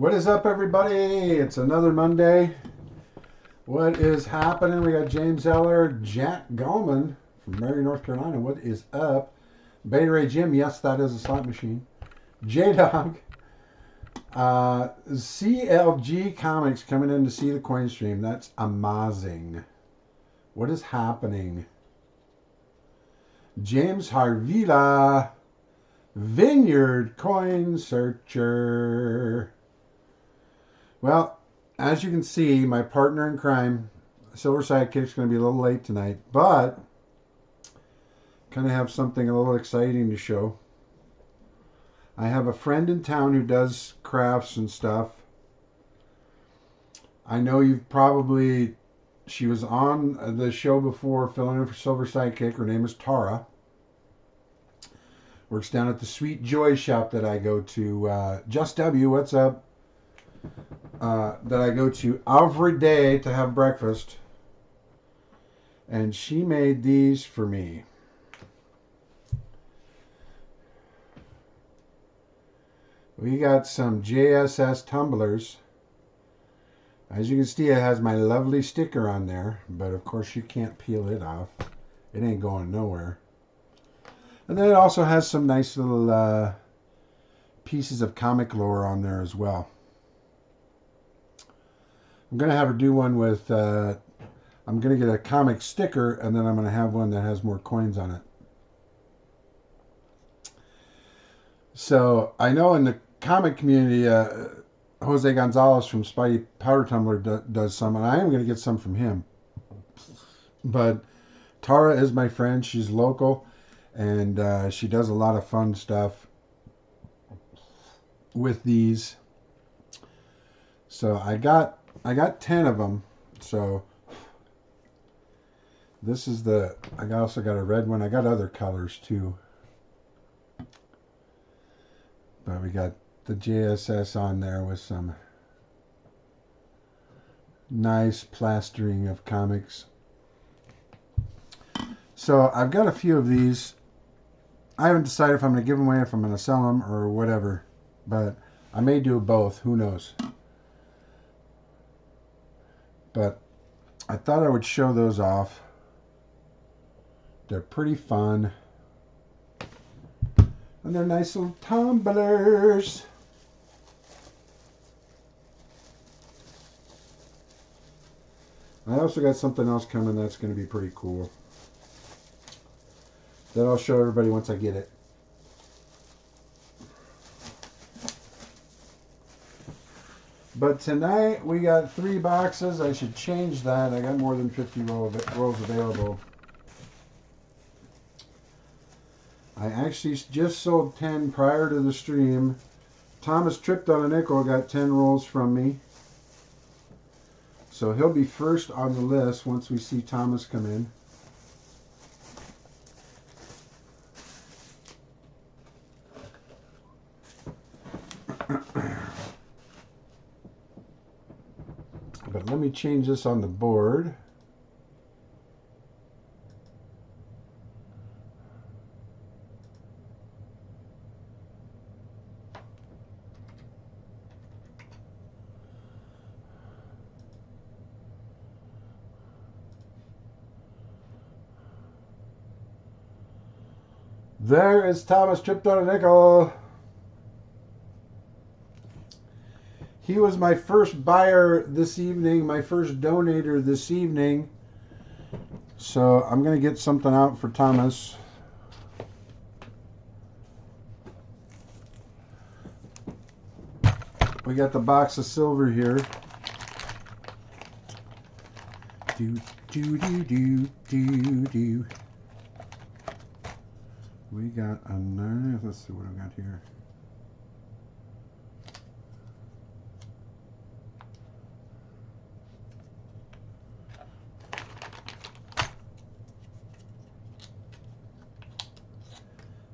What is up, everybody? It's another Monday. What is happening? We got James Eller, Jack Gallman from Mary, North Carolina. What is up? Beta Ray Jim, yes, that is a slot machine. J Dog, CLG Comics coming in to see the coin stream. That's amazing. What is happening? James Harvila, Vineyard Coin Searcher. Well, as you can see, my partner in crime, Silver Sidekick, is going to be a little late tonight, but kind of have something a little exciting to show. I have a friend in town who does crafts and stuff. I know she was on the show before filling in for Silver Sidekick. Her name is Tara. Works down at the Sweet Joy shop that I go to. Just W, what's up? That I go to every day to have breakfast. And she made these for me. We got some JSS tumblers. As you can see, it has my lovely sticker on there, but of course you can't peel it off. It ain't going nowhere. And then it also has some nice little pieces of comic lore on there as well. I'm going to have her do one with, I'm going to get a comic sticker, and then I'm going to have one that has more coins on it. So, I know in the comic community, Jose Gonzalez from Spidey Powder Tumbler does some, and I am going to get some from him. But Tara is my friend. She's local, and she does a lot of fun stuff with these. So I got 10 of them. So this is I also got a red one. I got other colors too. But we got the JSS on there with some nice plastering of comics. So I've got a few of these. I haven't decided if I'm going to give them away, if I'm going to sell them, or whatever. But I may do both. Who knows? But I thought I would show those off. They're pretty fun. And they're nice little tumblers. I also got something else coming that's going to be pretty cool. That I'll show everybody once I get it. But tonight we got 3 boxes. I should change that. I got more than 50 rolls available. I actually just sold 10 prior to the stream. Thomas tripped on a nickel, got 10 rolls from me. So he'll be first on the list once we see Thomas come in. But let me change this on the board. There is Thomas tripped on a nickel. He was my first buyer this evening, my first donator this evening. So I'm going to get something out for Thomas. We got the box of silver here. Do, do, do, do, do, do. We got a nice, let's see what I've got here.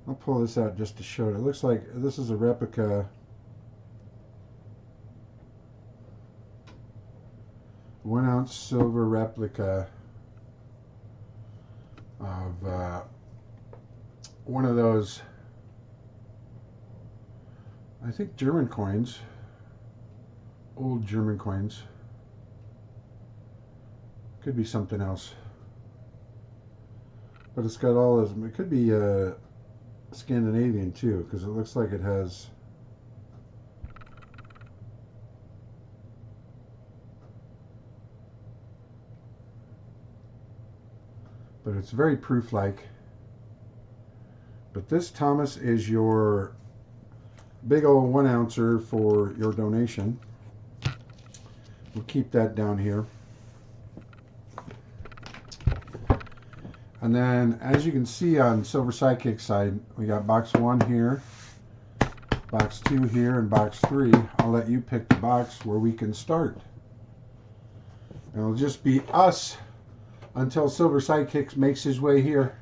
I'll pull this out just to show it. It looks like this is a replica. 1 ounce silver replica of one of those, I think, German coins. old German coins. Could be something else. But it's got all this. It could be Scandinavian too, because it looks like it has. But it's very proof-like. But this, Thomas, is your big old 1 ouncer for your donation. We'll keep that down here. And then, as you can see on Silver Sidekick side, we got box 1 here, box 2 here, and box 3. I'll let you pick the box where we can start. And it'll just be us until Silver Sidekick makes his way here.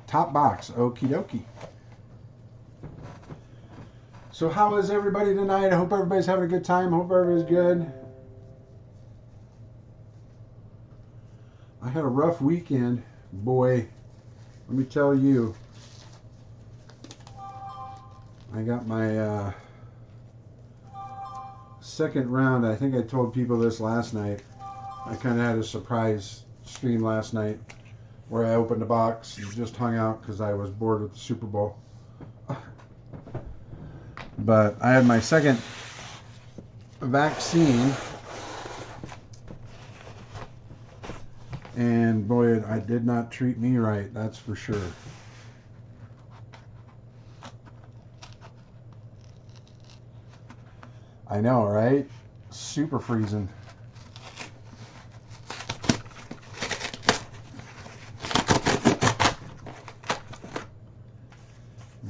Top box, okie dokie. So how is everybody tonight? I hope everybody's having a good time. I hope everybody's good. I had a rough weekend. Boy, let me tell you. I got my second round. I think I told people this last night. I kind of had a surprise stream last night where I opened the box and just hung out because I was bored with the Super Bowl. But I had my second vaccine, and boy, I did not treat me right, that's for sure. I know, right? Super freezing.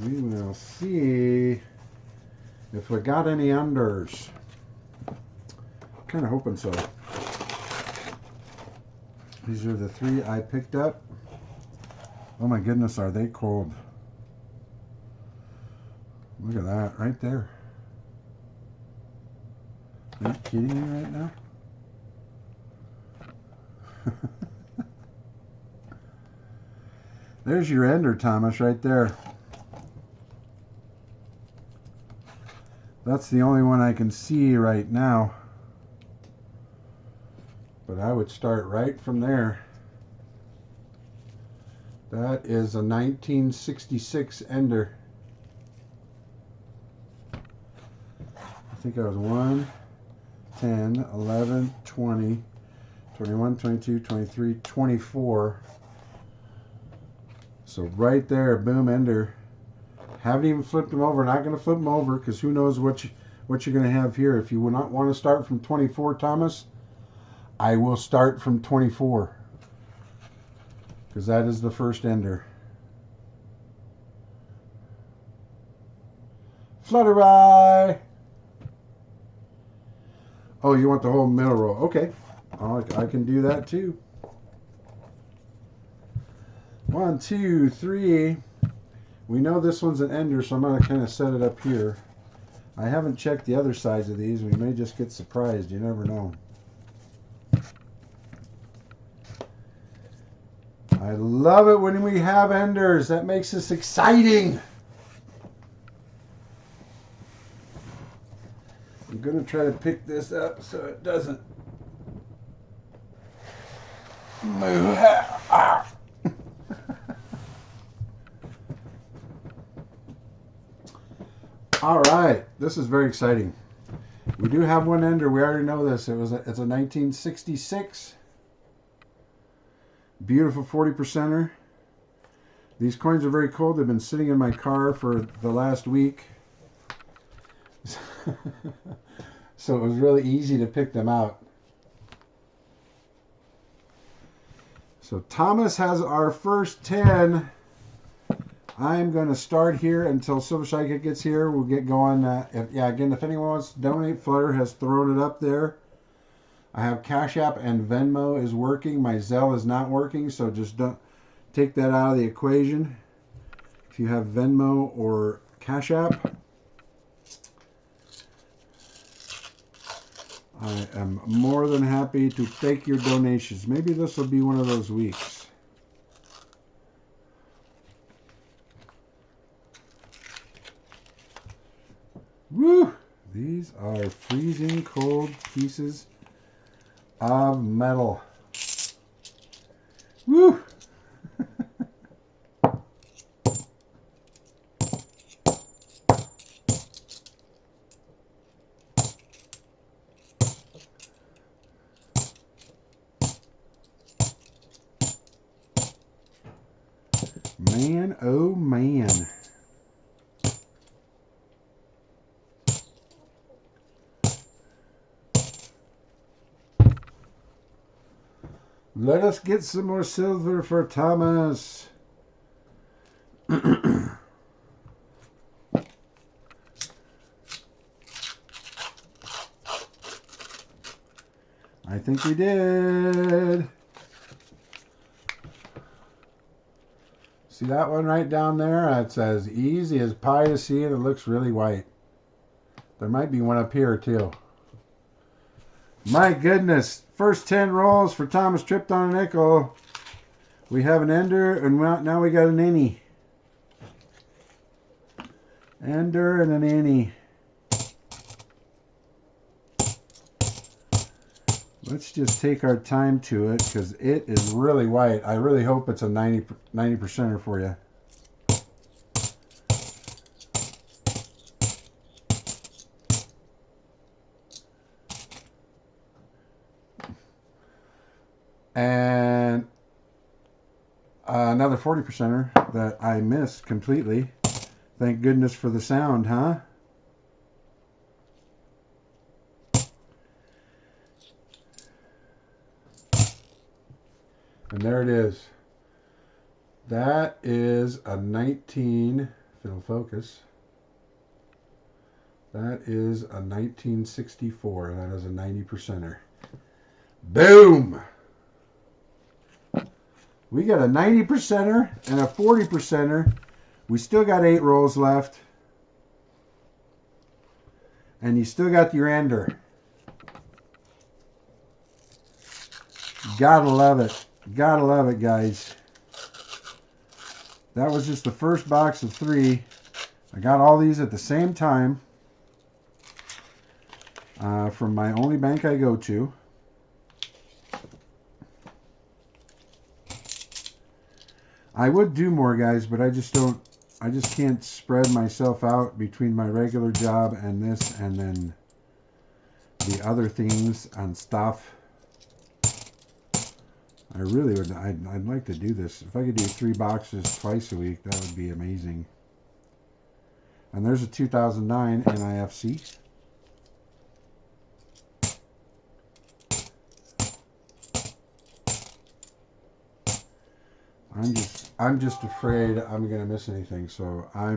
We will see if we got any unders. Kind of hoping so. These are the 3 I picked up. Oh my goodness, are they cold? Look at that right there. Are you kidding me right now? There's your ender, Thomas, right there. That's the only one I can see right now. But I would start right from there. That is a 1966 ender. I think I was 1, 10, 11, 20, 21, 22, 23, 24. So right there, boom, ender. Haven't even flipped them over. Not going to flip them over because who knows what you're going to have here. If you would not want to start from 24, Thomas, I will start from 24 because that is the first ender. Fluttery. Oh, you want the whole middle row? Okay, I can do that too. 1, 2, 3. We know this one's an ender, so I'm going to kind of set it up here. I haven't checked the other sides of these. We may just get surprised. You never know. I love it when we have enders. That makes us exciting. I'm going to try to pick this up so it doesn't move. Ah. All right, this is very exciting. We do have one ender. We already know this. It's a 1966. Beautiful 40%er. These coins are very cold. They've been sitting in my car for the last week. So it was really easy to pick them out. So Thomas has our first 10. I'm going to start here until Silver Sidekick gets here. We'll get going. Again, if anyone wants to donate, Flutter has thrown it up there. I have Cash App and Venmo is working. My Zelle is not working, so just don't take that out of the equation. If you have Venmo or Cash App, I am more than happy to take your donations. Maybe this will be one of those weeks. Woo! These are freezing cold pieces of metal. Woo! Man, oh man. Let us get some more silver for Thomas. I think we did. See that one right down there? It's as easy as pie to see, and it looks really white. There might be one up here too. My goodness. First 10 rolls for Thomas tripped on a nickel. We have an ender, and now we got an innie. Ender and an innie. Let's just take our time to it because it is really white. I really hope it's a 90%er for you. And another 40%er that I missed completely. Thank goodness for the sound, huh? And there it is. That is a 19, if it'll focus. That is a 1964. That is a 90%er. Boom! We got a 90%er and a 40%er. We still got 8 rolls left. And you still got your ender. Gotta love it. Gotta love it, guys. That was just the first box of 3. I got all these at the same time from my only bank I go to. I would do more, guys, but I just can't spread myself out between my regular job and this and then the other things and stuff. I really would. I'd like to do this. If I could do 3 boxes twice a week, that would be amazing. And there's a 2009 NIFC. I'm just afraid I'm gonna miss anything, so I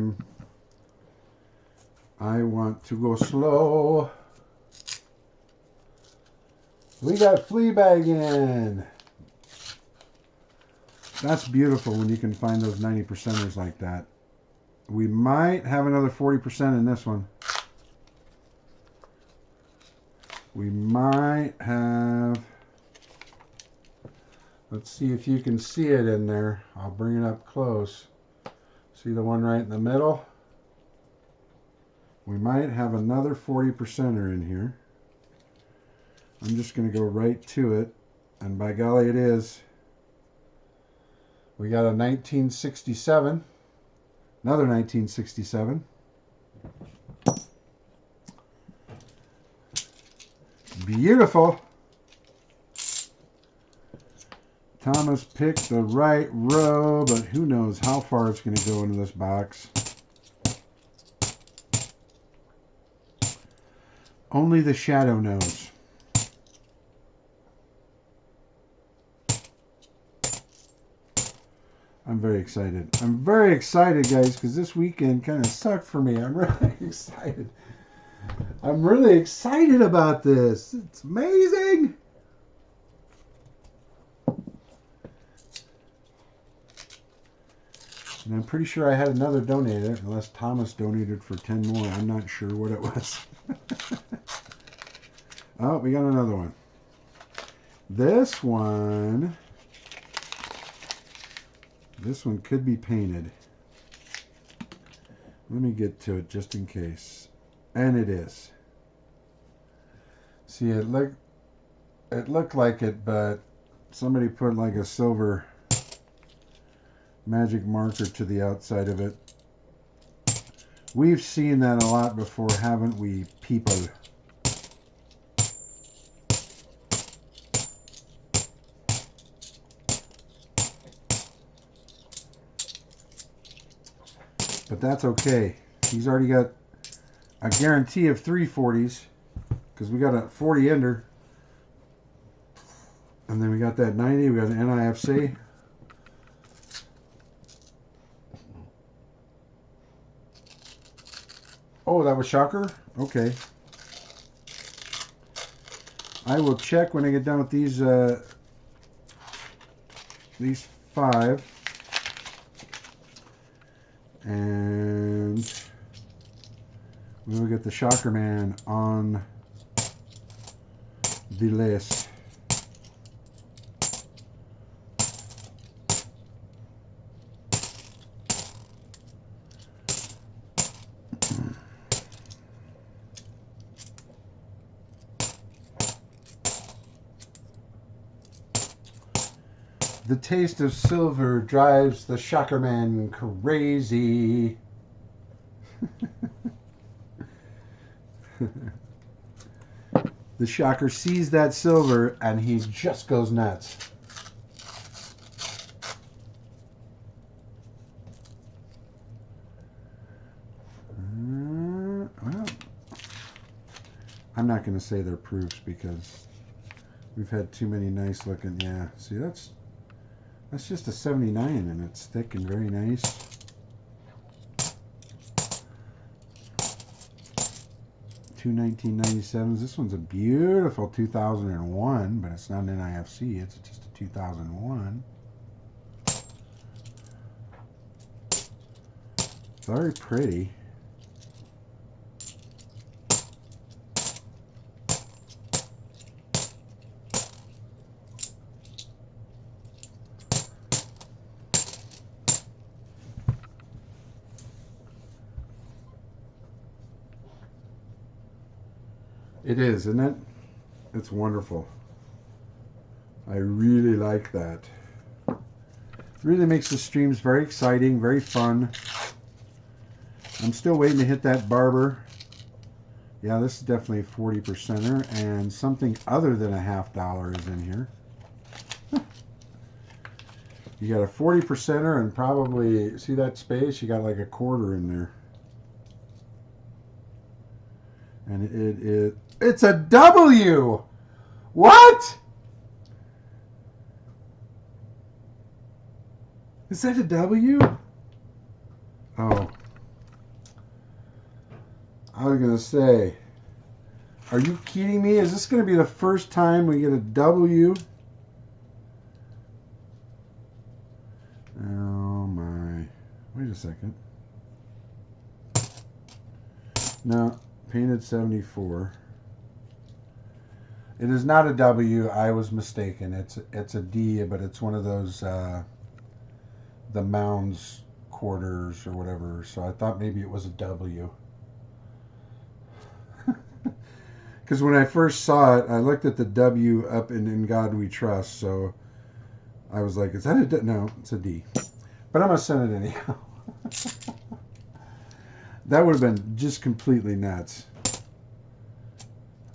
want to go slow. We got Fleabag in. That's beautiful when you can find those 90%ers like that. We might have another 40% in this one. We might have... Let's see if you can see it in there. I'll bring it up close. See the one right in the middle? We might have another 40%er in here. I'm just going to go right to it. And by golly, it is. We got a 1967. Another 1967. Beautiful. Thomas picked the right row, but who knows how far it's going to go into this box. Only the shadow knows. I'm very excited. I'm very excited, guys, because this weekend kind of sucked for me. I'm really excited. I'm really excited about this. It's amazing. And I'm pretty sure I had another donator, unless Thomas donated for 10 more. I'm not sure what it was. Oh, we got another one. This one could be painted. Let me get to it just in case. And it is. See, it looked like it, but somebody put like a silver magic marker to the outside of it. We've seen that a lot before, haven't we, people? But that's okay. He's already got a guarantee of 340s because we got a 40 ender. And then we got that 90. We got an NIFC. Oh, that was Shocker? Okay. I will check when I get done with these 5. And we will get the Shocker Man on the list. The taste of silver drives the Shocker Man crazy. The Shocker sees that silver and he just goes nuts. Well, I'm not going to say they're proofs because we've had too many nice looking. Yeah, see, that's just a 79 and it's thick and very nice. Two 1997s. This one's a beautiful 2001, but it's not an NIFC. It's just a 2001. Very pretty. It is, isn't it? It's wonderful. I really like that. It really makes the streams very exciting, very fun. I'm still waiting to hit that barber. Yeah, this is definitely a 40%er, and something other than a $50 is in here. You got a 40%er and probably, see that space? You got like a quarter in there. And it's a W! What? Is that a W? Oh. I was going to say, are you kidding me? Is this going to be the first time we get a W? Oh my. Wait a second. No, painted 74. It is not a W. I was mistaken. It's a D, but it's one of those the Mounds quarters or whatever. So I thought maybe it was a W. Because when I first saw it, I looked at the W up in God We Trust. So I was like, is that a D? No, it's a D. But I'm going to send it anyhow. That would have been just completely nuts.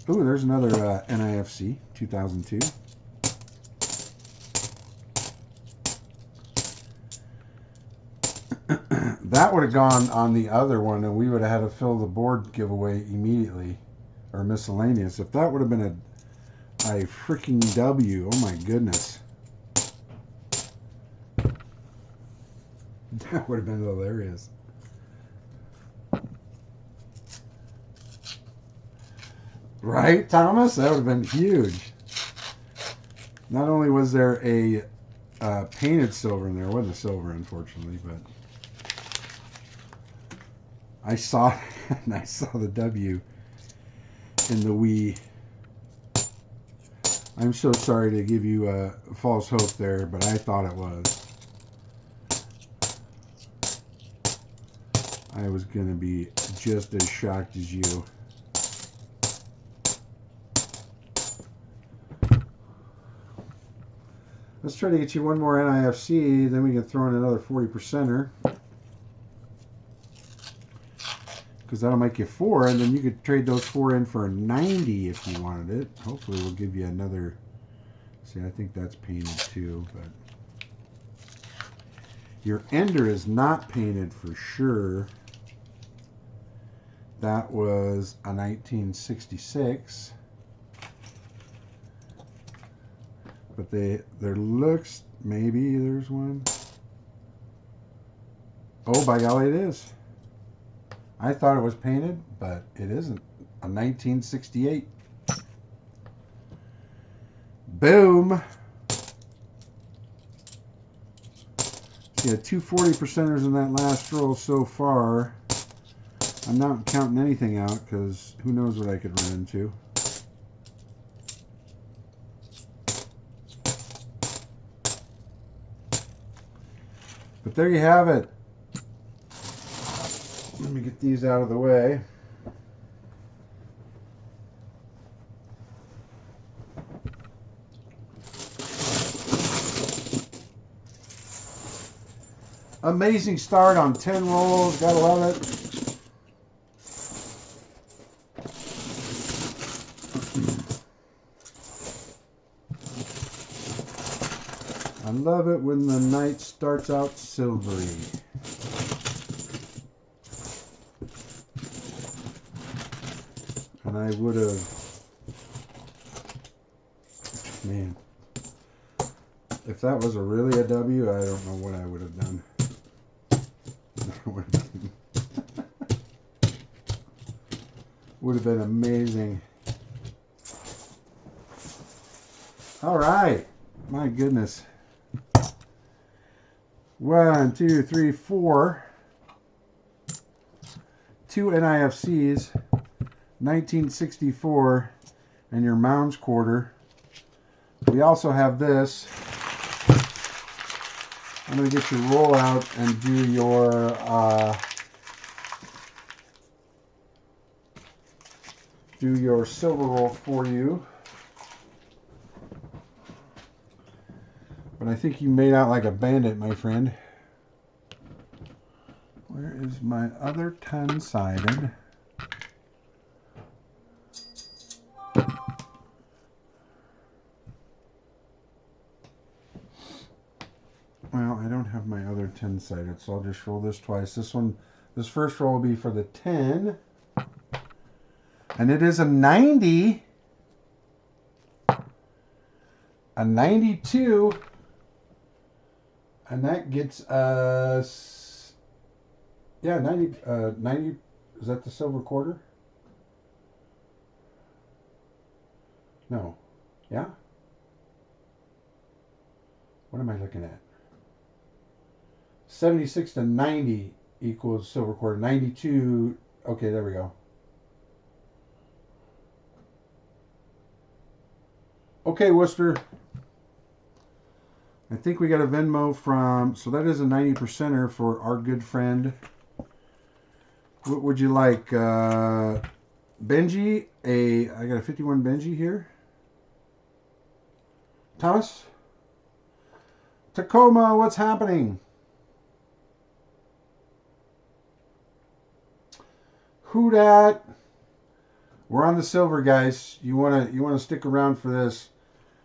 Ooh, there's another NIFC, 2002. That would have gone on the other one, and we would have had to fill the board giveaway immediately, or miscellaneous. If that would have been a freaking W, oh my goodness. That would have been hilarious. Right, Thomas? That would have been huge. Not only was there a painted silver in there, it wasn't silver, unfortunately, but I saw it, and I saw the W in the Wii. I'm so sorry to give you false hope there, but I thought it was. I was going to be just as shocked as you. Let's try to get you one more NIFC, then we can throw in another 40%er. Because that'll make you 4, and then you could trade those 4 in for a 90 if you wanted it. Hopefully we'll give you another. See, I think that's painted too, but your ender is not painted for sure. That was a 1966. But there looks, maybe there's one. Oh, by golly, it is. I thought it was painted, but it isn't. A 1968. Boom. Yeah, 2 40%ers in that last roll so far. I'm not counting anything out because who knows what I could run into. But there you have it. Let me get these out of the way. Amazing start on 10 rolls. Gotta love it. I love it when the night starts out silvery. And I would have, man, if that was really a W, I don't know what I would have done. Would have been amazing. All right, my goodness. 1, 2, 3, 4. 2 NIFCs, 1964, and your Mounds quarter. We also have this. I'm going to get your roll out and do your silver roll for you. But I think you made out like a bandit, my friend. Where is my other 10-sided? Well, I don't have my other 10-sided, so I'll just roll this twice. This first roll will be for the 10. And it is a 90. A 92. And that gets us, yeah, 90, 90, is that the silver quarter? No. Yeah? What am I looking at? 76 to 90 equals silver quarter. 92, okay, there we go. Okay, Worcester. I think we got a Venmo from, so that is a 90%er for our good friend. What would you like? Benji, I got a 51 Benji here. Thomas? Tacoma, what's happening? Who dat? We're on the silver, guys. You wanna stick around for this.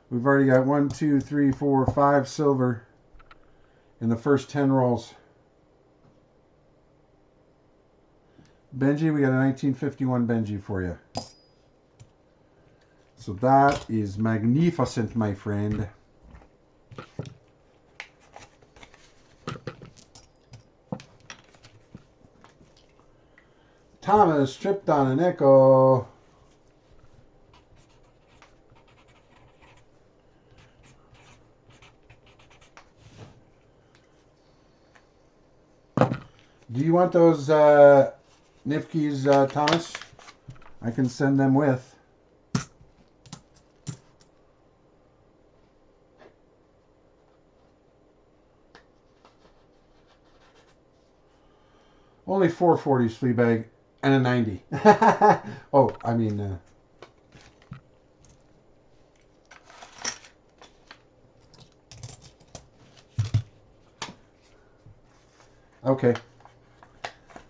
We've already got 1, 2, 3, 4, 5 silver in the first 10 rolls. Benji, we got a 1951 Benji for you. So that is magnificent, my friend. Thomas tripped on an echo. Do you want those Nifkis, Thomas? I can send them with. Only 440s, Fleabag, and a 90. Oh, I mean... okay.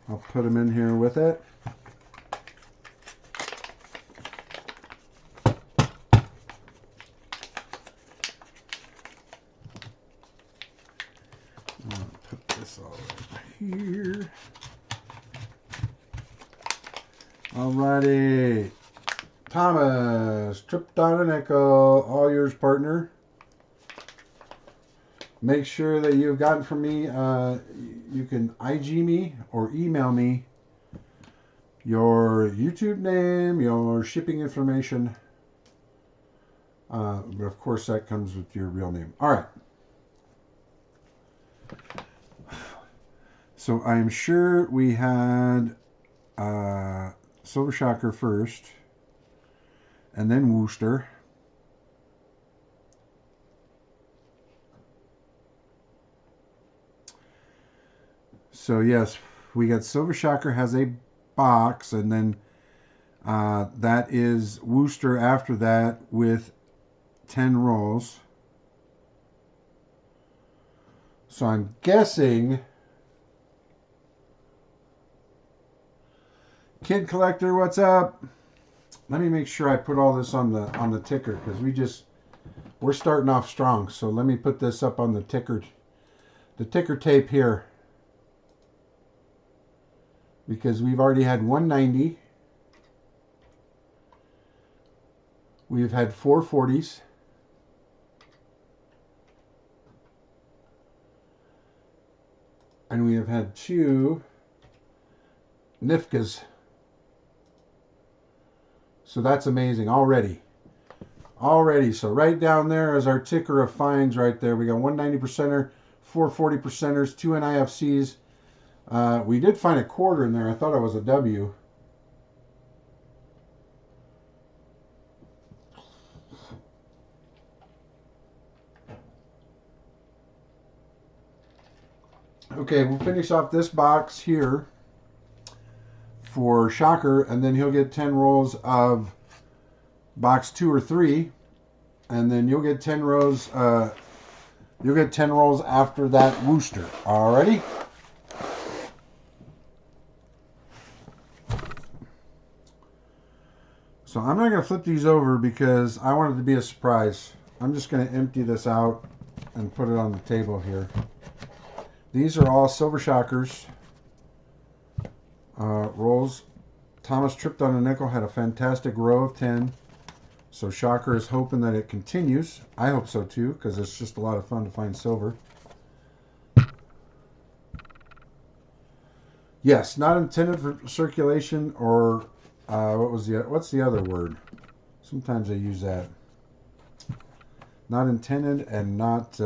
I'll put them in here with it. I'll put this all right here. Alrighty. Thomas, tripped on an echo. All yours, partner. Make sure that you've gotten from me, you can IG me or email me your YouTube name, your shipping information. But of course, that comes with your real name. All right. So I'm sure we had Silver Shocker first, and then Worcester. So yes, we got Silver Shocker has a box, and then that is Worcester after that with 10 rolls. So I'm guessing Kid Collector, what's up? Let me make sure I put all this on the ticker, because we're starting off strong. So let me put this up on the ticker tape here, because we've already had 190. We've had 440s. And we have had 2 NIFKAs. So that's amazing already. So right down there is our ticker of finds right there. We got 190%er, 440%ers, 2 NIFCs. We did find a quarter in there. I thought it was a W. Okay, we'll finish off this box here for Shocker, and then he'll get 10 rolls of box 2 or 3, and then you'll get 10 rolls. You'll get 10 rolls after that Worcester. Alrighty. So I'm not going to flip these over because I want it to be a surprise. I'm just going to empty this out and put it on the table here. These are all Silver Shockers. Rolls. Thomas tripped on a nickel, had a fantastic row of 10. So Shocker is hoping that it continues. I hope so too, because it's just a lot of fun to find silver. Yes, not intended for circulation, or what's the other word? Sometimes I use that. Not intended and not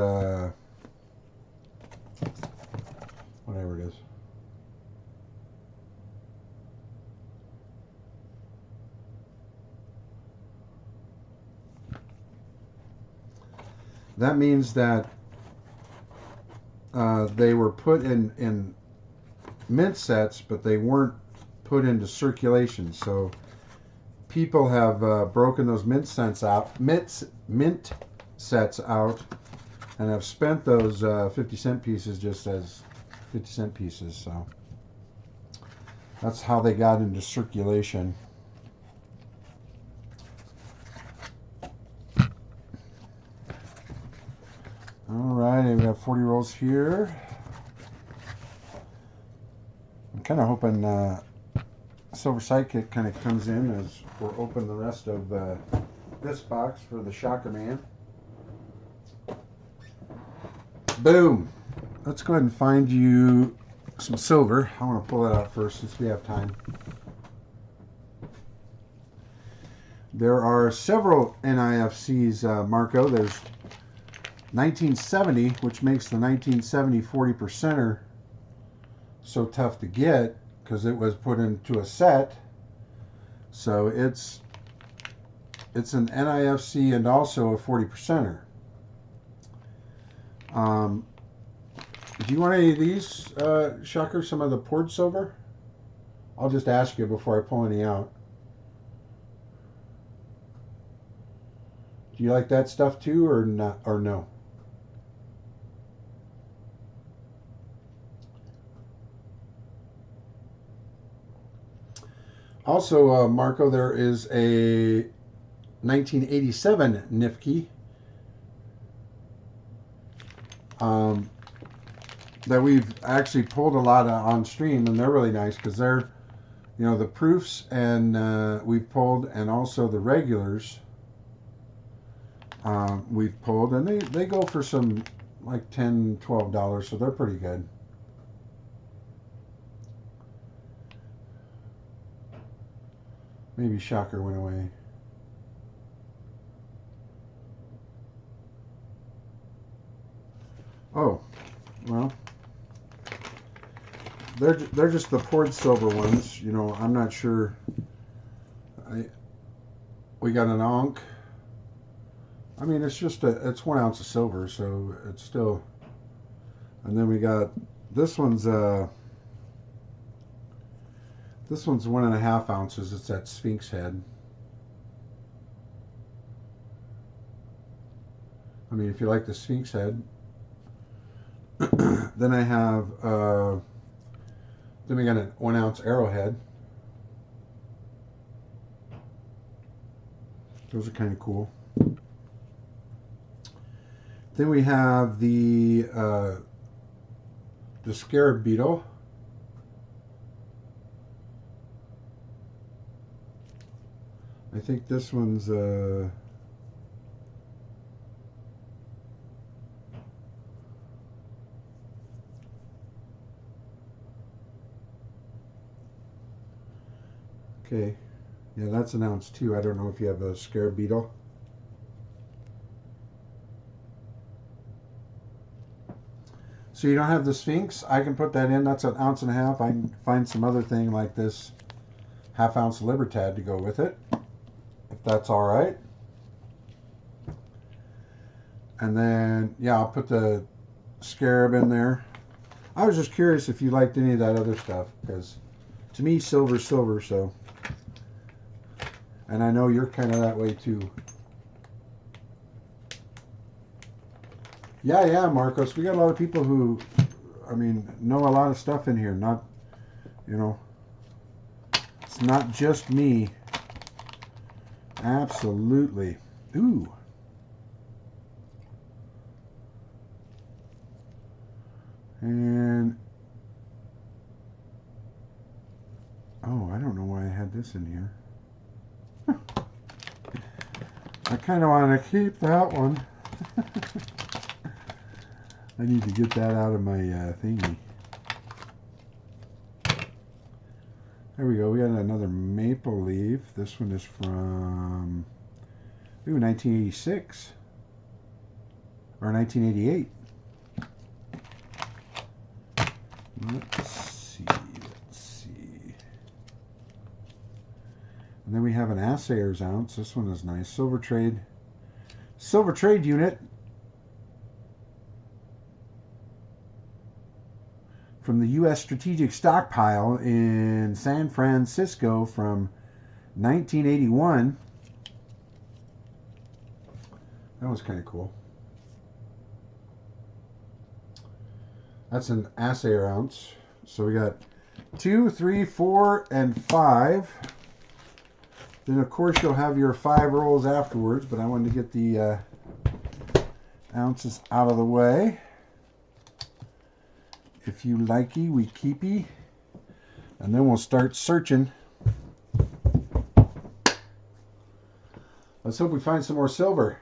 whatever it is. That means that they were put in mint sets, but they weren't put into circulation. So people have broken those mint sets out, and have spent those 50-cent pieces just as 50-cent pieces. So that's how they got into circulation. Alright, we have 40 rolls here. I'm kind of hoping Silver Sidekick kind of comes in as we're opening the rest of this box for the Shocker Man. Boom! Let's go ahead and find you some silver. I want to pull that out first since we have time. There are several NIFCs, Marco. There's 1970, which makes the 1970 40%er so tough to get because it was put into a set. So it's an NIFC and also a 40%er. Do you want any of these, Shocker? Some of the poured silver? I'll just ask you before I pull any out. Do you like that stuff too, or not, or no? Also, Marco, there is a 1987 Nifke that we've actually pulled a lot of on stream, and they're really nice because they're, you know, the proofs and we've pulled, and also the regulars we've pulled, and they go for some like $10-12, so they're pretty good. Maybe Shocker went away. Oh, well, they're just the poured silver ones. You know, I'm not sure. We got an onk. I mean, it's just it's 1 ounce of silver, so it's still. And then we got this one's 1.5 ounces. It's that Sphinx head. I mean, if you like the Sphinx head. Then I have then we got a 1 ounce arrowhead. Those are kind of cool. Then we have the scarab beetle. I think this one's okay. Yeah, that's an ounce too. I don't know if you have a scarab beetle. So you don't have the Sphinx? I can put that in. That's 1.5 ounces. I can find some other thing like this 1/2 ounce Libertad to go with it, if that's all right. And then, yeah, I'll put the scarab in there. I was just curious if you liked any of that other stuff, because to me, silver's silver, so. And I know you're kind of that way too. Yeah, Marcos. We got a lot of people who, I mean, know a lot of stuff in here. Not, you know, it's not just me. Absolutely. Ooh. And, oh, I don't know why I had this in here. I kind of want to keep that one. I need to get that out of my thingy. There we go. We got another maple leaf. This one is from 1986 or 1988. Let's see. And then we have an assayer's ounce. This one is nice. Silver trade unit. From the U.S. Strategic Stockpile in San Francisco from 1981. That was kind of cool. That's an assayer ounce. So we got 2, 3, 4, and 5. Then, of course, you'll have your 5 rolls afterwards, but I wanted to get the ounces out of the way. If you likey, we keepy. And then we'll start searching. Let's hope we find some more silver.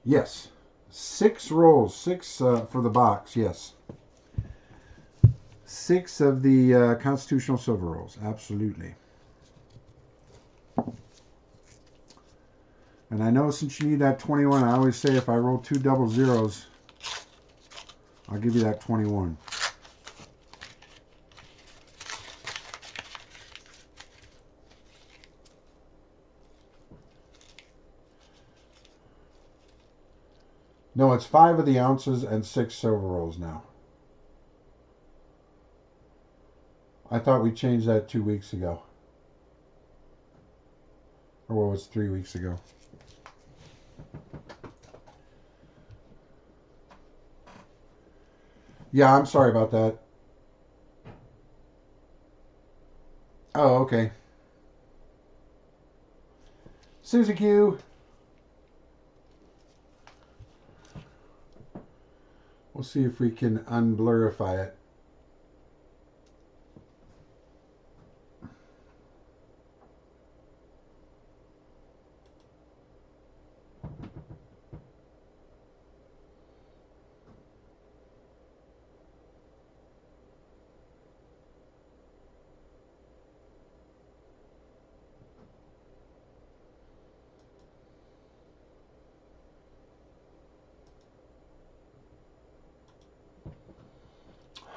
Yes. 6 rolls. 6 for the box, yes. 6 of the constitutional silver rolls. Absolutely. And I know since you need that 21, I always say if I roll 2 double zeros, I'll give you that 21. No, it's 5 of the ounces and 6 silver rolls now. I thought we changed that 2 weeks ago. Or what was 3 weeks ago? Yeah, I'm sorry about that. Oh, okay. Susie Q. We'll see if we can unblurify it.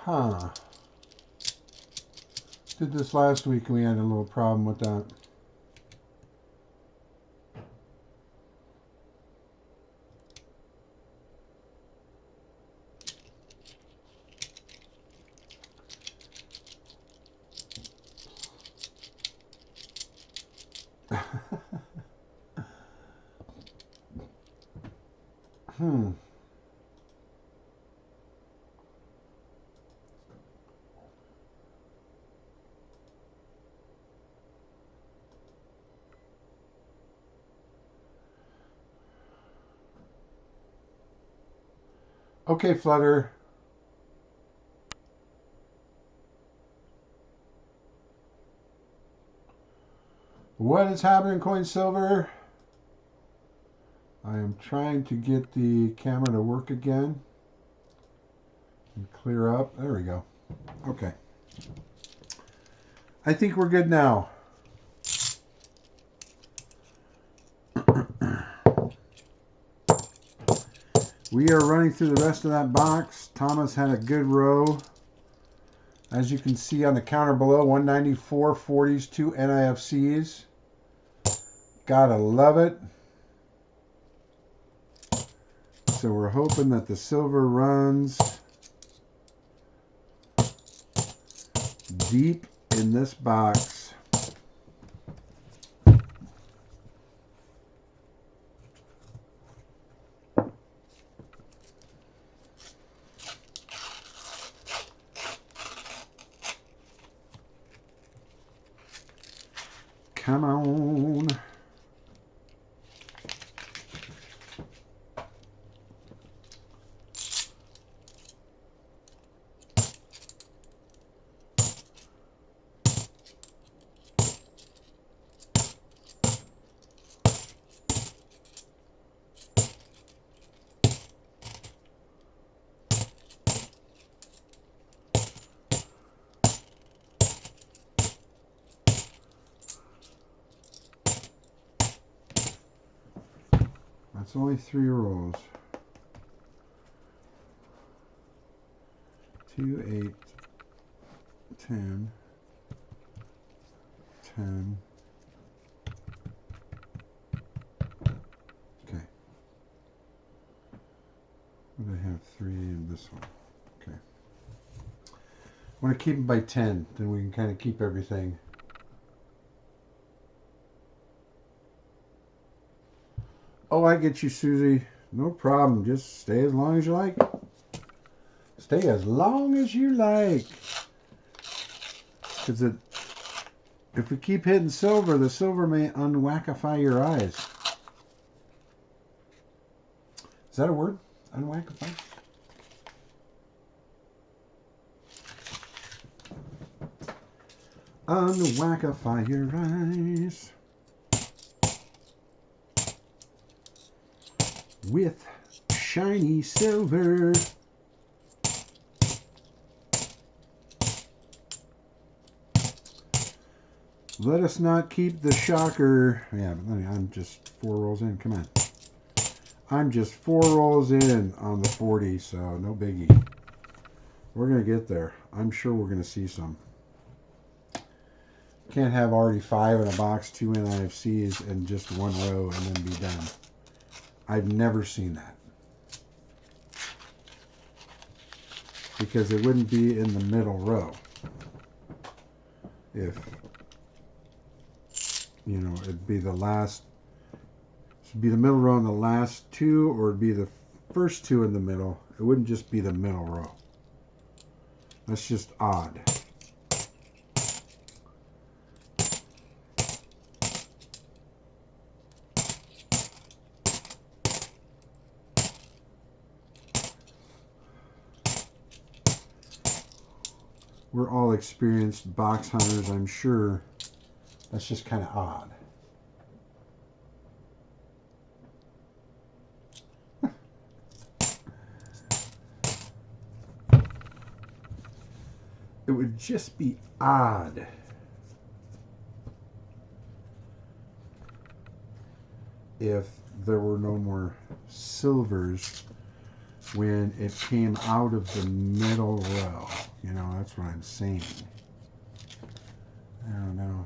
Huh. Did this last week and we had a little problem with that. Hmm. Okay, Flutter. What is happening, Coin Silver? I am trying to get the camera to work again and clear up. There we go. Okay. I think we're good now. We are running through the rest of that box. Thomas had a good row. As you can see on the counter below, 194 40s, 2 NIFCs. Gotta love it. So we're hoping that the silver runs deep in this box. Come on. That's only 3 rolls. 2, 8, 10, 10. Okay. I have 3 in this one. Okay. I want to keep them by 10, then we can kind of keep everything. Oh, I get you, Susie. No problem. Just stay as long as you like. Stay as long as you like. Because if we keep hitting silver, the silver may unwackify your eyes. Is that a word? Unwackify? Unwackify your eyes. With shiny silver. Let us not keep the shocker. Yeah, but I'm just 4 rolls in. Come on. I'm just 4 rolls in on the 40, so no biggie. We're going to get there. I'm sure we're going to see some. Can't have already 5 in a box, 2 NIFCs, and just 1 row and then be done. I've never seen that. because it wouldn't be in the middle row. If, you know, it'd be the last, it'd be the middle row in the last two, or it'd be the first two in the middle. It wouldn't just be the middle row. That's just odd. We're all experienced box hunters, I'm sure. That's just kind of odd. It would just be odd if there were no more silvers when it came out of the middle row. You know, that's what I'm saying. I don't know.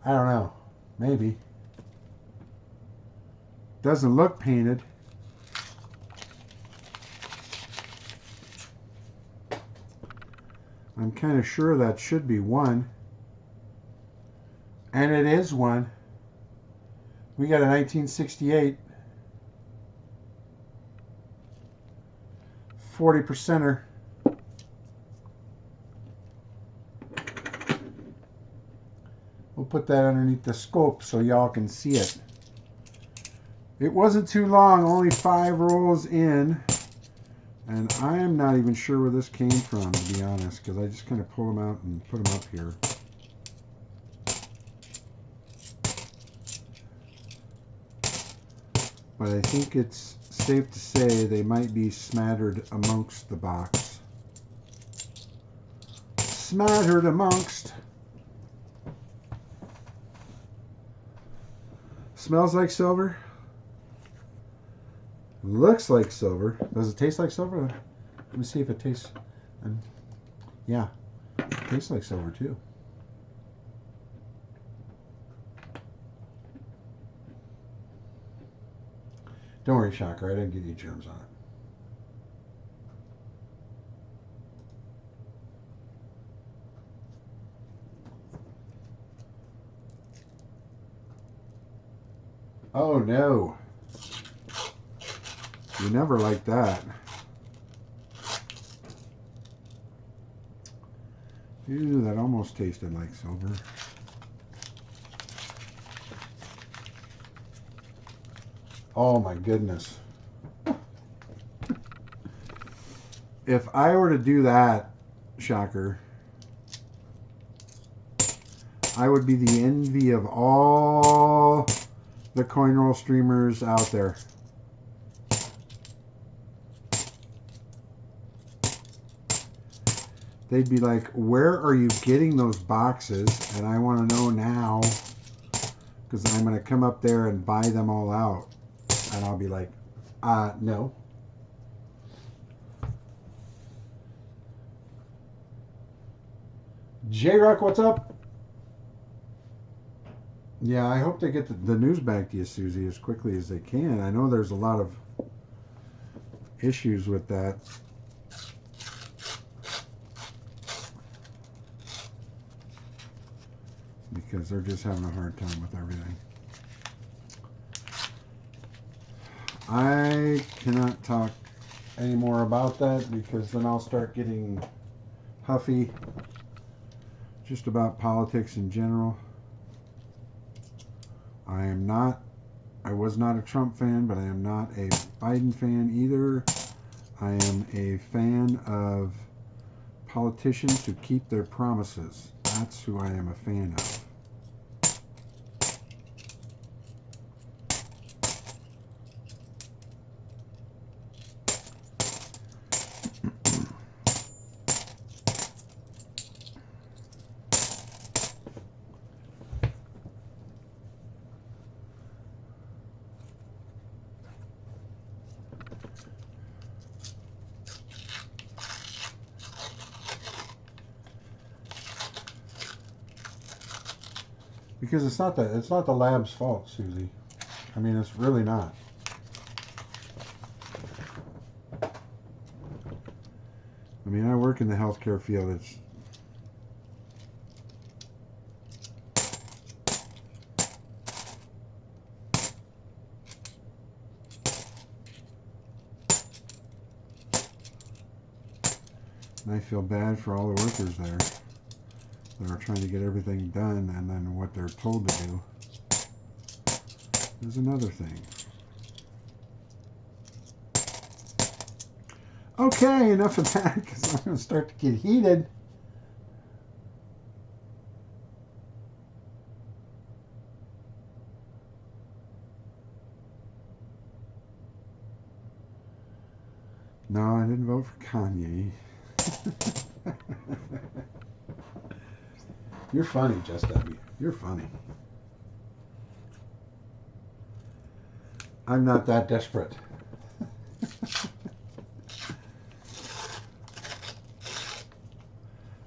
I don't know. Maybe. Doesn't look painted. I'm kind of sure that should be one. And it is one. We got a 1968 40%er. We'll put that underneath the scope so y'all can see it. It wasn't too long, only 5 rolls in. And I am not even sure where this came from, to be honest, because I just kind of pulled them out and put them up here. But I think it's safe to say they might be smattered amongst the box. Smattered amongst. Smells like silver. Looks like silver. Does it taste like silver? Let me see if it tastes. Yeah, it tastes like silver too. Don't worry, Shocker. I didn't get any germs on it. Oh no. You never like that. Ew, that almost tasted like silver. Oh my goodness. If I were to do that, Shocker, I would be the envy of all the coin roll streamers out there. They'd be like, where are you getting those boxes? And I want to know now, because I'm going to come up there and buy them all out. And I'll be like, no. J-Rock, what's up? Yeah, I hope they get the news back to you, Susie, as quickly as they can. I know there's a lot of issues with that. Because they're just having a hard time with everything. I cannot talk any more about that because then I'll start getting huffy just about politics in general. I was not a Trump fan, but I am not a Biden fan either. I am a fan of politicians who keep their promises. That's who I am a fan of. Because it's not the lab's fault, Susie. I mean, it's really not. work in the healthcare field. It's and I feel bad for all the workers there that are trying to get everything done, and then what they're told to do is another thing. Okay, enough of that, because I'm going to start to get heated. No, I didn't vote for Kanye. You're funny, Just W. You're funny. I'm not that desperate.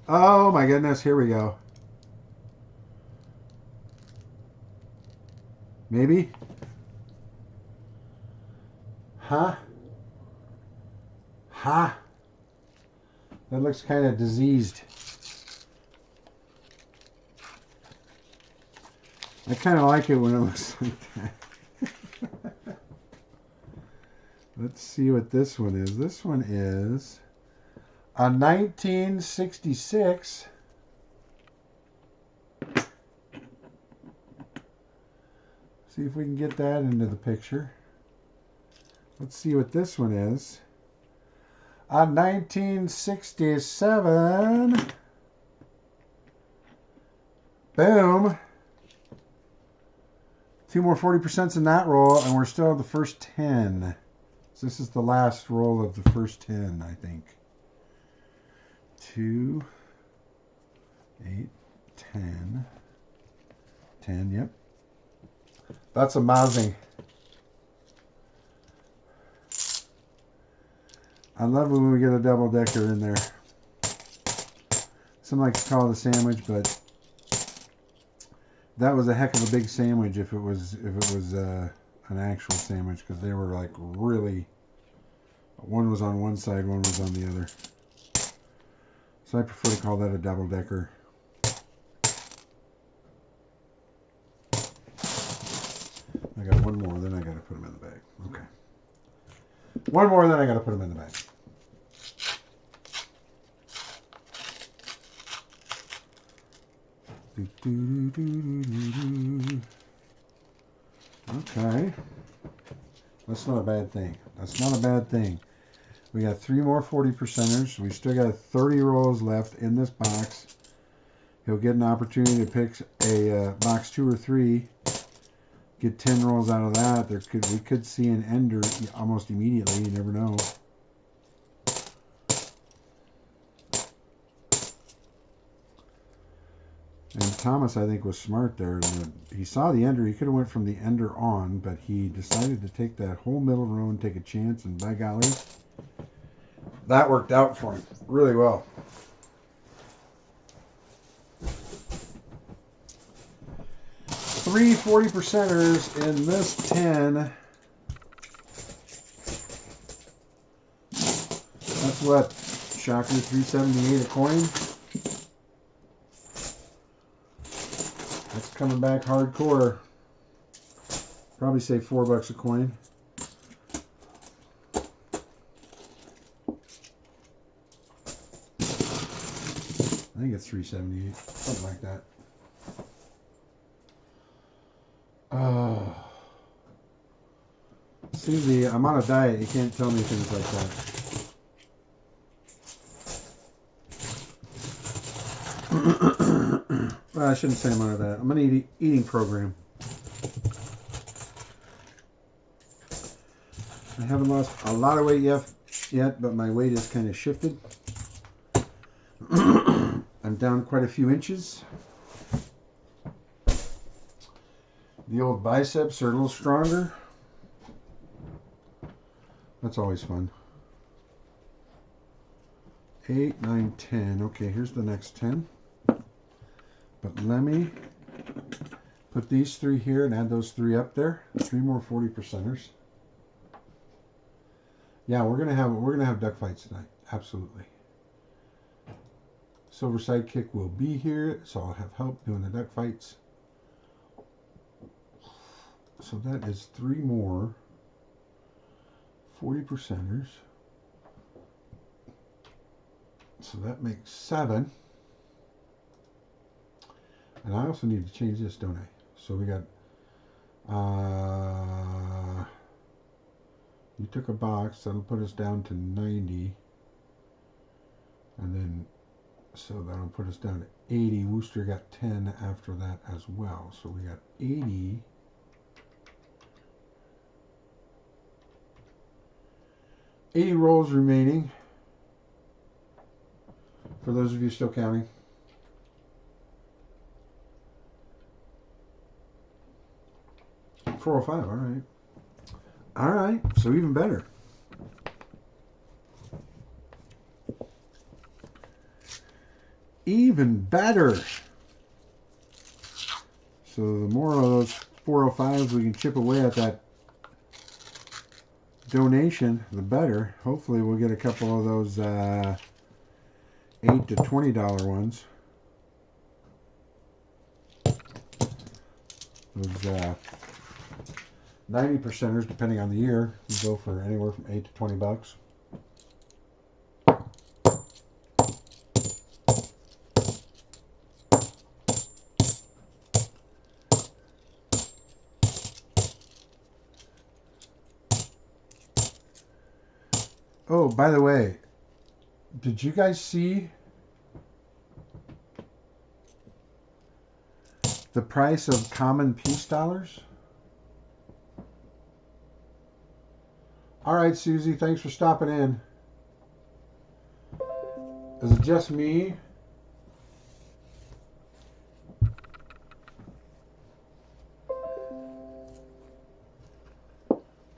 Oh my goodness, here we go. Maybe? Huh? Huh? That looks kind of diseased. I kind of like it when it looks like that. Let's see what this one is. This one is a 1966 see if we can get that into the picture. Let's see what this one is. A 1967. Boom. 2 more 40% in that roll, and we're still at the first 10. So this is the last roll of the first 10, I think. 2, 8, 10. 10, yep. That's amazing. I love when we get a double decker in there. Some like to call it a sandwich, but that was a heck of a big sandwich if it was an actual sandwich, because they were like really, one was on one side, one was on the other. So I prefer to call that a double decker. I got one more, then I got to put them in the bag. Okay. One more, then I got to put them in the bag. Okay. That's not a bad thing. That's not a bad thing. We got 3 more 40%ers. We still got 30 rolls left in this box. He'll get an opportunity to pick a box 2 or 3. Get 10 rolls out of that. We could see an ender almost immediately. You never know. And Thomas, I think, was smart there. He saw the ender. He could have went from the ender on, but he decided to take that whole middle row and take a chance. And by golly, that worked out for him really well. Three 40%ers in this 10. That's what, shocker, $3.78 a coin. That's coming back hardcore. Probably say $4 a coin. I think it's $3.78, something like that. See, I'm on a diet. You can't tell me things like that. Well, I shouldn't say I'm on a diet. I'm on an eating program. I haven't lost a lot of weight yet, but my weight has kind of shifted. I'm down quite a few inches. The old biceps are a little stronger. That's always fun. 8, 9, 10. Okay, here's the next 10. But let me put these 3 here and add those 3 up there. 3 more 40%ers. Yeah, we're gonna have duck fights tonight. Absolutely. Silver Sidekick will be here, so I'll have help doing the duck fights. So that is 3 more 40%ers. So that makes 7. And I also need to change this, don't I? So we got, you took a box, that'll put us down to 90. And then, so that'll put us down to 80. Wooster got 10 after that as well. So we got 80. 80 rolls remaining. For those of you still counting. $405, all right. All right, so even better. Even better. So the more of those 405s we can chip away at that donation, the better. Hopefully we'll get a couple of those $8 to $20 ones. Those 90%ers, depending on the year, you go for anywhere from $8 to $20. Oh, by the way, did you guys see the price of common peace dollars? All right, Susie, thanks for stopping in. Is it just me?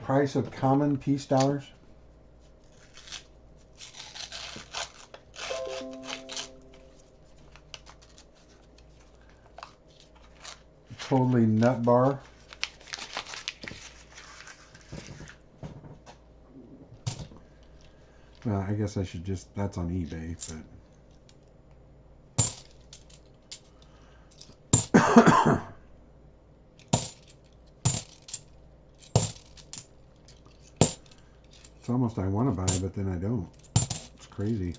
Price of common peace dollars? Totally nut bar. Well, I guess I should just, that's on eBay, but. It's almost I want to buy, but then I don't. It's crazy.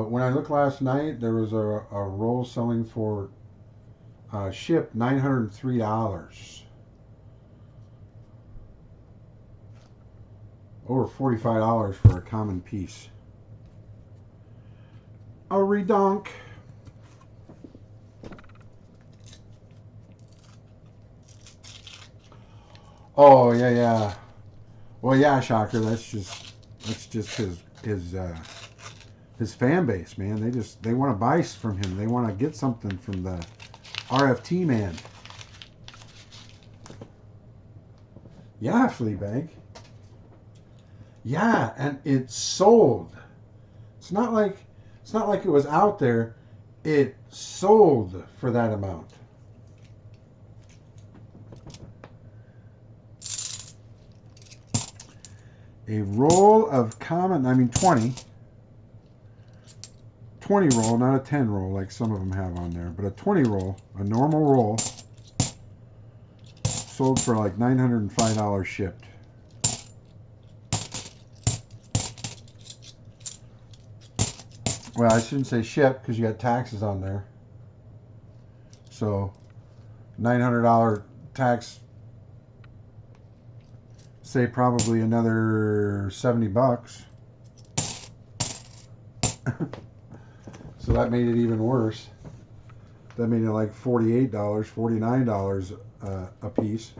When I looked last night, there was a roll selling for shipped $903. Over $45 for a common piece. A redonk. Oh yeah. Well, yeah, Shocker. That's just his fan base, man. They want to buy from him. They want to get something from the RFT man. Yeah, Fleabag. Yeah, and it sold. It's not like it was out there. It sold for that amount. A roll of common, 20 roll, not a 10 roll like some of them have on there, but a 20 roll, a normal roll, sold for like $905 shipped. Well, I shouldn't say shipped because you got taxes on there. So $900 tax, say probably another $70. So that made it even worse. That made it like $48, $49 a piece.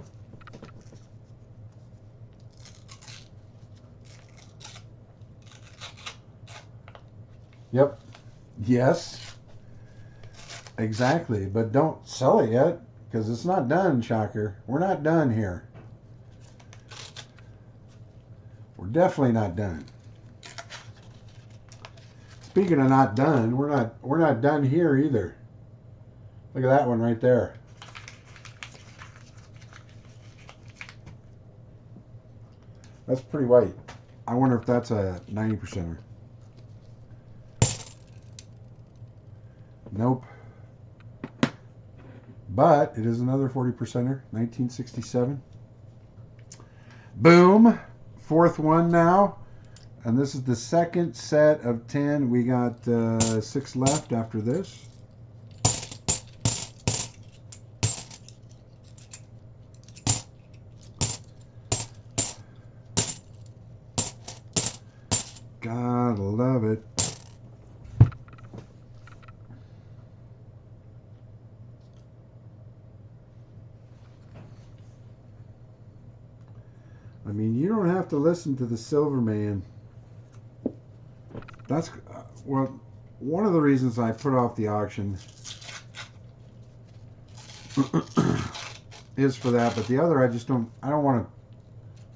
Yep. Yes. Exactly. But don't sell it yet because it's not done, Shocker. We're not done here. We're definitely not done. Speaking of not done, we're not done here either. Look at that one right there. That's pretty white. I wonder if that's a 90%er. Nope. But it is another 40%er, 1967. Boom. Fourth one now. And this is the second set of 10. We got 6 left after this. Gotta love it. I mean, you don't have to listen to the Silver Man. That's, well, one of the reasons I put off the auction is for that, but the other, I don't want to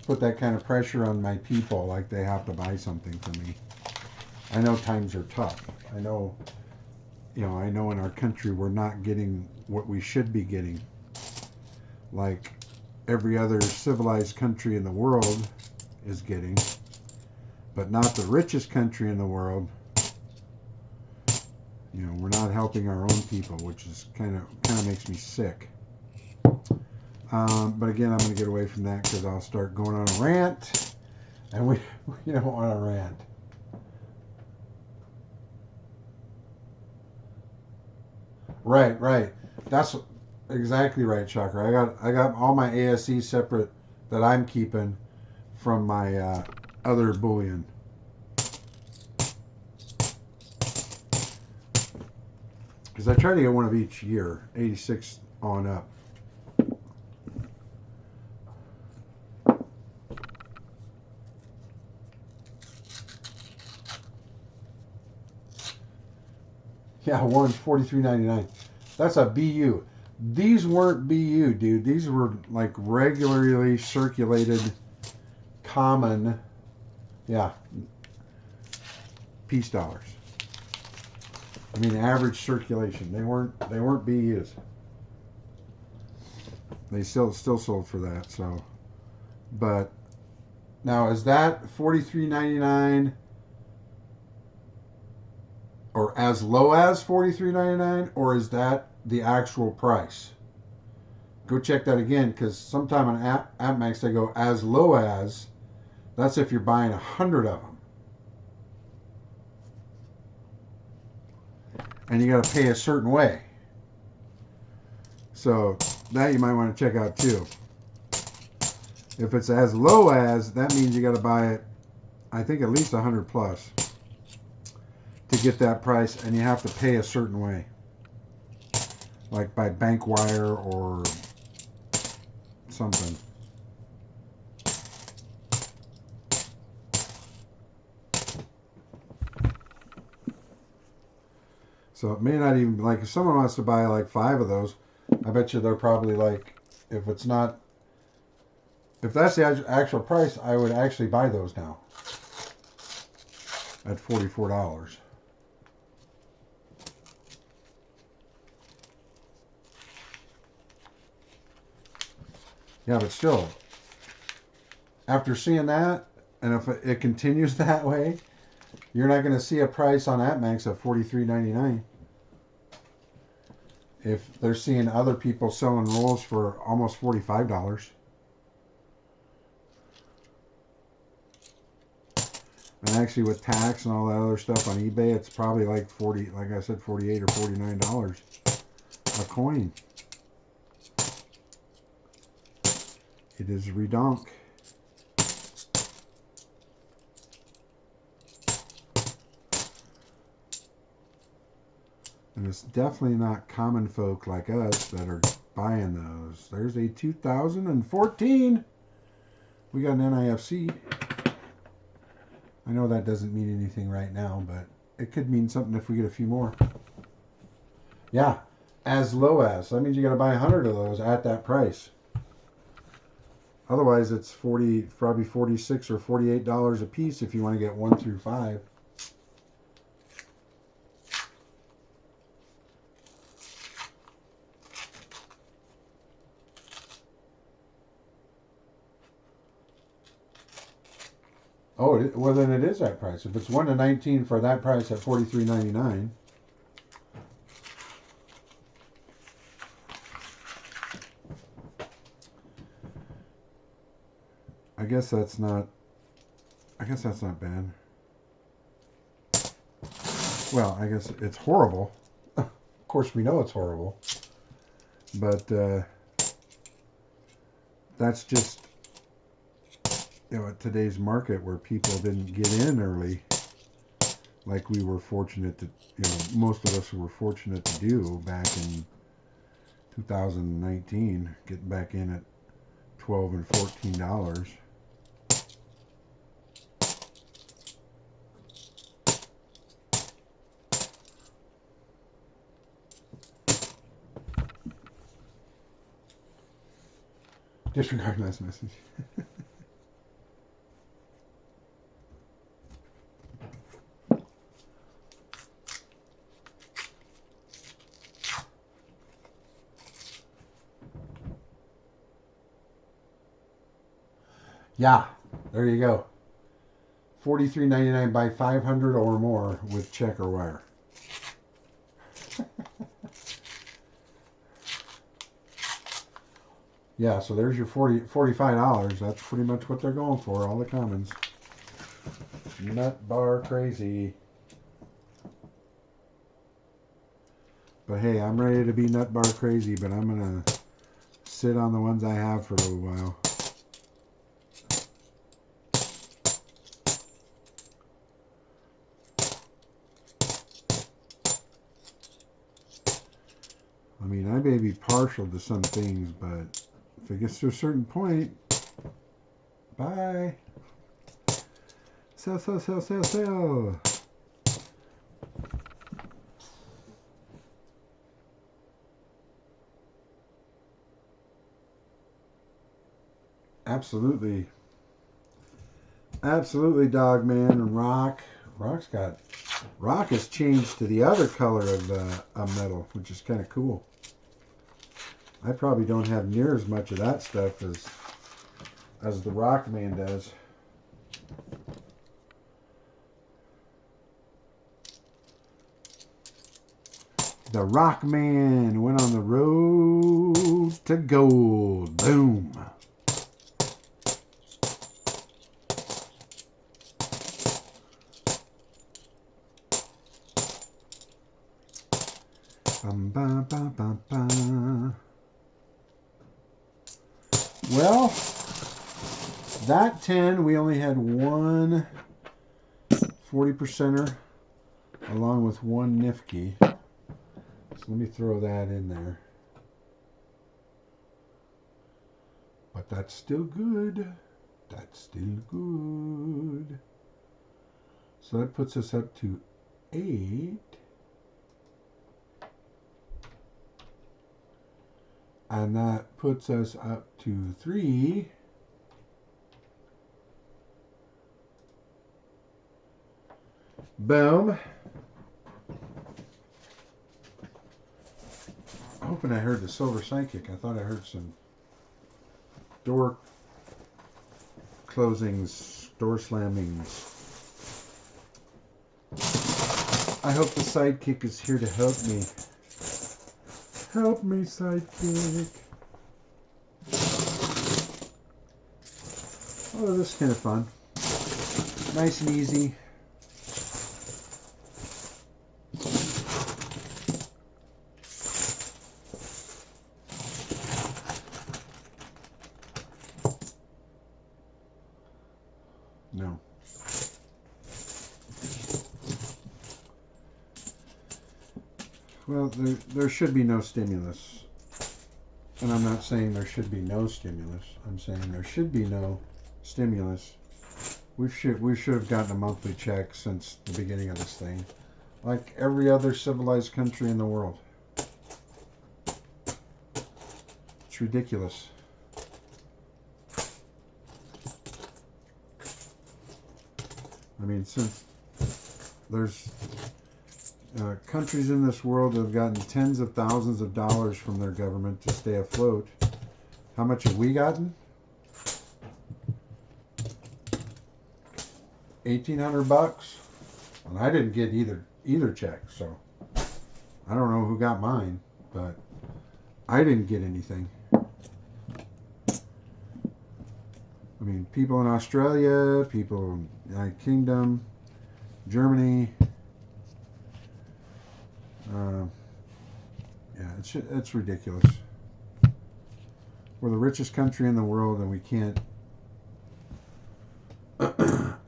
put that kind of pressure on my people like they have to buy something for me. I know times are tough. I know in our country we're not getting what we should be getting. Like every other civilized country in the world is getting, but not the richest country in the world. We're not helping our own people, which is kind of makes me sick. But again, I'm going to get away from that because I'll start going on a rant, and we don't want to rant. Right. That's exactly right, Chakra. I got all my ASE separate that I'm keeping from my other bullion. Because I try to get one of each year, 86 on up. Yeah, one's $43.99. That's a BU. These weren't BU, dude. These were like regularly circulated, common, peace dollars. I mean, average circulation. They weren't BUs. They still sold for that. So, but now is that $43.99 or as low as $43.99, or is that the actual price? Go check that again, because sometime on AppMax they go as low as. That's if you're buying 100 of them. And you got to pay a certain way. So that you might want to check out too. If it's as low as, that means you got to buy it, I think at least 100 plus to get that price, and you have to pay a certain way, like by bank wire or something. So it may not even, like if someone wants to buy like 5 of those, I bet you they're probably like, if that's the actual price, I would actually buy those now at $44. Yeah, but still, after seeing that, and if it continues that way, you're not going to see a price on AppMax of $43.99. If they're seeing other people selling rolls for almost $45. And actually with tax and all that other stuff on eBay, it's probably like 40, like I said, $48 or $49 a coin. It is redonk. And it's definitely not common folk like us that are buying those. There's a 2014. We got an NIFC. I know that doesn't mean anything right now, but it could mean something if we get a few more. Yeah, as low as. So that means you got to buy 100 of those at that price. Otherwise, it's probably $46 or $48 a piece if you want to get 1 through 5. Oh, well then it is that price. If it's 1 to 19 for that price at $43.99. I guess that's not bad. Well, I guess it's horrible. Of course, we know it's horrible. But that's just, at today's market where people didn't get in early, like we were fortunate to, most of us were fortunate to do back in 2019, getting back in at $12 and $14. Disregard last message. Yeah, there you go. $43.99 by 500 or more with checker wire. Yeah, so there's your $45. That's pretty much what they're going for, all the commons. Nut bar crazy. But hey, I'm ready to be nut bar crazy, but I'm going to sit on the ones I have for a little while. I mean, I may be partial to some things, but if it gets to a certain point, bye. Sell, sell, sell, sell, sell. Absolutely. Absolutely, Dog Man and Rock. Rock has changed to the other color of a metal, which is kind of cool. I probably don't have near as much of that stuff as the Rock Man does. The Rock Man went on the road to gold. Boom. Ba, ba, ba, ba. Well, that 10, we only had one 40%er along with one Nifty. So let me throw that in there. But that's still good. That's still good. So that puts us up to 8. And that puts us up to 3. Boom. Hoping I heard the Silver Psychic. I thought I heard some door closings, door slammings. I hope the sidekick is here to help me. Help me, sidekick. Oh, this is kind of fun. Nice and easy. No. Well, there should be no stimulus. And I'm not saying there should be no stimulus. I'm saying there should be no stimulus. We should have gotten a monthly check since the beginning of this thing. Like every other civilized country in the world. It's ridiculous. I mean, since there's countries in this world that have gotten tens of thousands of dollars from their government to stay afloat, how much have we gotten? $1,800, and I didn't get either check, so I don't know who got mine, but I didn't get anything. I mean, people in Australia, people in the United Kingdom, Germany. Yeah, it's ridiculous. We're the richest country in the world, and we can't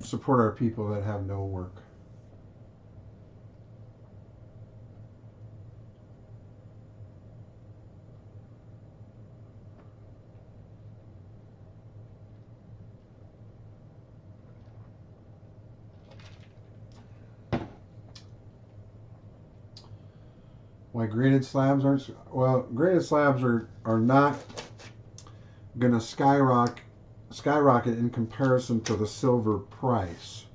support our people that have no work. Why graded slabs aren't? Well, graded slabs are not going to skyrocket in comparison to the silver price.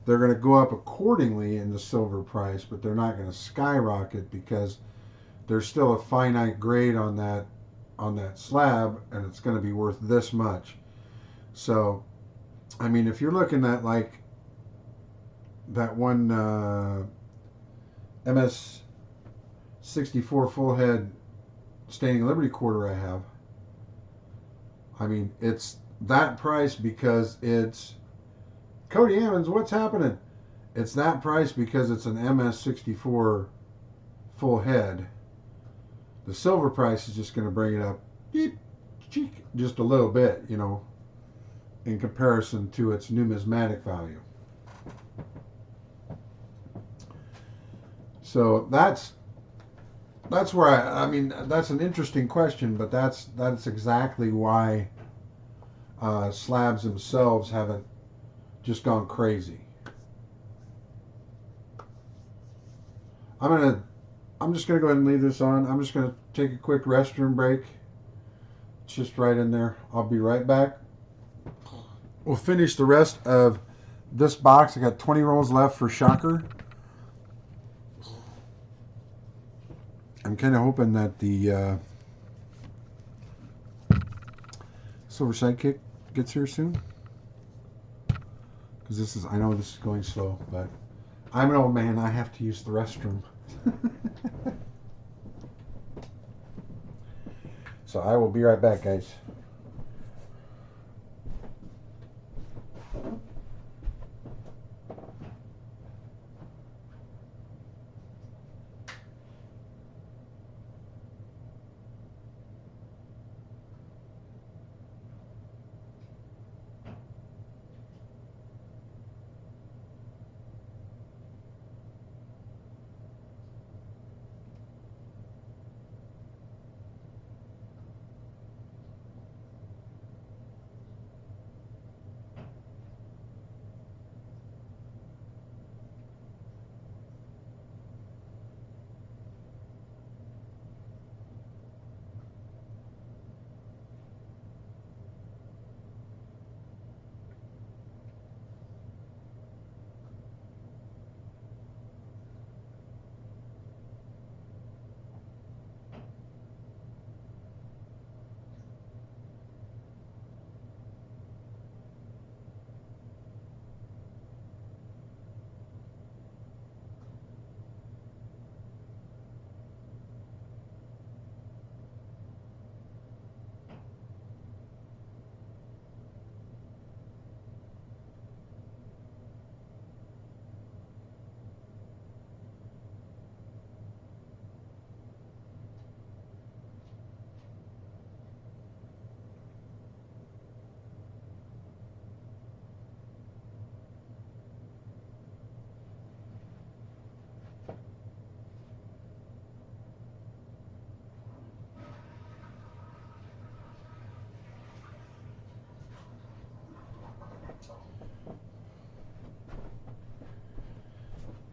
They're going to go up accordingly in the silver price, but they're not going to skyrocket because there's still a finite grade on that slab, and it's going to be worth this much. So, I mean, if you're looking at like that one MS 64 full head Standing Liberty quarter I have, I mean, it's that price because it's Cody Ammons. What's happening? It's that price because it's an MS 64 full head. The silver price is just going to bring it up just a little bit, you know, in comparison to its numismatic value. So that's where I mean, that's an interesting question, but that's exactly why slabs themselves haven't just gone crazy. I'm just gonna go ahead and leave this on. I'm just gonna take a quick restroom break. It's just right in there. I'll be right back. We'll finish the rest of this box. I got 20 rolls left for Shocker. I'm kind of hoping that the Silver Sidekick gets here soon, because I know this is going slow, but I'm an old man. I have to use the restroom. So I will be right back, guys.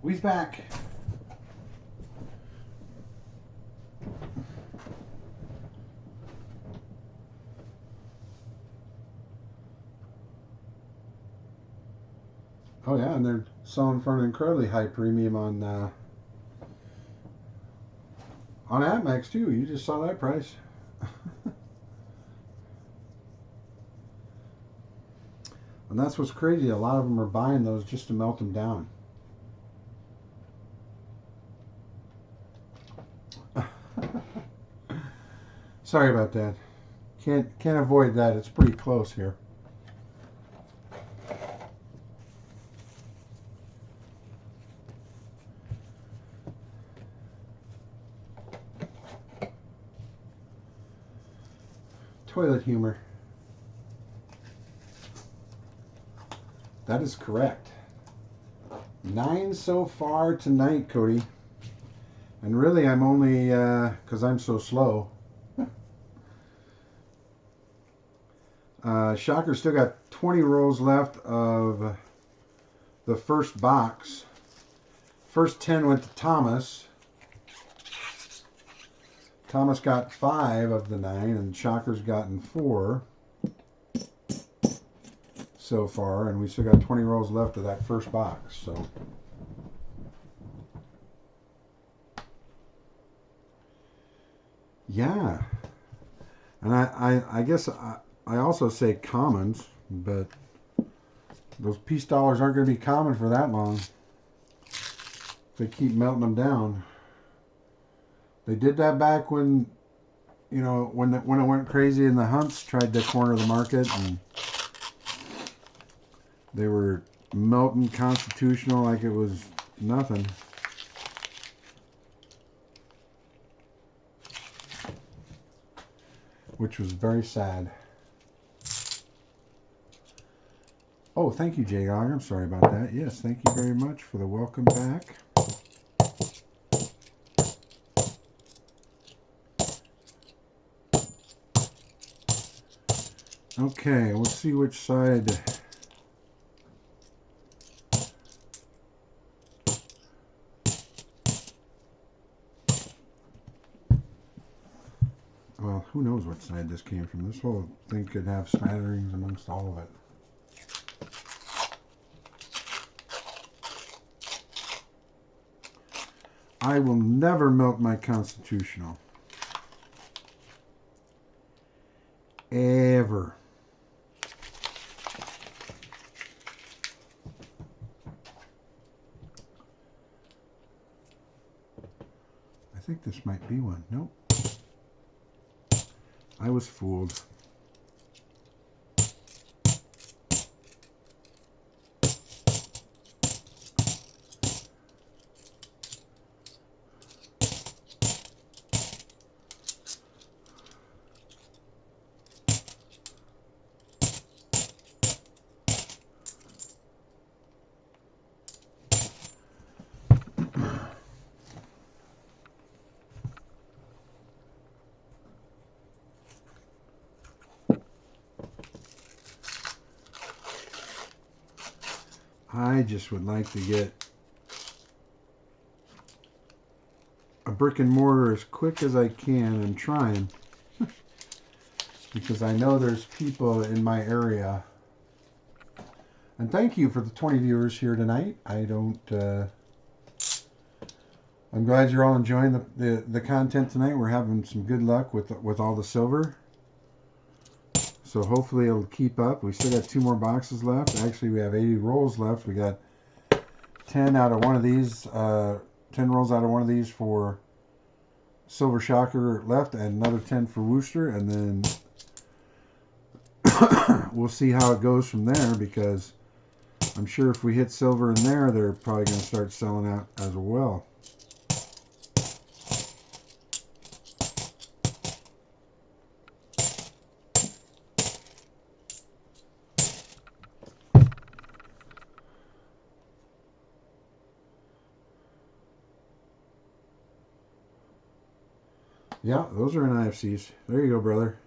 We's back. Oh yeah, and they're selling for an incredibly high premium on Atmax too. You just saw that price. And that's what's crazy. A lot of them are buying those just to melt them down. Sorry about that. Can't avoid that. It's pretty close here. Toilet humor. That is correct. 9 so far tonight, Cody. And really, I'm only, because I'm so slow. Shocker still got 20 rolls left of the first box. First 10 went to Thomas. Thomas got 5 of the 9, and Shocker's gotten 4 so far, and we still got 20 rolls left of that first box. So, yeah, and I guess I also say commons, but those peace dollars aren't going to be common for that long. They keep melting them down. They did that back when, you know, when it went crazy and the Hunts tried to corner the market, and they were melting Constitutional like it was nothing. Which was very sad. Oh, thank you, J. Gog. I'm sorry about that. Yes, thank you very much for the welcome back. Okay, let's see which side. Well, who knows what side this came from. This whole thing could have smatterings amongst all of it. I will never melt my Constitutional. Ever. I think this might be one. Nope. I was fooled. I just would like to get a brick and mortar as quick as I can. I'm trying. Because I know there's people in my area. And thank you for the 20 viewers here tonight. I'm glad you're all enjoying the content tonight. We're having some good luck with all the silver. So hopefully it'll keep up. We still got 2 more boxes left. Actually, we have 80 rolls left. We got 10 out of one of these, 10 rolls out of one of these for Silver Shocker left, and another 10 for Wooster, and then we'll see how it goes from there, because I'm sure if we hit silver in there, they're probably going to start selling out as well. Yeah, those are in IFCs. There you go, brother.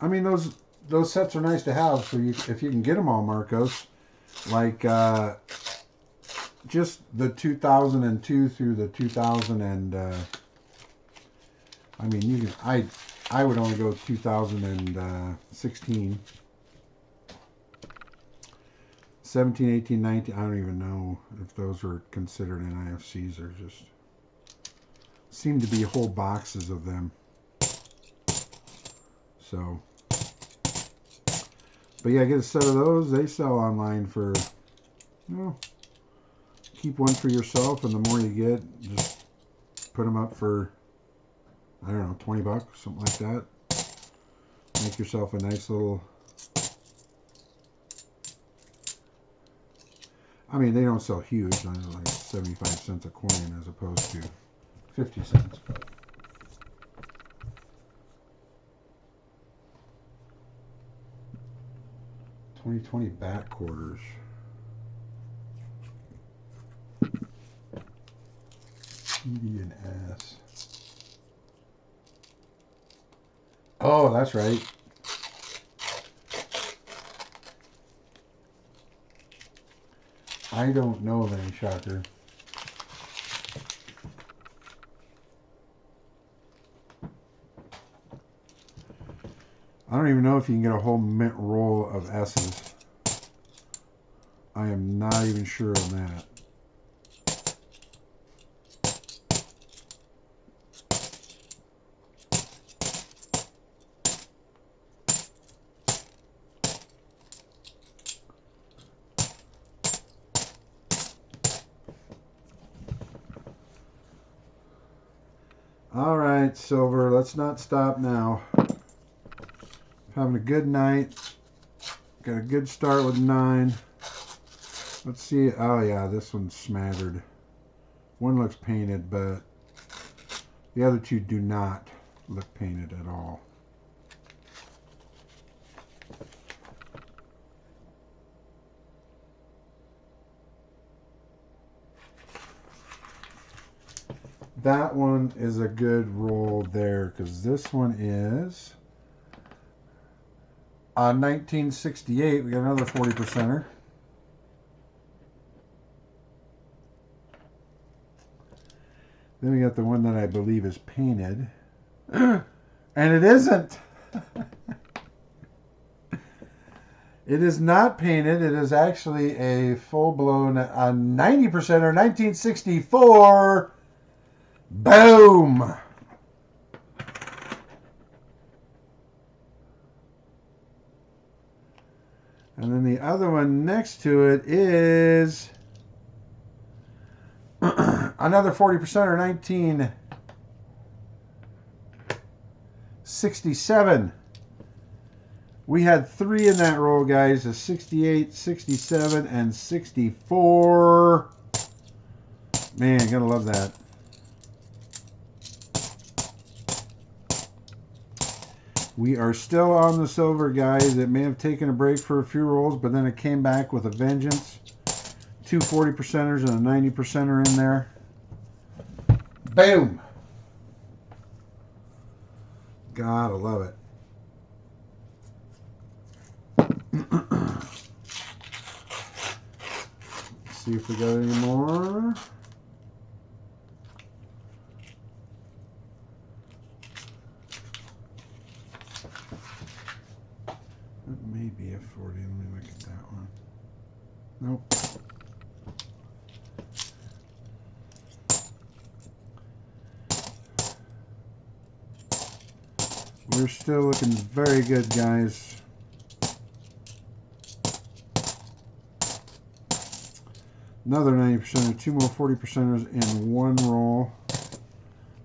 I mean, those sets are nice to have. So if you can get them all, Marcos, like just the 2002 through the 2000 and I mean, you can. I would only go 2016. 17, 18, 19. I don't even know if those are considered NIFCs or just seem to be whole boxes of them. So, but yeah, get a set of those. They sell online for, you know, keep one for yourself, and the more you get, just put them up for, I don't know, 20 bucks, something like that. Make yourself a nice little, I mean, they don't sell huge. I know, like 75 cents a coin as opposed to 50 cents. 2020 bat quarters. Indian ass. Oh, that's right. I don't know of any, shocker. I don't even know if you can get a whole mint roll of S's. I am not even sure on that. All right, Silver, let's not stop now. Having a good night. Got a good start with 9. Let's see. Oh, yeah, this one's smattered. One looks painted, but the other two do not look painted at all. That one is a good roll there, because this one is 1968. We got another 40%er. Then we got the one that I believe is painted. And it isn't. It is not painted. It is actually a full-blown 90% or 1964. Boom! And then the other one next to it is another 40% or 1967. We had 3 in that roll, guys. A 68, 67, and 64. Man, gotta love that. We are still on the silver, guys. It may have taken a break for a few rolls, but then it came back with a vengeance. 2 40%ers and a 90%er in there. Boom! Gotta love it. Let's see if we got any more. That may be a 40. Let me look at that one. Nope. We're still looking very good, guys. Another 90%, 2 more 40%ers in one roll.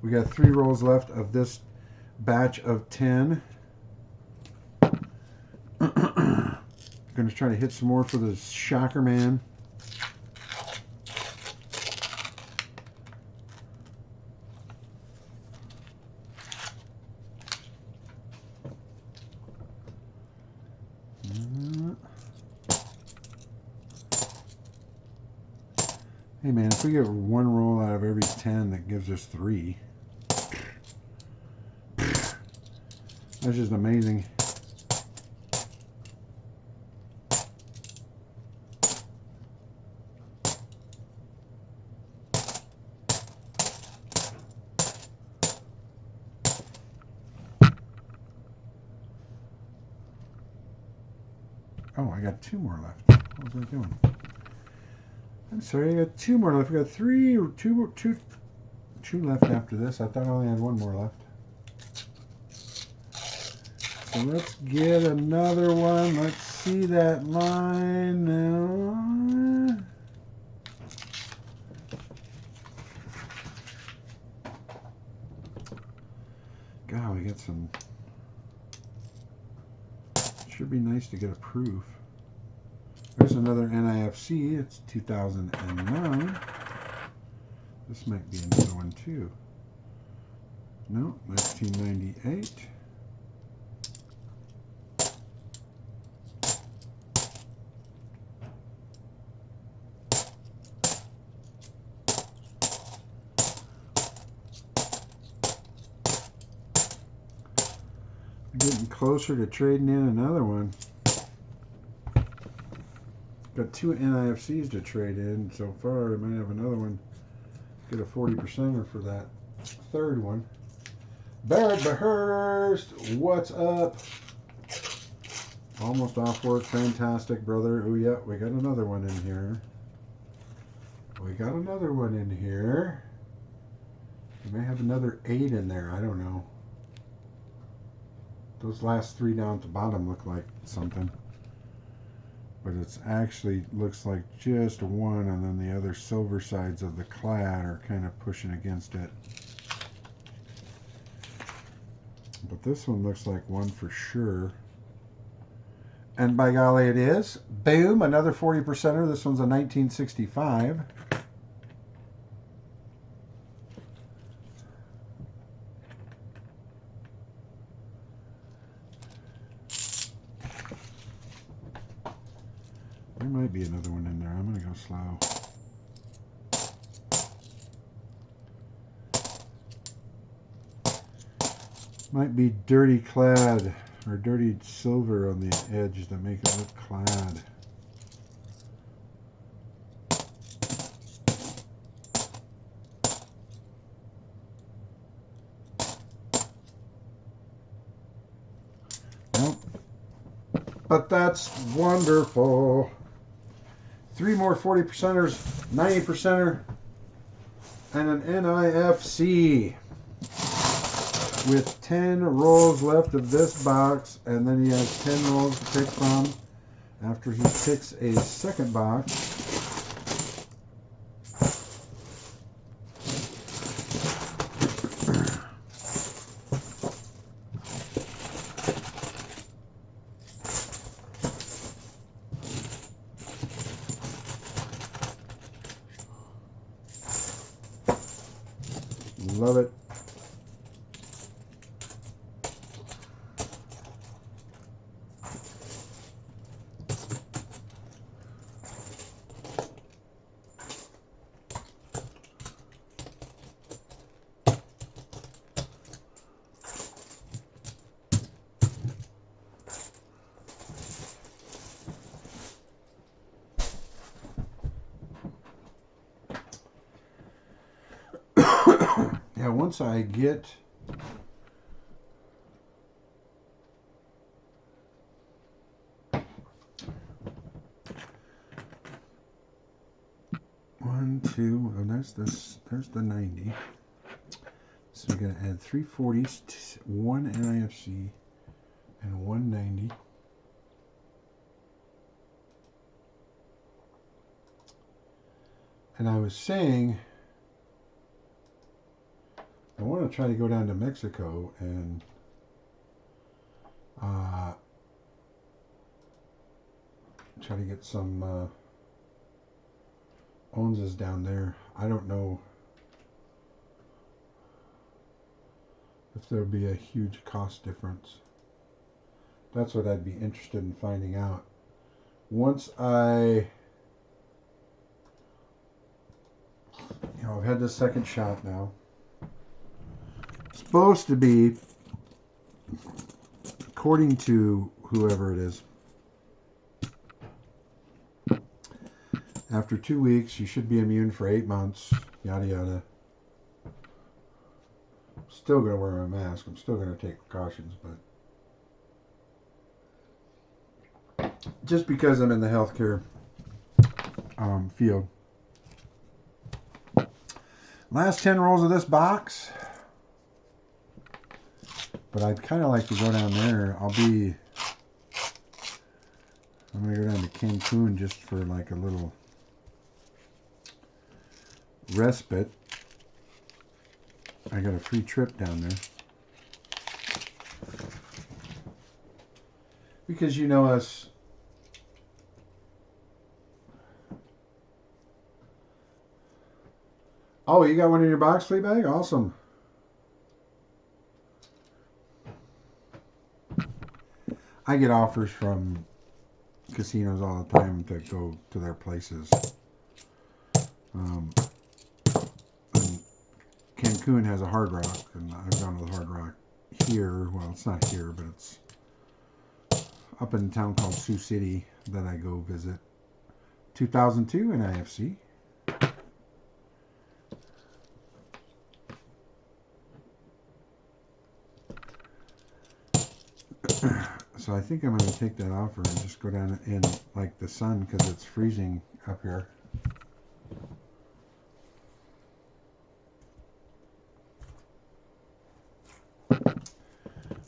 We got 3 rolls left of this batch of 10. Going to try to hit some more for the Shocker Man. Hey man, if we get one roll out of every 10, that gives us 3. That's just amazing. Oh, I got 2 more left. What was I doing? I'm sorry, I got two more left. We got two left after this. I thought I only had one more left. So let's get another one. Let's see that line now. God, we got some. Should be nice to get a proof. There's another NIFC. It's 2009. This might be another one too. No, 1998. Getting closer to trading in another one. Got two NIFCs to trade in so far. I might have another one. Get a 40%er for that third one. Barrett Behurst, what's up? Almost off work. Fantastic, brother. Oh, yeah, we got another one in here. We got another one in here. We may have another 8 in there. I don't know. Those last 3 down at the bottom look like something. But it's actually looks like just one, and then the other silver sides of the clad are kind of pushing against it. But this one looks like one for sure. And by golly, it is. Boom, another 40%er. This one's a 1965. There might be another one in there. I'm going to go slow. Might be dirty clad or dirty silver on the edge to make it look clad. Nope. But that's wonderful. 3 more 40%ers, 90%er, and an NIFC with 10 rolls left of this box, and then he has 10 rolls to pick from after he picks a second box. Love it. Yeah, once I get one, two, oh, there's the 90. So we're gonna add 3 40s, 1 NIFC, and 1 90. And I was saying, I want to try to go down to Mexico and try to get some onzas down there. I don't know if there'll be a huge cost difference. That's what I'd be interested in finding out. Once I've had this second shot now. Supposed to be, according to whoever it is, after 2 weeks you should be immune for 8 months, yada yada. Still gonna wear my mask. I'm still gonna take precautions, but just because I'm in the healthcare field. Last 10 rolls of this box. But I'd kind of like to go down there. I'm going to go down to Cancun just for like a little respite. I got a free trip down there. Because you know us. Oh, you got one in your box, Fleabag? Awesome. I get offers from casinos all the time to go to their places. And Cancun has a Hard Rock, and I've gone to the Hard Rock here. Well, it's not here, but it's up in a town called Sioux City that I go visit. 2002 in IFC. So I think I'm going to take that offer and just go down in like the sun because it's freezing up here.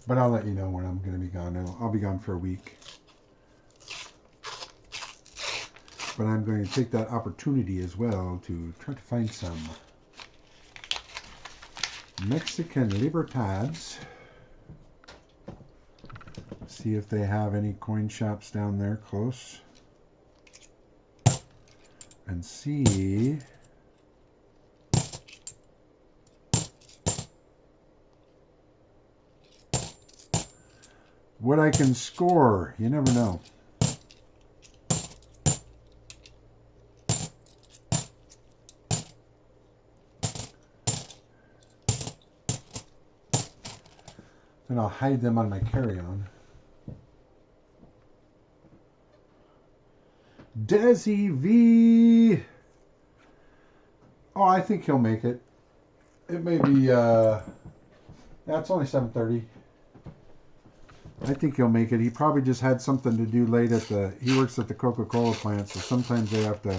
But I'll let you know when I'm going to be gone. I'll be gone for a week. But I'm going to take that opportunity as well to try to find some Mexican Libertads. See if they have any coin shops down there close. And see what I can score. You never know. And I'll hide them on my carry-on. Desi V. Oh, I think he'll make it. It may be, it's only 7:30. I think he'll make it. He probably just had something to do late at he works at the Coca-Cola plant, so sometimes they have to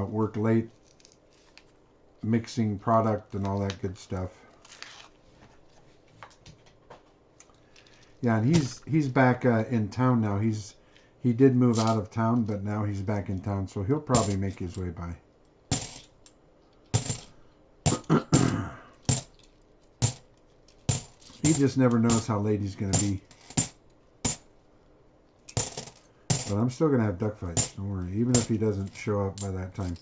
work late mixing product and all that good stuff. Yeah, and he's back in town now. He did move out of town, but now he's back in town, so he'll probably make his way by. He just never knows how late he's going to be. But I'm still going to have duck fights, don't worry, even if he doesn't show up by that time.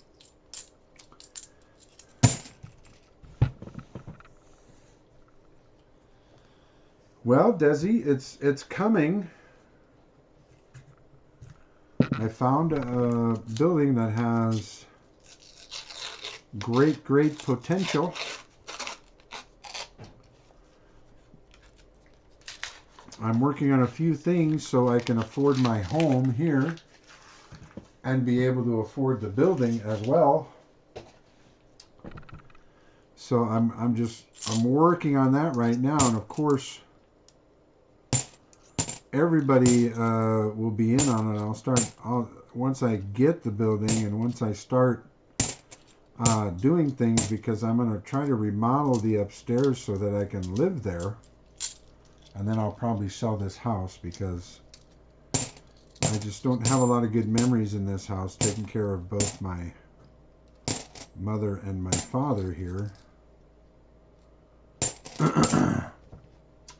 Well, Desi, it's coming. I found a building that has great potential. I'm working on a few things so I can afford my home here and be able to afford the building as well. So I'm working on that right now, and of course everybody will be in on it. Once I get the building and once I start doing things, because I'm going to try to remodel the upstairs so that I can live there. And then I'll probably sell this house because I just don't have a lot of good memories in this house, taking care of both my mother and my father here.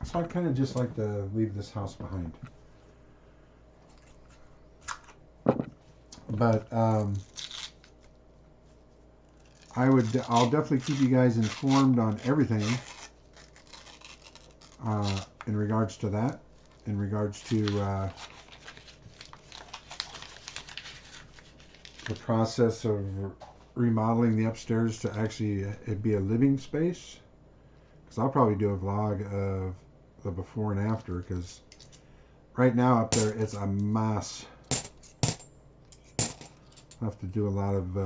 So I'd kind of just like to leave this house behind. But I'll definitely keep you guys informed on everything in regards to that, in regards to the process of remodeling the upstairs to actually it be a living space. Because I'll probably do a vlog of the before and after, because right now up there it's a mess. I have to do a lot of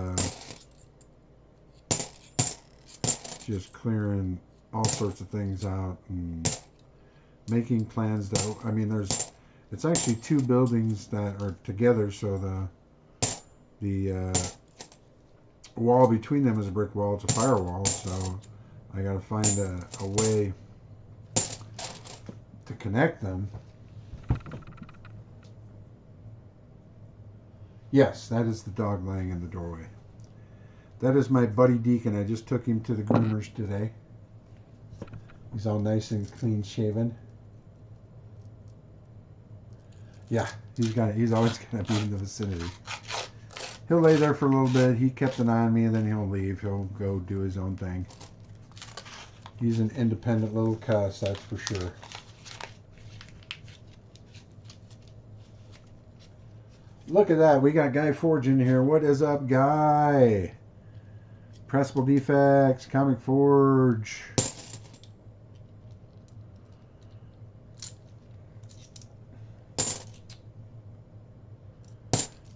just clearing all sorts of things out and making plans that, I mean, it's actually two buildings that are together, so The wall between them is a brick wall. It's a firewall, so I got to find a way to connect them. Yes, that is the dog laying in the doorway. That is my buddy Deacon. I just took him to the groomers today. He's all nice and clean shaven. Yeah, he's always gonna be in the vicinity. He'll lay there for a little bit. He kept an eye on me, and then he'll leave. He'll go do his own thing. He's an independent little cuss, that's for sure. Look at that. We got Guy Forge in here. What is up, Guy? Pressable Defects, Comic Forge.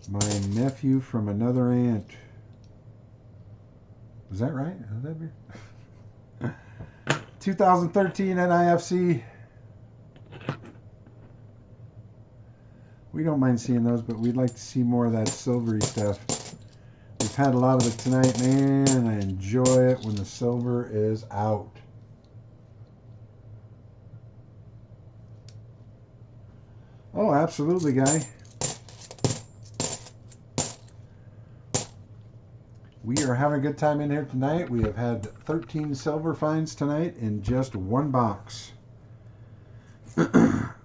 My nephew from another aunt. Is that right? Is that weird? 2013 NIFC. We don't mind seeing those, but we'd like to see more of that silvery stuff. We've had a lot of it tonight, man. I enjoy it when the silver is out. Oh, absolutely, Guy. We are having a good time in here tonight. We have had 13 silver finds tonight in just one box.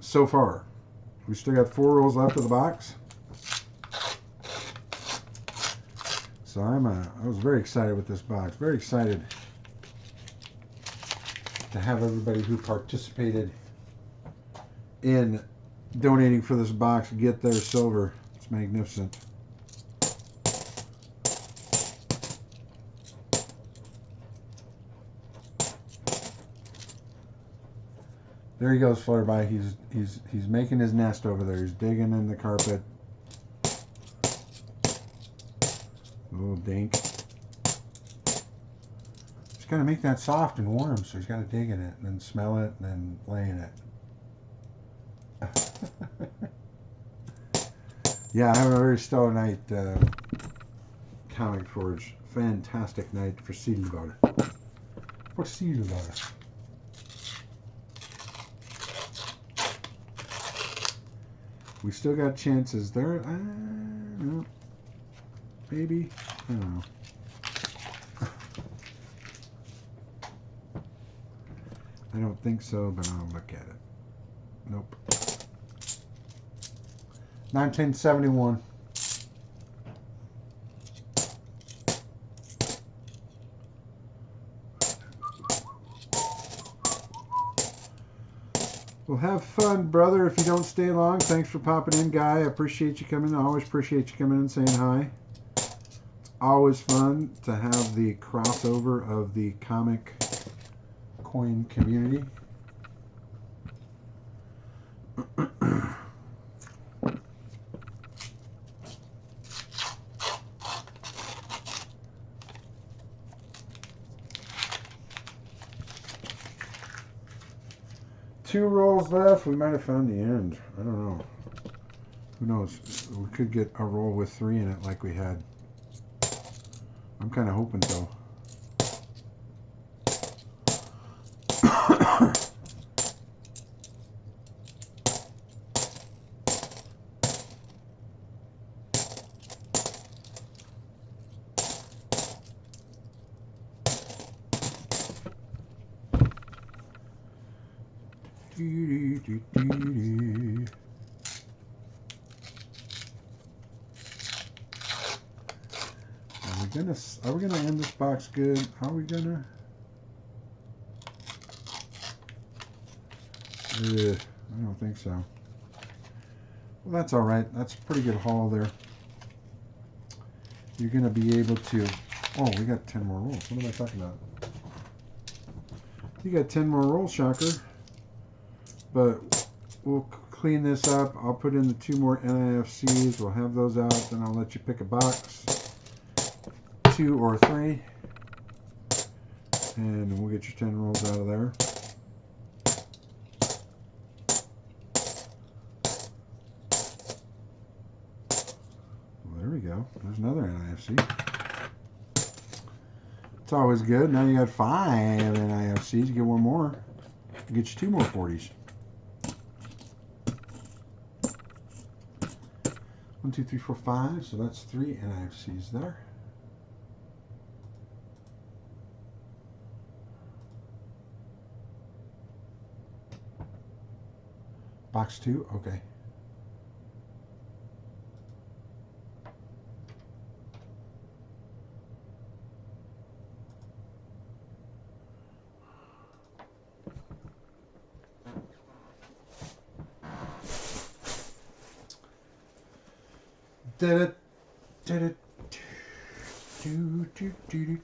So far. We still got 4 rolls left of the box. So I was very excited with this box. Very excited to have everybody who participated in donating for this box get their silver. It's magnificent. There he goes, Flutterby. He's making his nest over there. He's digging in the carpet. Little dink. He's got to make that soft and warm, so he's got to dig in it and then smell it and then lay in it. Yeah, I have a very stellar night. Comic Forge. Fantastic night for Seedelwater. For Seedelwater. We still got chances there. No. Maybe. I don't know. I don't think so, but I'll look at it. Nope. 1971. Well, have fun, brother, if you don't stay long. Thanks for popping in, Guy. I appreciate you coming. I always appreciate you coming in and saying hi. It's always fun to have the crossover of the comic coin community. Two rolls left. We might have found the end. I don't know. Who knows? We could get a roll with 3 in it like we had. I'm kind of hoping so. Are we gonna end this box good? How are we gonna? I don't think so. Well, that's all right. That's a pretty good haul there. You're gonna be able to. Oh, we got 10 more rolls. What am I talking about? You got 10 more rolls, shocker. But we'll clean this up. I'll put in the 2 more NIFCs. We'll have those out. Then I'll let you pick a box. 2 or 3, and we'll get your 10 rolls out of there. Well, there we go. go. There's another NIFC. It's always good. Now you got 5 NIFCs. You get one more. Get you 2 more 40s. 1, 2, 3, 4, 5. So that's 3 NIFCs there. Box 2. Okay. Did it. Did it. Do, do, do, do.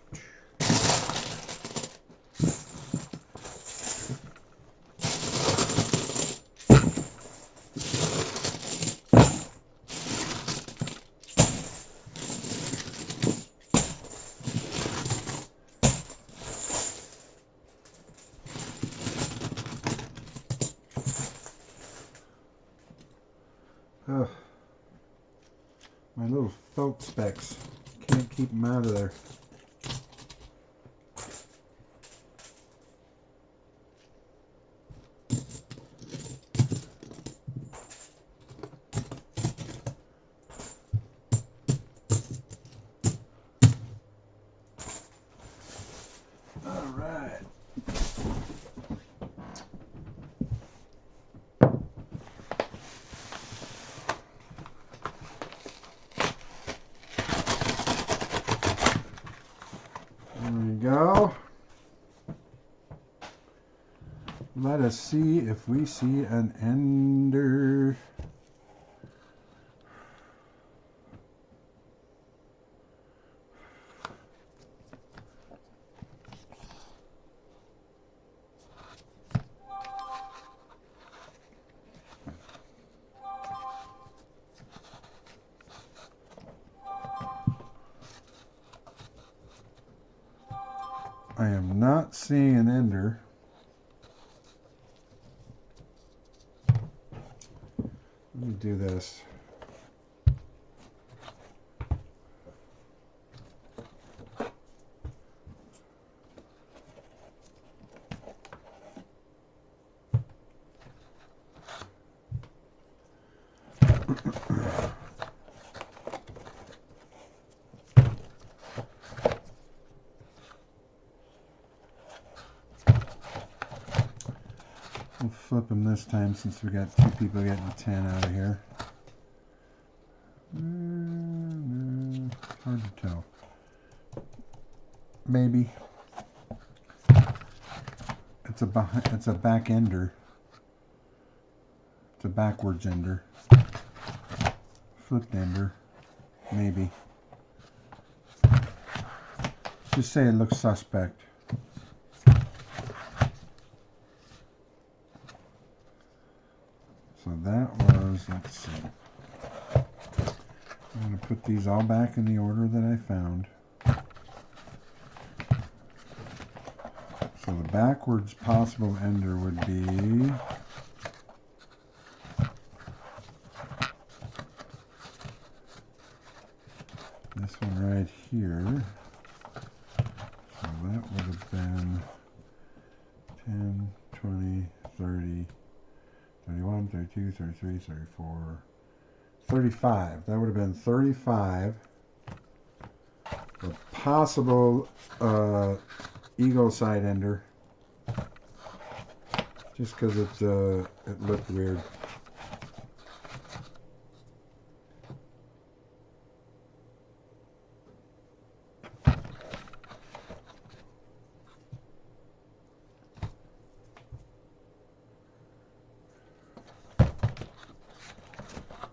Ugh. My little felt specks. Can't keep them out of there. All right. There we go. Let us see if we see an ender. I am not seeing an ender. Let me do this. We'll flip them this time since we got 2 people getting 10 out of here. Hard to tell. Maybe. It's a back ender. It's a backwards ender. Flipped ender. Maybe. Just say it looks suspect. So that was, let's see. I'm going to put these all back in the order that I found. So the backwards possible ender would be this one right here. So that would have been 10, 20, 30, 31, 32, 33, 34, 35. That would have been 35. The possible eagle side ender. Just because it looked weird.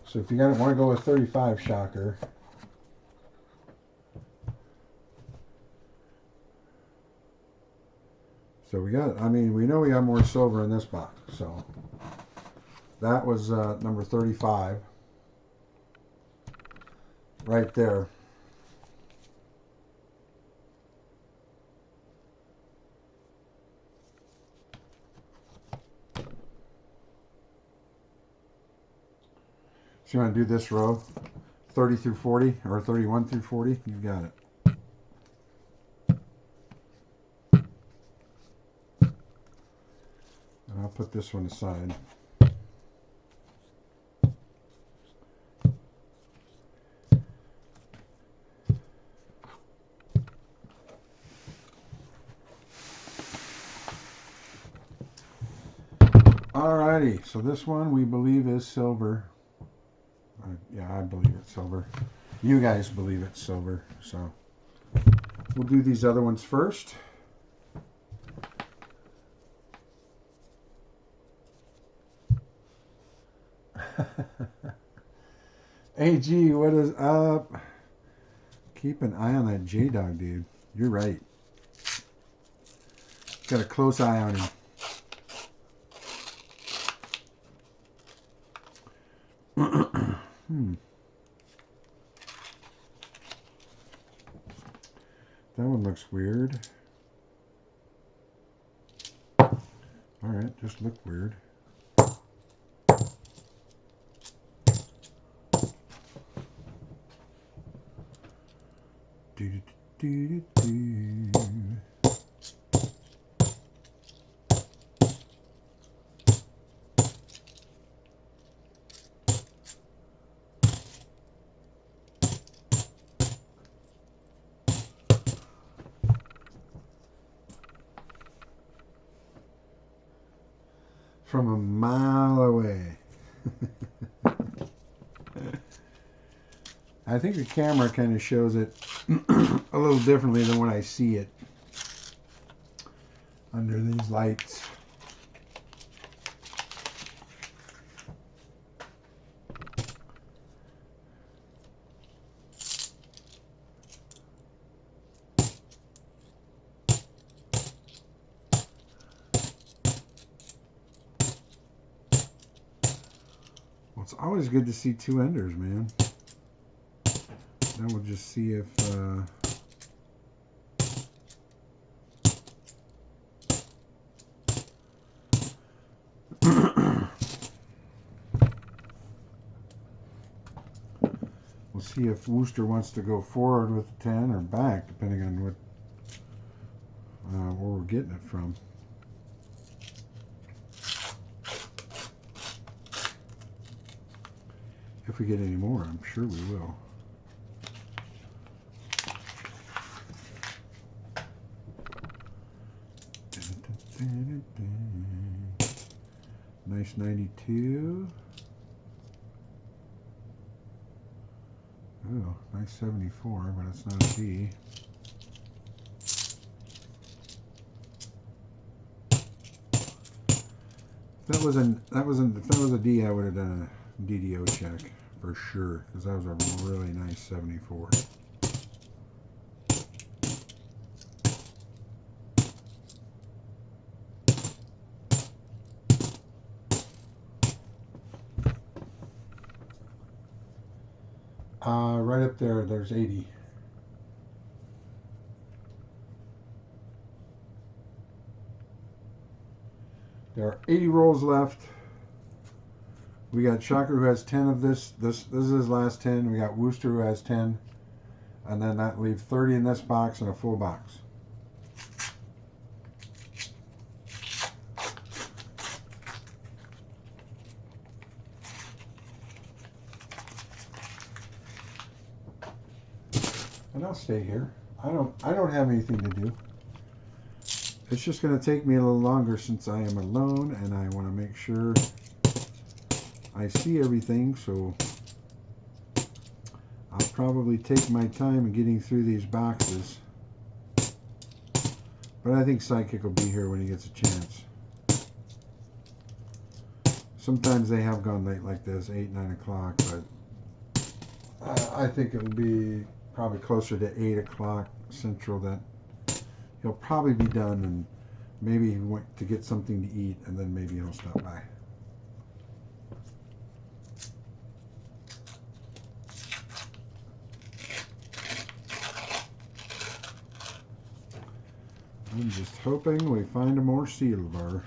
So if you want to go with 35 shocker, so we got, I mean, we know we got more silver in this box. So that was number 35 right there. So you want to do this row? 30 through 40 or 31 through 40. You've got it. And I'll put this one aside. Alrighty, so this one we believe is silver. Yeah, I believe it's silver. You guys believe it's silver, so we'll do these other ones first. AG, what is up? Keep an eye on that J-Dog, dude. You're right. Got a close eye on him. That one looks weird. Alright, just look weird. From a mile away. I think the camera kind of shows it a little differently than when I see it under these lights. Well, it's always good to see two enders, man. Then we'll just see if we'll see if Wooster wants to go forward with the 10 or back, depending on what where we're getting it from. If we get any more, I'm sure we will. Nice 92. Oh, nice 74, but it's not a D. If that was a D, I would have done a DDO check for sure, because that was a really nice 74. Right up there, there's 80. There are 80 rolls left. We got Shocker who has 10 of this. This is his last 10. We got Wooster who has 10. And then that leaves 30 in this box and a full box. And I'll stay here. I don't have anything to do. It's just going to take me a little longer since I am alone, and I want to make sure I see everything, so I'll probably take my time in getting through these boxes. But I think Sidekick will be here when he gets a chance. Sometimes they have gone late like this, 8, 9 o'clock, but I think it'll be probably closer to 8 o'clock Central that he'll probably be done, and maybe he went to get something to eat, and then maybe he'll stop by. I'm just hoping we find a more silver.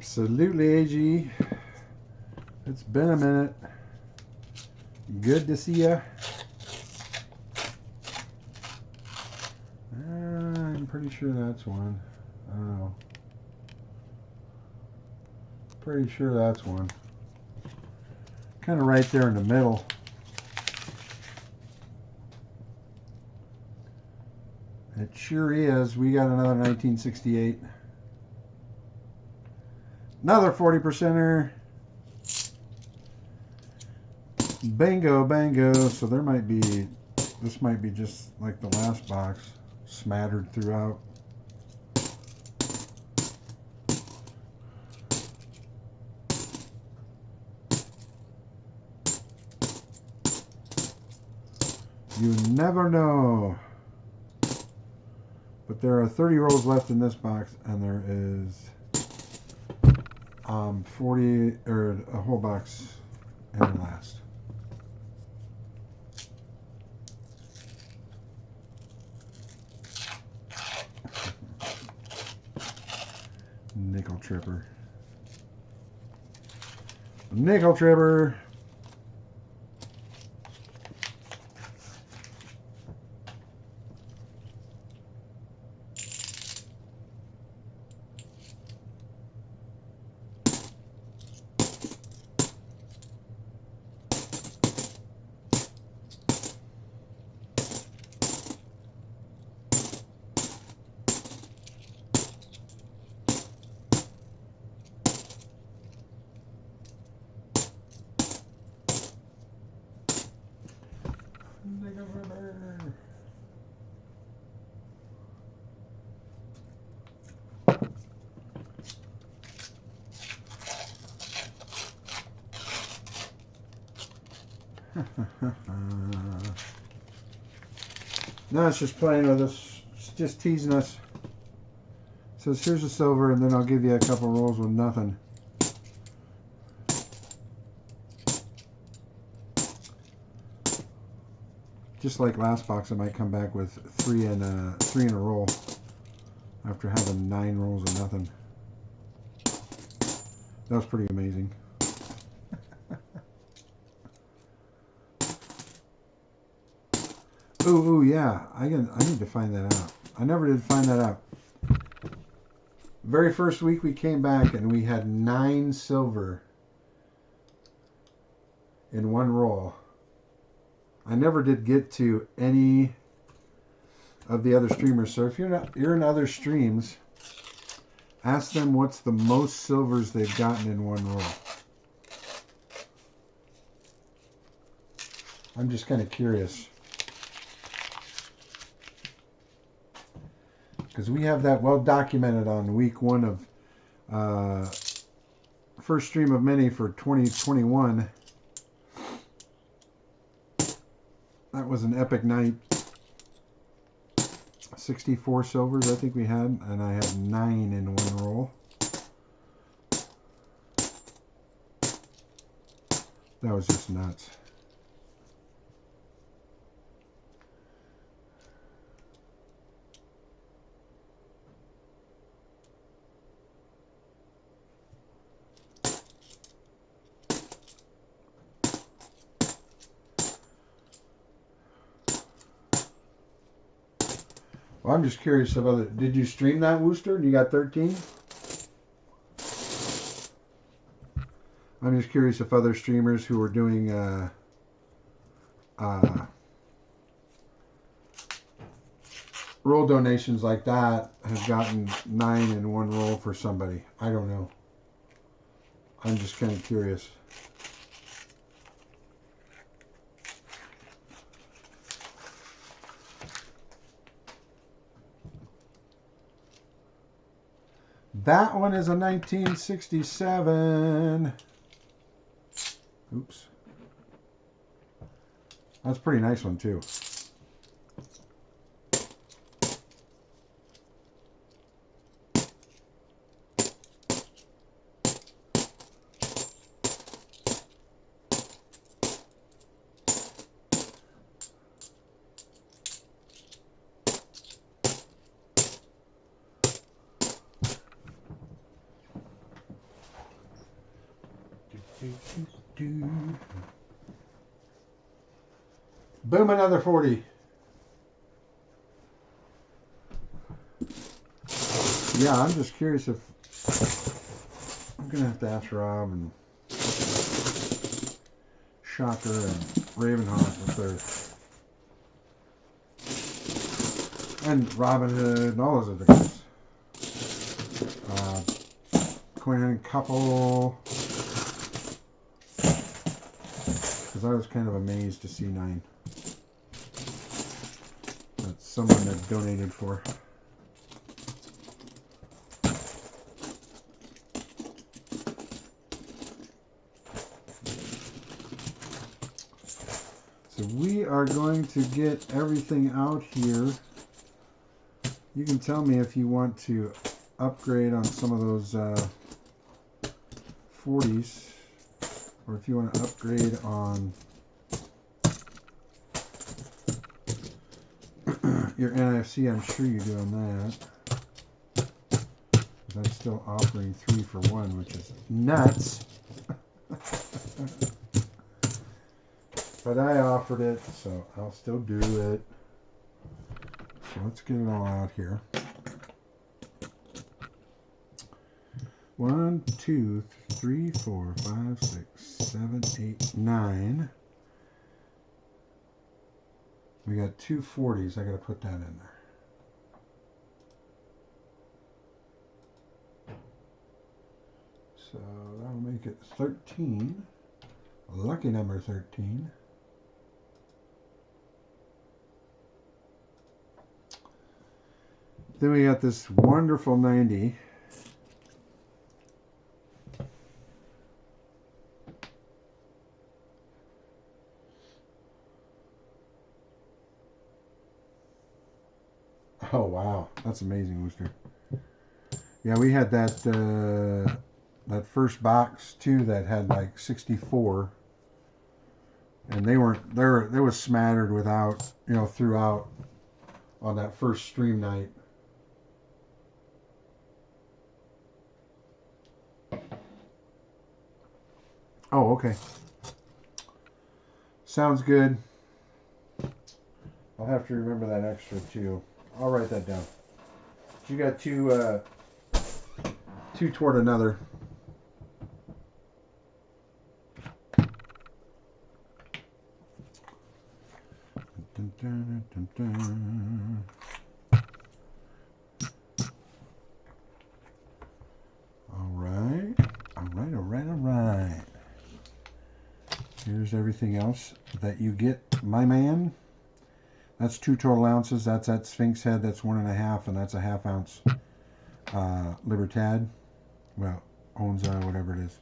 Absolutely, AG. It's been a minute. Good to see ya. I'm pretty sure that's one. I don't know. Pretty sure that's one. Kind of right there in the middle. It sure is. We got another 1968. Another 40%er. Bingo, bango. So there might be, this might be just like the last box, smattered throughout. You never know. But there are 30 rolls left in this box, and there is 40, or a whole box in the last. Nickel tripper. Nickel tripper. No, it's just playing with us. It's just teasing us. It says, here's a silver, and then I'll give you a couple rolls with nothing. Just like last box, I might come back with three in a roll after having 9 rolls of nothing. That was pretty amazing. Ooh, yeah. I need to find that out. I never did find that out. Very first week we came back and we had 9 silver in one roll. I never did get to any of the other streamers. So if you're in other streams, ask them what's the most silvers they've gotten in one roll. I'm just kind of curious. Because we have that well documented on week 1 of first stream of many for 2021. That was an epic night. 64 silvers I think we had, and I had 9 in one roll. That was just nuts. Well, I'm just curious of other. Did you stream that, Wooster? And you got 13? I'm just curious if other streamers who are doing roll donations like that have gotten 9 in one roll for somebody. I don't know. I'm just kind of curious. That one is a 1967. Oops. That's a pretty nice one too. Boom, another 40. Yeah, I'm just curious if I'm gonna have to ask Rob and Shocker and Ravenhawk if they're, and Robin Hood and all those other guys. Coin hunting couple, because I was kind of amazed to see 9. That's someone that donated for. So we are going to get everything out here. You can tell me if you want to upgrade on some of those 40s, or if you want to upgrade on your NFC. I'm sure you're doing that. I'm still offering 3 for 1, which is nuts. But I offered it, so I'll still do it. So let's get it all out here. 1, 2, 3, 4, 5, 6, 7, 8, 9. We got 2 40s. I got to put that in there. So that'll make it 13. Lucky number 13. Then we got this wonderful 90. Oh wow, that's amazing, Worcester. Yeah, we had that that first box too that had like 64, and they was smattered without, you know, throughout on that first stream night. Oh, okay. Sounds good. I'll have to remember that extra too. I'll write that down. You got two toward another. Dun, dun, dun, dun. All right. Here's everything else that you get, my man. That's 2 total ounces. That's that Sphinx head. That's 1.5, and that's a 1/2 ounce Libertad. Well, Onza, whatever it is.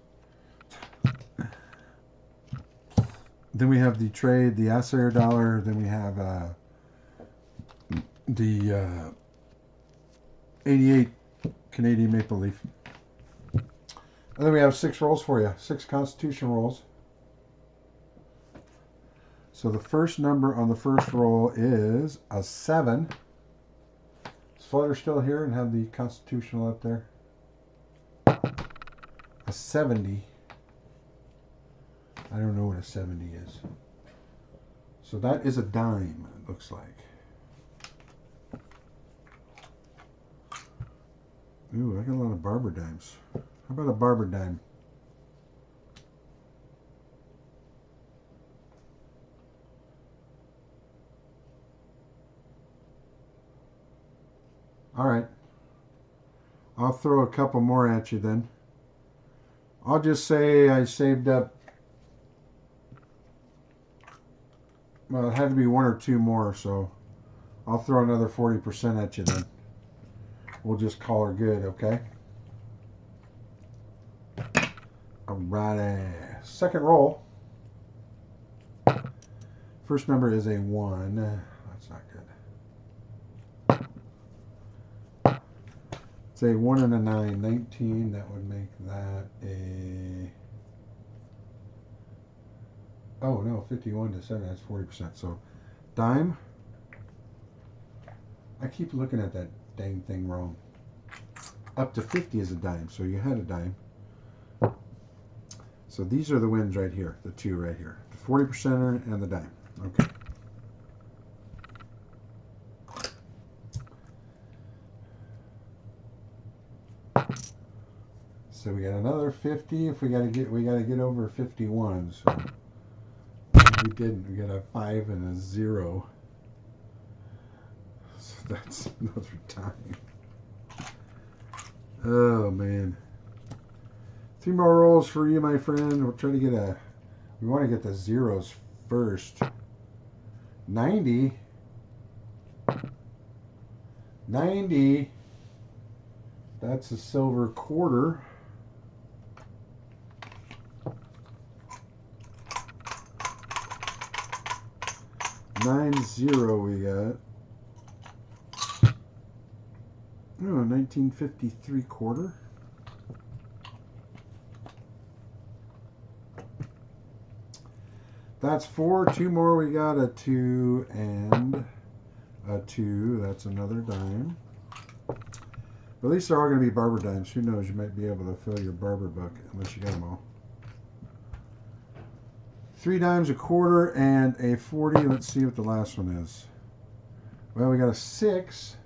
Then we have the trade, the Acer dollar. Then we have the 88 Canadian Maple Leaf. And then we have 6 rolls for you. 6 Constitution rolls. So the first number on the first roll is a 7. Is Flutter still here and have the Constitutional up there? A 70. I don't know what a 70 is. So that is a dime, it looks like. Ooh, I got a lot of barber dimes. How about a barber dime? All right. I'll throw a couple more at you then. I'll just say I saved up, well, it had to be 1 or 2 more, so I'll throw another 40% at you then. We'll just call her good, okay? Alrighty. Second roll. First number is a 1. That's not good. It's a 1 and a 9. 19. That would make that a... Oh, no. 51 to 7. That's 40%. So, dime. I keep looking at that dang thing wrong. Up to 50 is a dime. So, you had a dime. So these are the wins right here, the two right here. The 40%er and the dime. Okay. So we got another 50. If we gotta get over 51. So we didn't. We got a 5 and a 0. So that's another time. Oh man. 3 more rolls for you, my friend. We'll try to get we want to get the zeros first. 90. 90. That's a silver quarter. 90 we got. Oh, 1953 quarter. That's 4. 2 more. We got a 2 and a 2. That's another dime. But at least they're all going to be barber dimes. Who knows? You might be able to fill your barber book unless you got them all. 3 dimes, a quarter, and a 40. Let's see what the last one is. Well, we got a 6.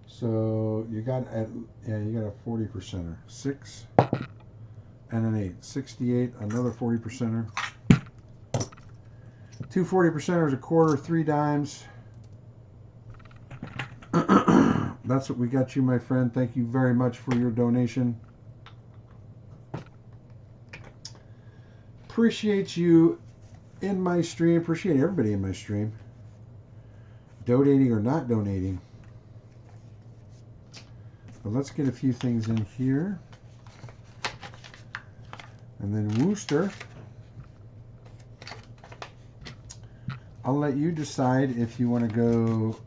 So you got you got a 40%er. 6 and an 8. 68, another 40%er. 2 40%ers, a quarter, 3 dimes. That's what we got you, my friend. Thank you very much for your donation. Appreciate you in my stream. Appreciate everybody in my stream. Donating or not donating. But let's get a few things in here. And then Wooster. I'll let you decide if you want to go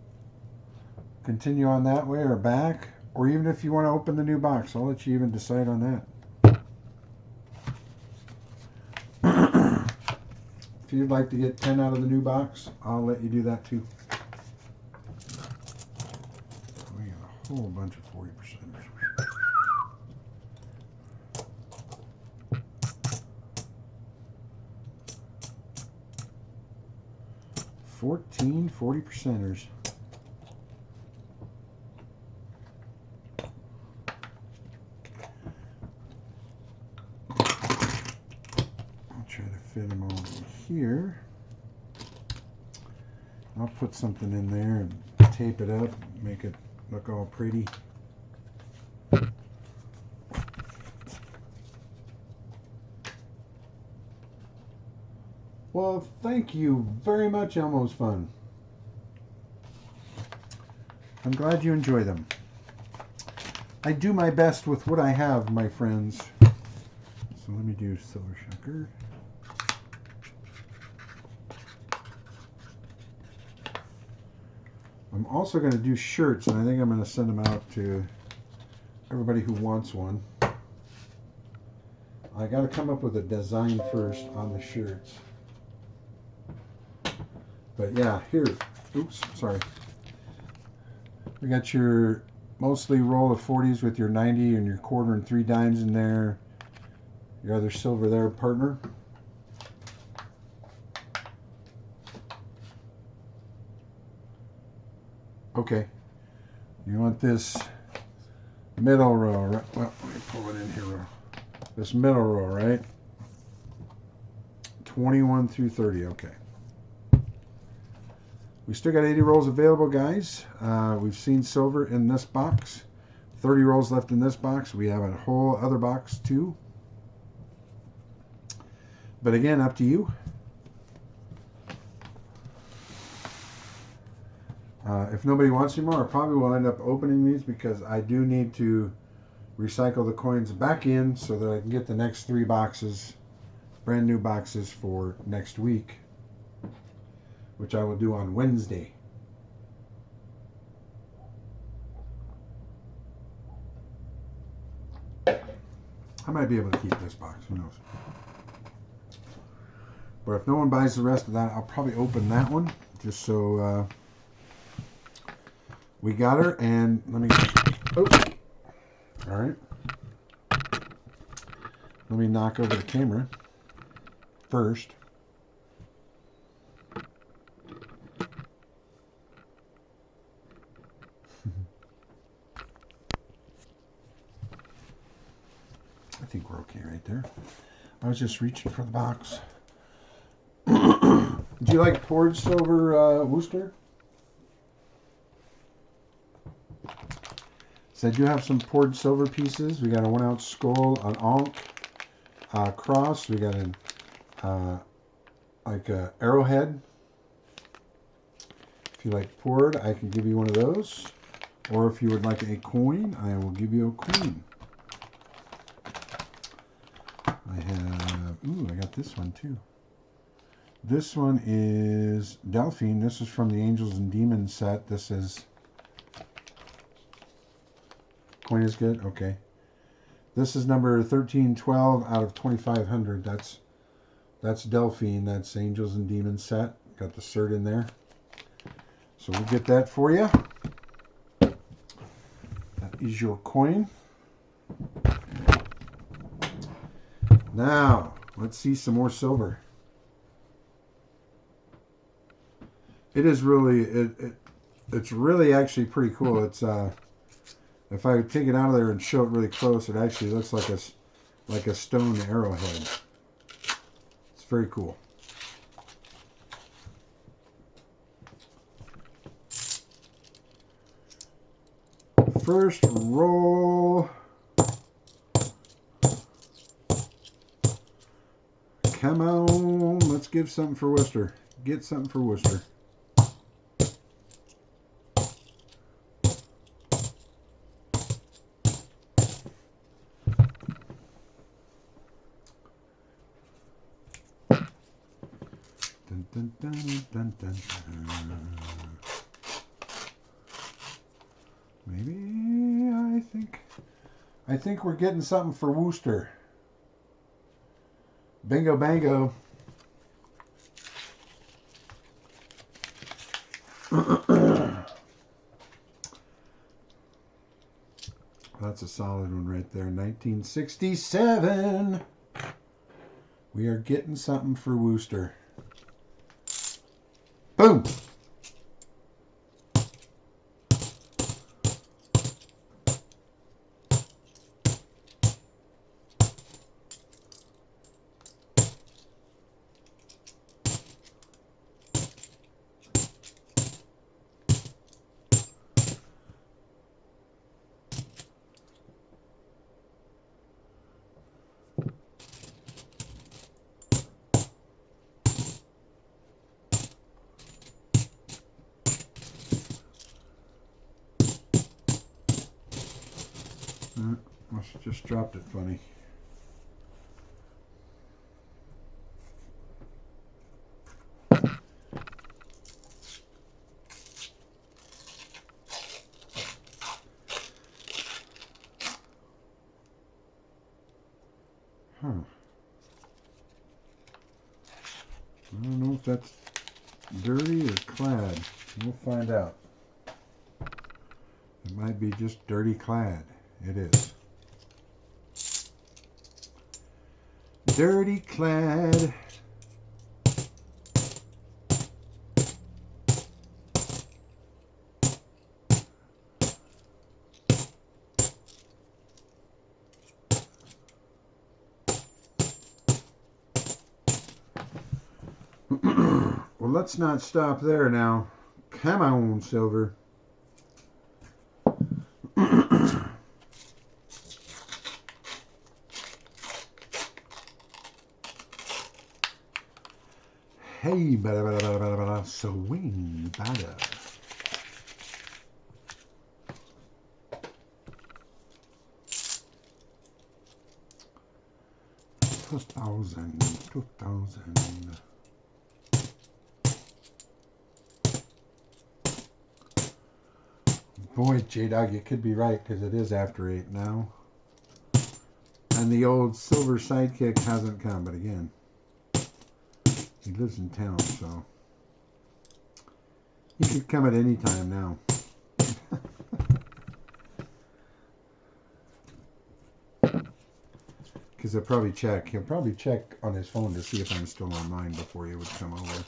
continue on that way or back, or even if you want to open the new box. I'll let you even decide on that. If you'd like to get 10 out of the new box, I'll let you do that too. We got a whole bunch of 40%ers. 14 40%ers. I'll try to fit them all in here. I'll put something in there and tape it up, make it look all pretty. Well, thank you very much, Elmo's Fun. I'm glad you enjoy them. I do my best with what I have, my friends. So let me do Silver Shucker. I'm also going to do shirts, and I think I'm going to send them out to everybody who wants one. I got to come up with a design first on the shirts. But yeah, here, oops, sorry. We got your mostly roll of 40s with your 90 and your quarter and 3 dimes in there. Your other silver there, partner. Okay. You want this middle row, right? Well, let me pull it in here. This middle row, right? 21 through 30, okay. We still got 80 rolls available, guys. We've seen silver in this box. 30 rolls left in this box. We have a whole other box too. But again, up to you. If nobody wants any more, I probably will end up opening these because I do need to recycle the coins back in so that I can get the next 3 boxes, brand new boxes for next week, which I will do on Wednesday. I might be able to keep this box, who knows. But if no one buys the rest of that, I'll probably open that one, just so we got her. And let me, oops. All right. Let me knock over the camera first. I think we're okay right there. I was just reaching for the box. Do you like poured silver Worcester? So I do have some poured silver pieces. We got a 1 ounce skull, an ankh, cross. We got an like a arrowhead. If you like poured, I can give you one of those. Or if you would like a coin, I will give you a coin. I have, ooh, I got this one too. This one is Delphine. This is from the Angels and Demons set. This is, coin is good? Okay. This is number 1312 out of 2500. That's Delphine. That's Angels and Demons set. Got the cert in there. So we'll get that for you. That is your coin. Now, let's see some more silver. It is really, it's really actually pretty cool. It's, if I take it out of there and show it really close, it actually looks like a stone arrowhead. It's very cool. First roll. Come on, let's give something for Worcester. Get something for Worcester. Dun, dun, dun, dun, dun, dun. Maybe I think we're getting something for Worcester. Bingo bango. That's a solid one right there. 1967. We are getting something for Worcester. Boom. Must have just dropped it funny. Huh. I don't know if that's dirty or clad. We'll find out. It might be just dirty clad. It is. Dirty clad. Well, let's not stop there now. Come on, silver. Hey, bada, bada, bada, bada, bada, swing, bada. Two thousand. Boy, J-Dog, you could be right, because it is after 8 now. And the old silver sidekick hasn't come, but again, he lives in town, so he could come at any time now. Because he'll probably check. He'll probably check on his phone to see if I'm still online before he would come over.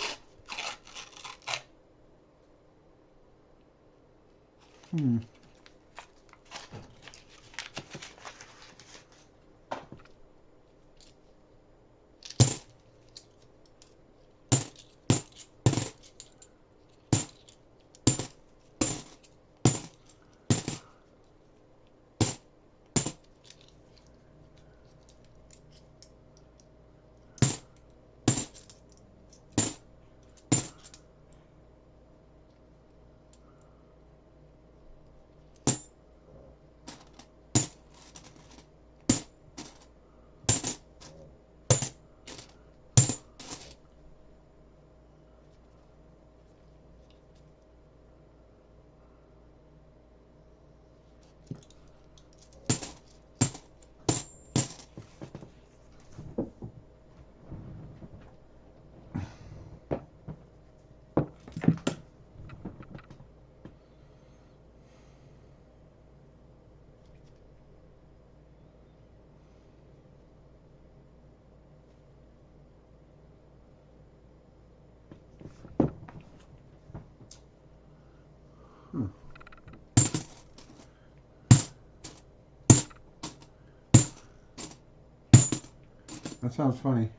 That sounds funny.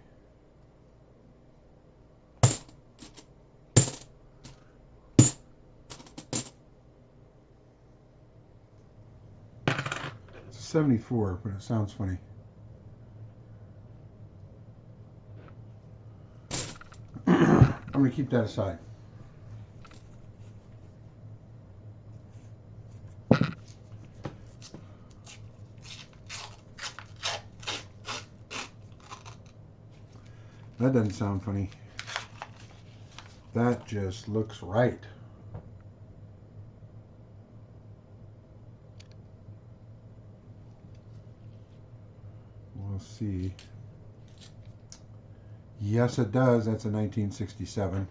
It's a 74, but it sounds funny. I'm going to keep that aside. That doesn't sound funny. That just looks right. We'll see. Yes, it does. That's a 1967.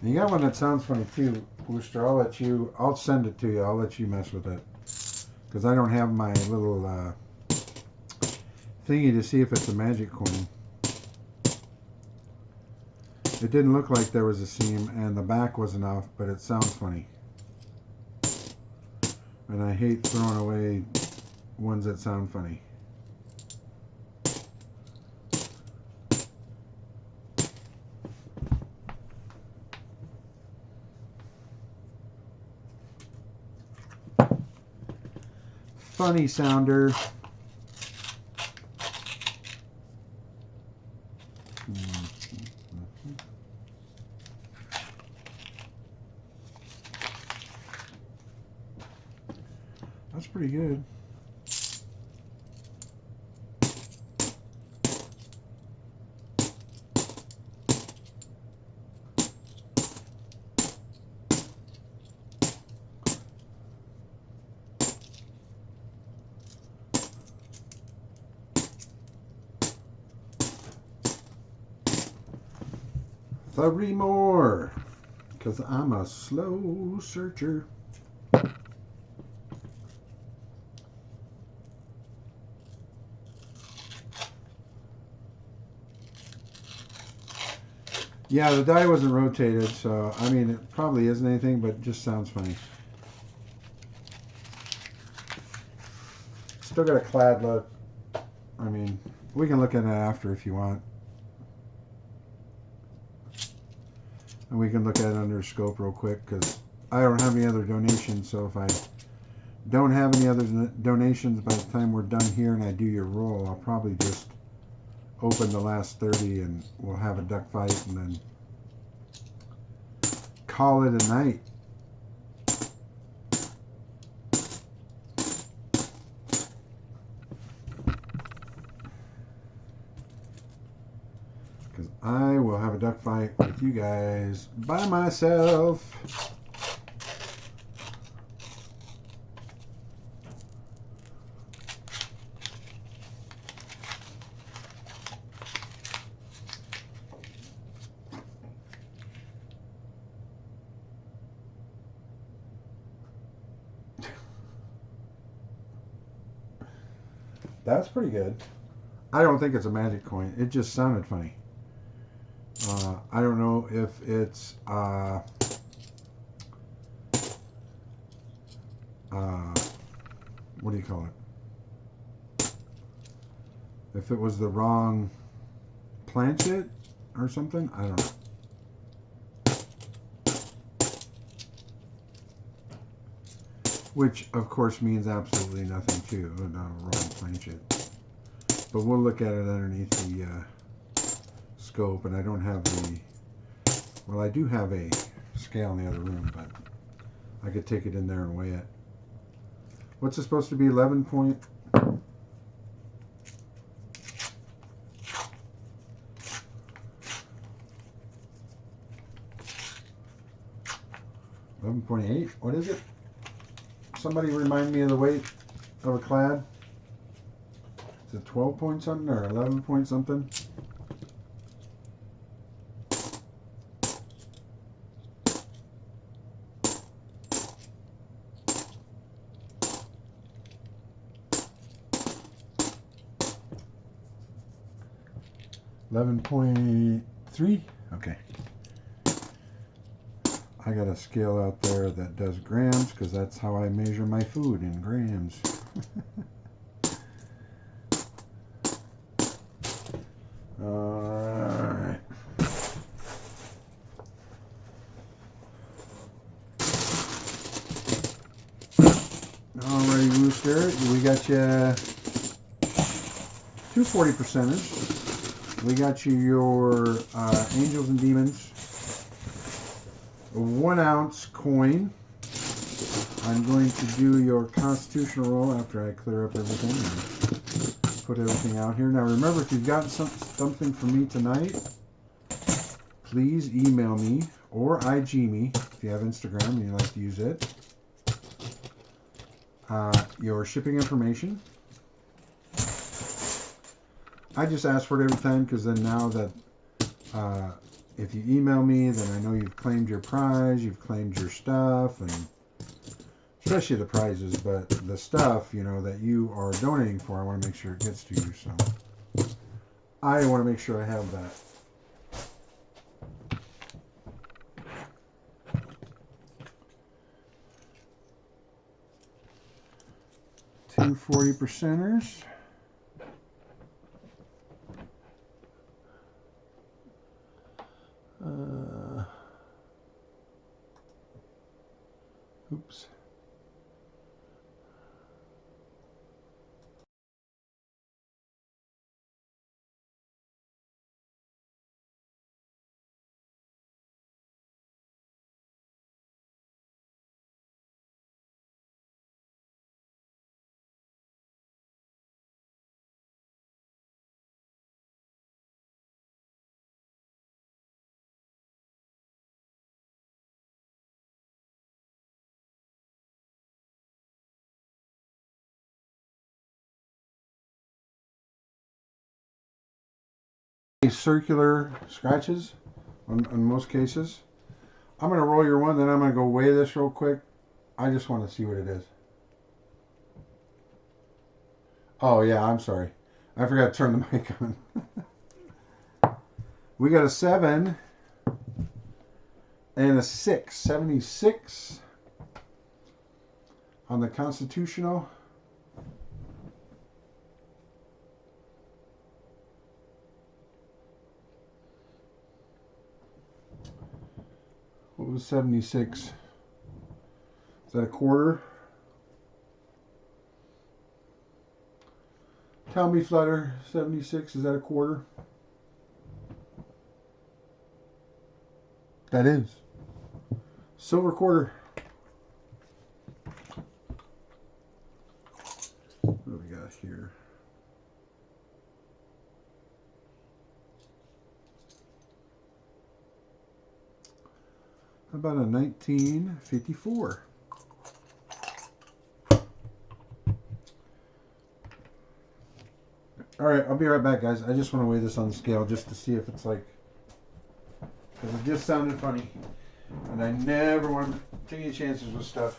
You got one that sounds funny too, Booster. I'll send it to you. I'll let you mess with it. Because I don't have my little thingy to see if it's a magic coin. It didn't look like there was a seam and the back wasn't off, but it sounds funny. And I hate throwing away ones that sound funny. Funny sounder. That's pretty good. Three more, because I'm a slow searcher. Yeah, the die wasn't rotated, so I mean it probably isn't anything, but it just sounds funny. Still got a clad look. I mean, we can look at it after if you want. And we can look at it under scope real quick because I don't have any other donations. So if I don't have any other donations by the time we're done here and I do your roll, I'll probably just open the last 30 and we'll have a duck fight and then call it a night. I will have a duck fight with you guys by myself. That's pretty good. I don't think it's a magic coin. It just sounded funny. I don't know if it's what do you call it? If it was the wrong planchet or something, I don't know. Which, of course, means absolutely nothing too, not a wrong planchet. But we'll look at it underneath the scope, and I don't have the, well, I do have a scale in the other room, but I could take it in there and weigh it. What's it supposed to be, 11 point? 11.8? What is it? Somebody remind me of the weight of a clad. Is it 12 point something or 11 point something? $11.3. Okay. I got a scale out there that does grams because that's how I measure my food, in grams. Alright. Alrighty, Rooster. We got you 2 40%ers. We got you your Angels and Demons. A 1 ounce coin. I'm going to do your constitutional roll after I clear up everything and put everything out here. Now remember, if you've got something for me tonight, please email me or IG me if you have Instagram and you like to use it. Your shipping information. I just ask for it every time because then now that if you email me, then I know you've claimed your prize, you've claimed your stuff, and especially the prizes, but the stuff, you know, that you are donating for, I want to make sure it gets to you, so I want to make sure I have that. Two 40%ers. Oops. Circular scratches on most cases. I'm going to roll your one, then I'm going to go weigh this real quick. I just want to see what it is. Oh yeah, I'm sorry. I forgot to turn the mic on. We got a 7 and a 6. 76 on the constitutional. What was 76? Is that a quarter? Tell me, Flutter, 76, is that a quarter? That is. Silver quarter. What do we got here? How about a 1954? Alright, I'll be right back, guys. I just want to weigh this on the scale just to see if it's like... Because it just sounded funny. And I never want to take any chances with stuff.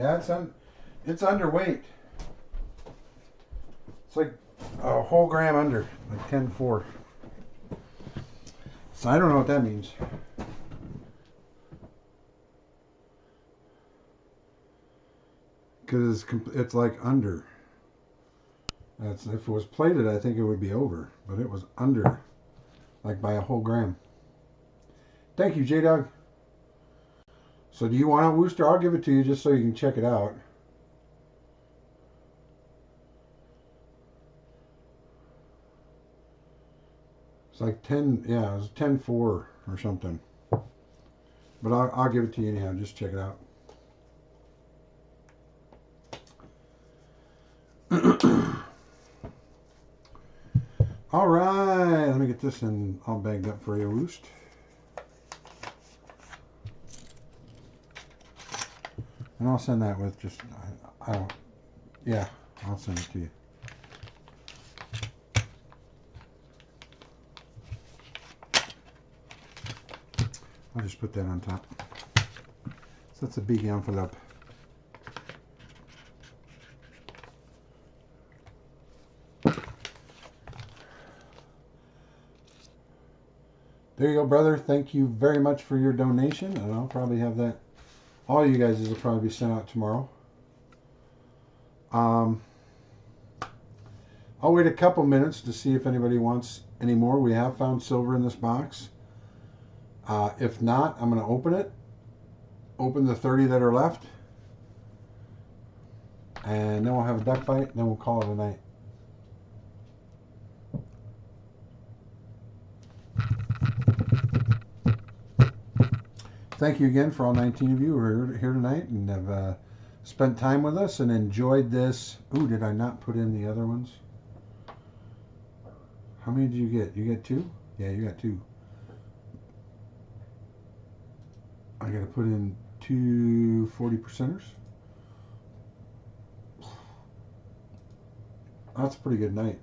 Yeah, it's underweight. It's like a whole gram under, like 10.4. So I don't know what that means. Because it's like under. If it was plated, I think it would be over, but it was under, like by a whole gram. Thank you, J-Dog. So do you want a Worcester? I'll give it to you just so you can check it out. It's like 10, yeah, it was 10.4 or something. But I'll give it to you anyhow. Just check it out. All right, let me get this in all bagged up for you, Woost. And I'll send that with just, I don't, yeah, I'll send it to you. I'll just put that on top. So that's a big envelope. There you go, brother. Thank you very much for your donation. And I'll probably have that. All you guys will probably be sent out tomorrow. I'll wait a couple minutes to see if anybody wants any more. We have found silver in this box. If not, I'm going to open it. Open the 30 that are left. And then we'll have a duck fight. And then we'll call it a night. Thank you again for all 19 of you who are here tonight and have spent time with us and enjoyed this. Ooh, did I not put in the other ones? How many did you get? You get 2? Yeah, you got 2. I got to put in 2 40%ers. That's a pretty good night.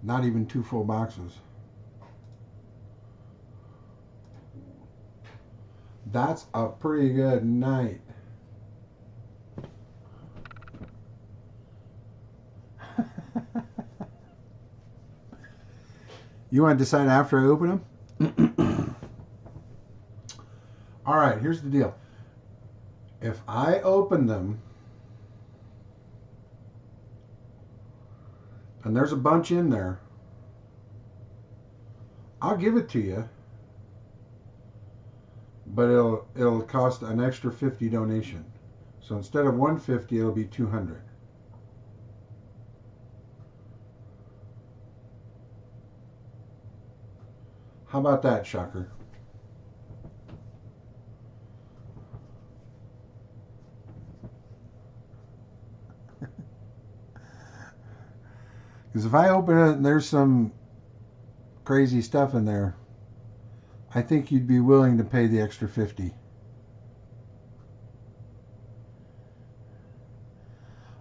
Not even 2 full boxes. That's a pretty good night. You want to decide after I open them? All right, here's the deal. If I open them, and there's a bunch in there, I'll give it to you, but it'll cost an extra 50 donation. So instead of 150, it'll be 200. How about that, Shocker? Because if I open it and there's some crazy stuff in there, I think you'd be willing to pay the extra 50.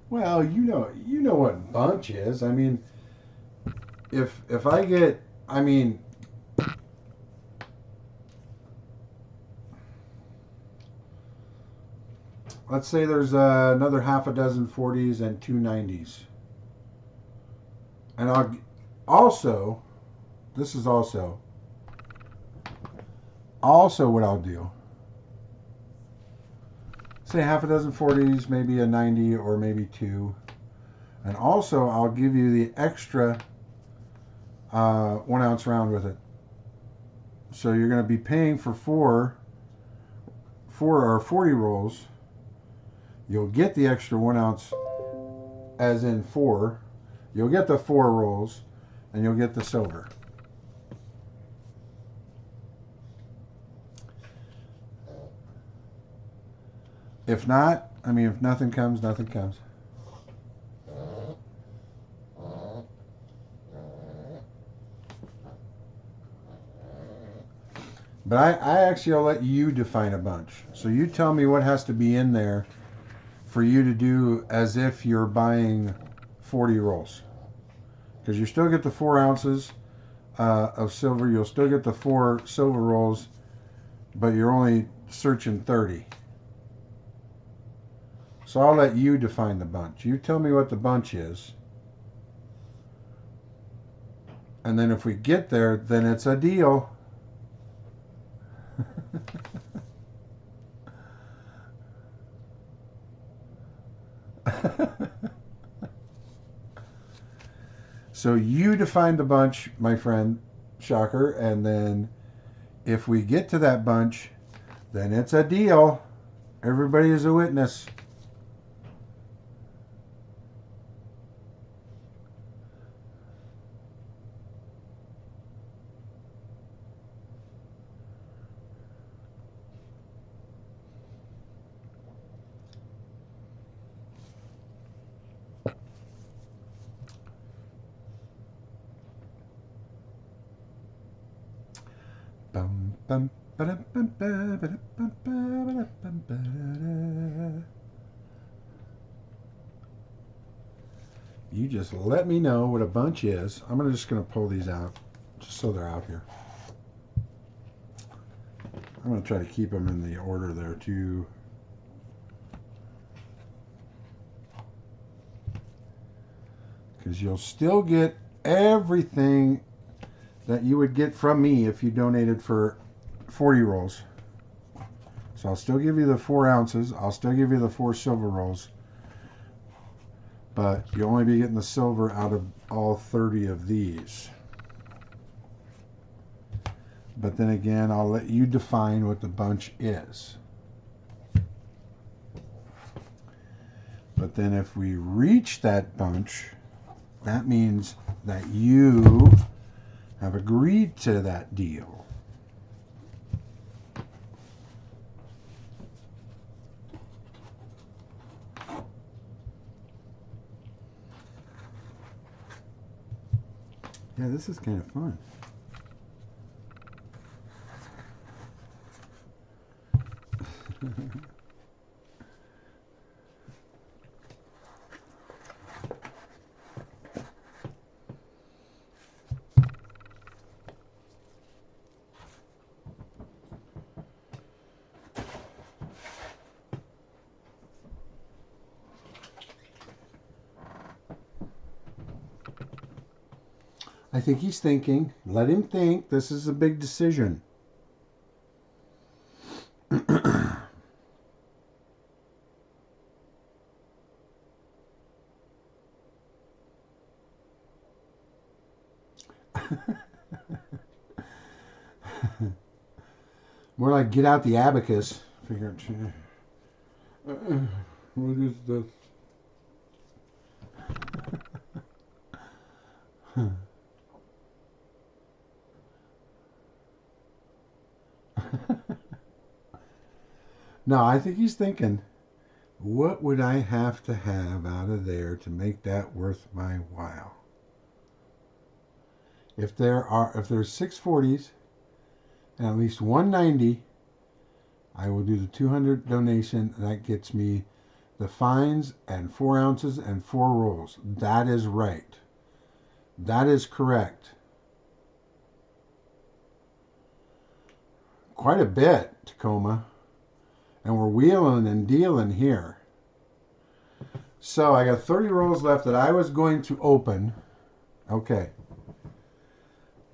Well, you know what bunch is. I mean, if I get, I mean, let's say there's another half a dozen 40s and 2 90s. And I'll also, this is also what I'll do. Say half a dozen 40s, maybe a 90 or maybe 2. And also I'll give you the extra 1 ounce round with it. So you're going to be paying for 4 or 40 rolls. You'll get the extra 1 ounce, as in 4. You'll get the 4 rolls, and you'll get the silver. If not, I mean, if nothing comes, nothing comes. But I actually will let you define a bunch. So you tell me what has to be in there for you to do as if you're buying 40 rolls. Because you still get the 4 ounces of silver. You'll still get the 4 silver rolls, but you're only searching 30. So I'll let you define the bunch. You tell me what the bunch is. And then if we get there, then it's a deal. So you define the bunch, my friend, Shocker, and then if we get to that bunch, then it's a deal. Everybody is a witness. You just let me know what a bunch is. I'm just going to pull these out just so they're out here. I'm going to try to keep them in the order there too. Because you'll still get everything that you would get from me if you donated for 40 rolls. So I'll still give you the 4 ounces. I'll still give you the 4 silver rolls. But you'll only be getting the silver out of all 30 of these. But then again, I'll let you define what the bunch is. But then if we reach that bunch, that means that you have agreed to that deal. Yeah, this is kind of fun. I think he's thinking. Let him think. This is a big decision. More like get out the abacus. Figure what is this? No, I think he's thinking, what would I have to have out of there to make that worth my while? If there's 640s and at least 190, I will do the 200 donation. That gets me the fines and 4 ounces and 4 rolls. That is right. That is correct. Quite a bit, Tacoma. And we're wheeling and dealing here. So I got 30 rolls left that I was going to open. Okay.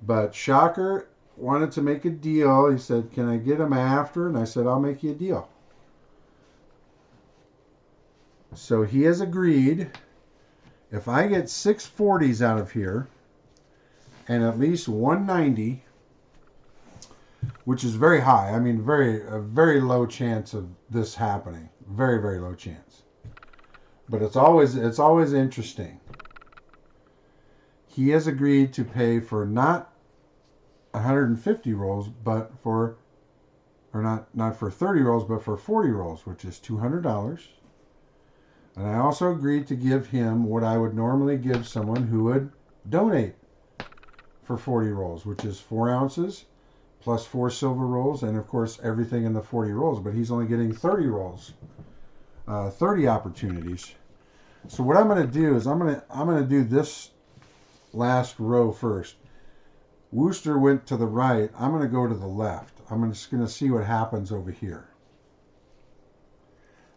But Shocker wanted to make a deal. He said, can I get them after? And I said, I'll make you a deal. So he has agreed. If I get 640s out of here and at least 190, which is very high. I mean, a very low chance of this happening. Very, very low chance. But it's always interesting. He has agreed to pay for not 150 rolls, but for, or not for 30 rolls, but for 40 rolls, which is $200. And I also agreed to give him what I would normally give someone who would donate for 40 rolls, which is 4 ounces plus 4 silver rolls, and of course everything in the 40 rolls. But he's only getting 30 rolls, 30 opportunities. So what I'm going to do is I'm going to do this last row first. Wooster went to the right. I'm going to go to the left. I'm just going to see what happens over here.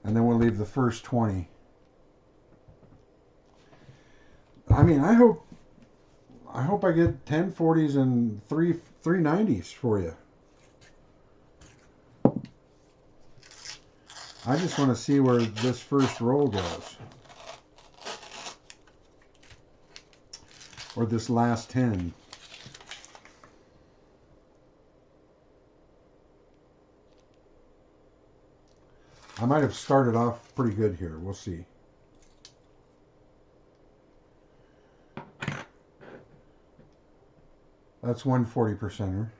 And then we'll leave the first 20. I mean, I hope I get 10 40s and three 90s for you. I just want to see where this first roll goes. Or this last 10. I might have started off pretty good here. We'll see. That's one 40%er.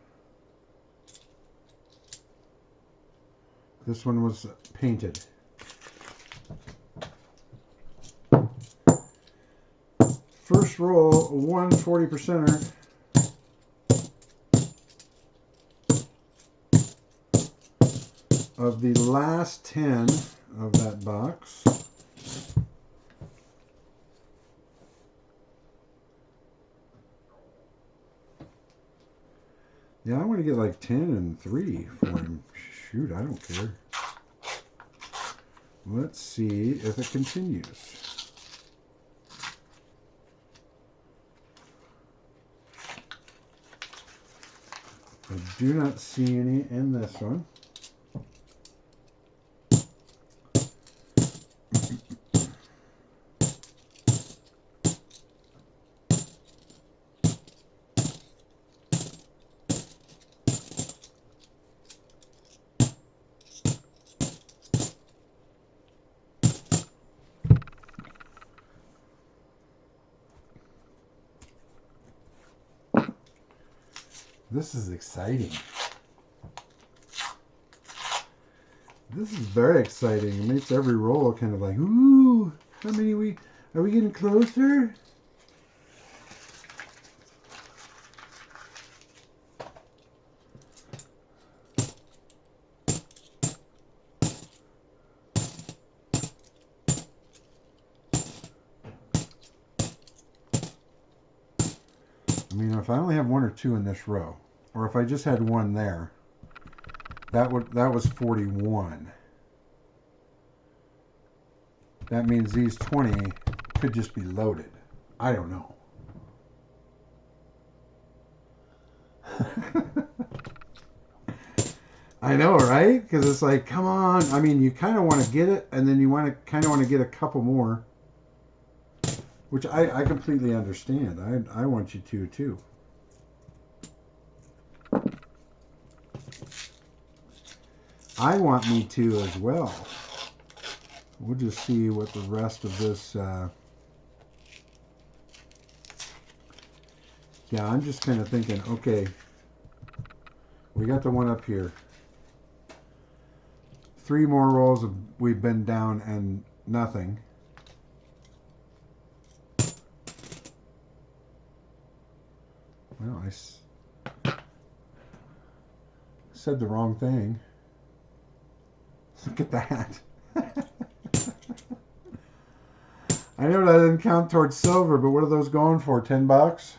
This one was painted. First roll, one 40%er. Of the last 10 of that box. Yeah, I want to get like 10 and 3 for him. Shoot, I don't care. Let's see if it continues. I do not see any in this one. This is exciting. This is very exciting. It makes every roll kind of like, ooh, how many are we getting closer? I mean, if I only have 1 or 2 in this row, or if I just had 1 there, that was 41. That means these 20 could just be loaded. I don't know. I know, right? Because it's like, come on. I mean, you kind of want to get it, and then you kind of want to get a couple more. Which I completely understand. I want you to, too. I want me to as well. We'll just see what the rest of this... Yeah, I'm just kind of thinking, okay, we got the one up here. 3 more rolls we've been down and nothing. Well, I said the wrong thing. Look at that. I know that didn't count towards silver, but what are those going for? 10 bucks?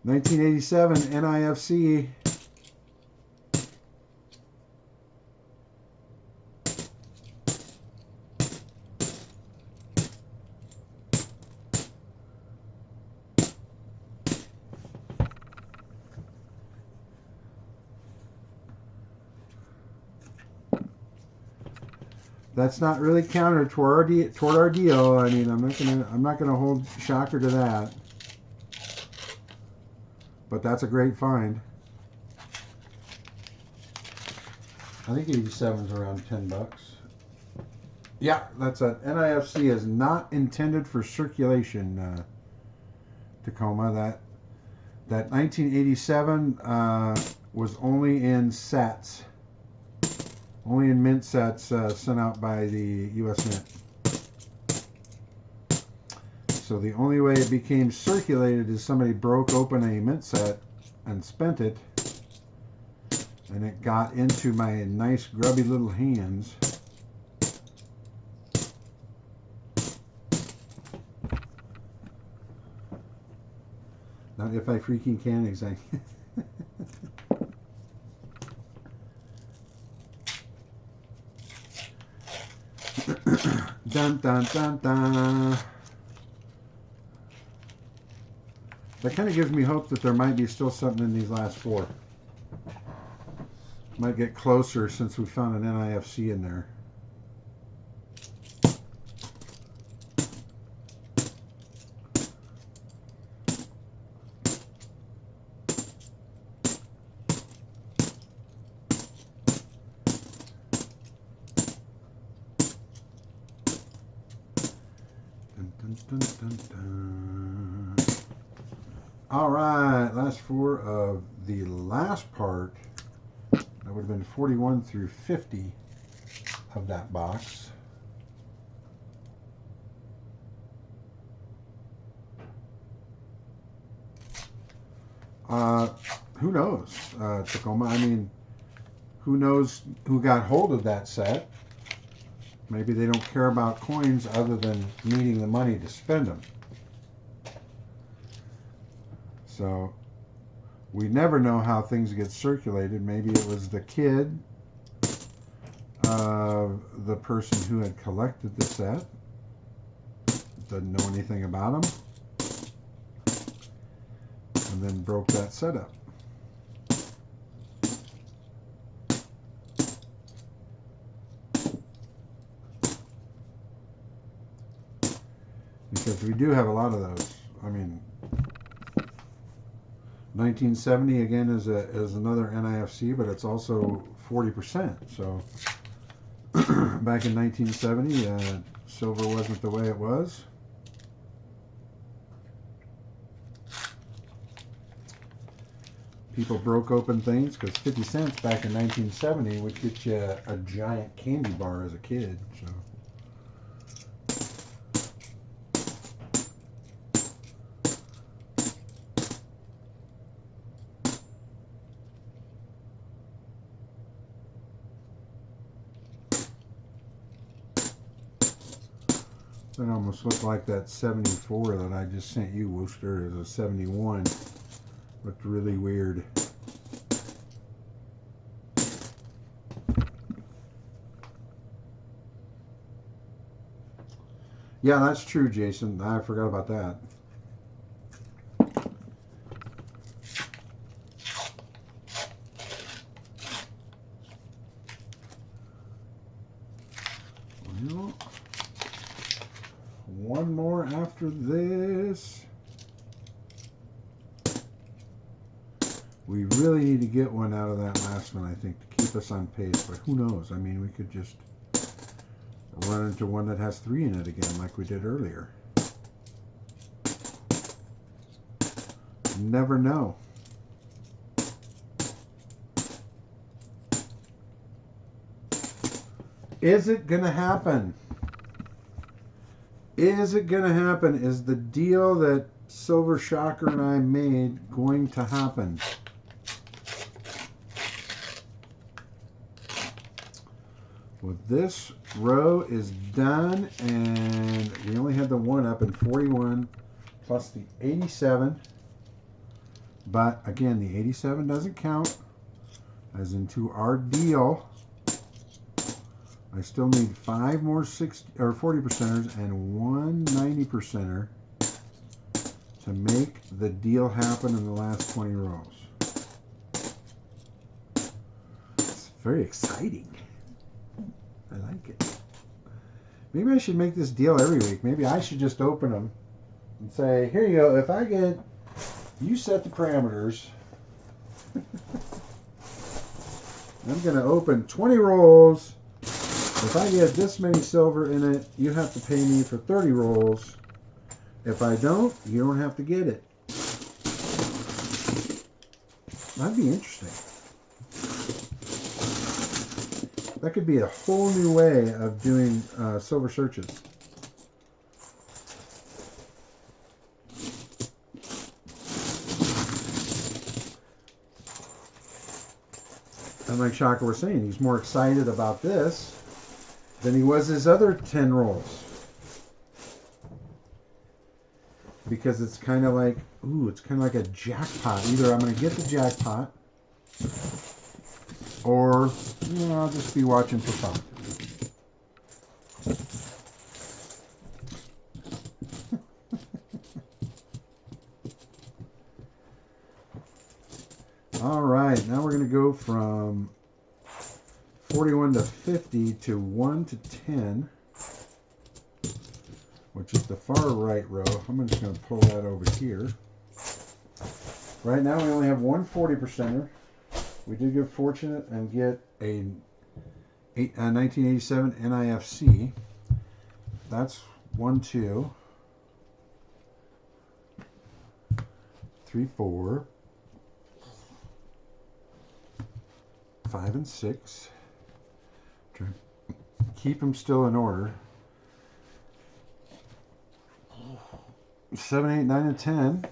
$1987 NIFC. That's not really counted toward our deal. I mean, I'm not gonna hold Shocker to that. But that's a great find. I think 87 is around 10 bucks. Yeah, that's a NIFC is not intended for circulation. Tacoma. That 1987 was only in sets. Only in mint sets sent out by the U.S. Mint. So the only way it became circulated is somebody broke open a mint set and spent it, and it got into my nice grubby little hands. Not if I freaking can, exactly. Dun, dun, dun, dun. That kind of gives me hope that there might be still something in these last four. Might get closer since we found an NIFC in there. Dun, dun, dun, dun. All right, last four of the last part. That would have been 41 through 50 of that box. Who knows, Tacoma? I mean, who knows who got hold of that set? Maybe they don't care about coins other than needing the money to spend them. So we never know how things get circulated. Maybe it was the kid of the person who had collected the set. Doesn't know anything about them. And then broke that set up. Because we do have a lot of those. I mean, 1970 again is another NIFC, but it's also 40%. So back in 1970, silver wasn't the way it was. People broke open things because 50 cents back in 1970 would get you a giant candy bar as a kid. So. That almost looked like that 74 that I just sent you, Worcester, is a 71. Looked really weird. Yeah, that's true, Jason. I forgot about that. Well, one more after this. We really need to get one out of that last one, I think, to keep us on pace. But who knows? I mean, we could just run into one that has 3 in it again, like we did earlier. Never know. Is it going to happen? Is it going to happen? Is the deal that Silver Shocker and I made going to happen? Well, this row is done, and we only had the 1 up in 41 plus the 87. But again, the 87 doesn't count as into our deal. I still need 5 more 60 or 40%ers and 1 90%er to make the deal happen in the last 20 rows. It's very exciting. I like it. Maybe I should make this deal every week. Maybe I should just open them and say, here you go. If I get, you set the parameters. I'm going to open 20 rolls. If I get this many silver in it, you have to pay me for 30 rolls. If I don't, you don't have to get it. That'd be interesting. That could be a whole new way of doing silver searches. And like Shocker was saying, he's more excited about this than he was his other 10 rolls. Because it's kind of like, ooh, it's kind of like a jackpot. Either I'm going to get the jackpot, or, you know, I'll just be watching for fun. All right, now we're going to go from 41 to 50 to 1 to 10, which is the far right row. I'm just going to pull that over here. Right now we only have one 40%er. We did get fortunate and get a 1987 NIFC. That's 1, 2, 3, 4, 5, and 6. Try to keep them still in order. 7, 8, 9, and 10.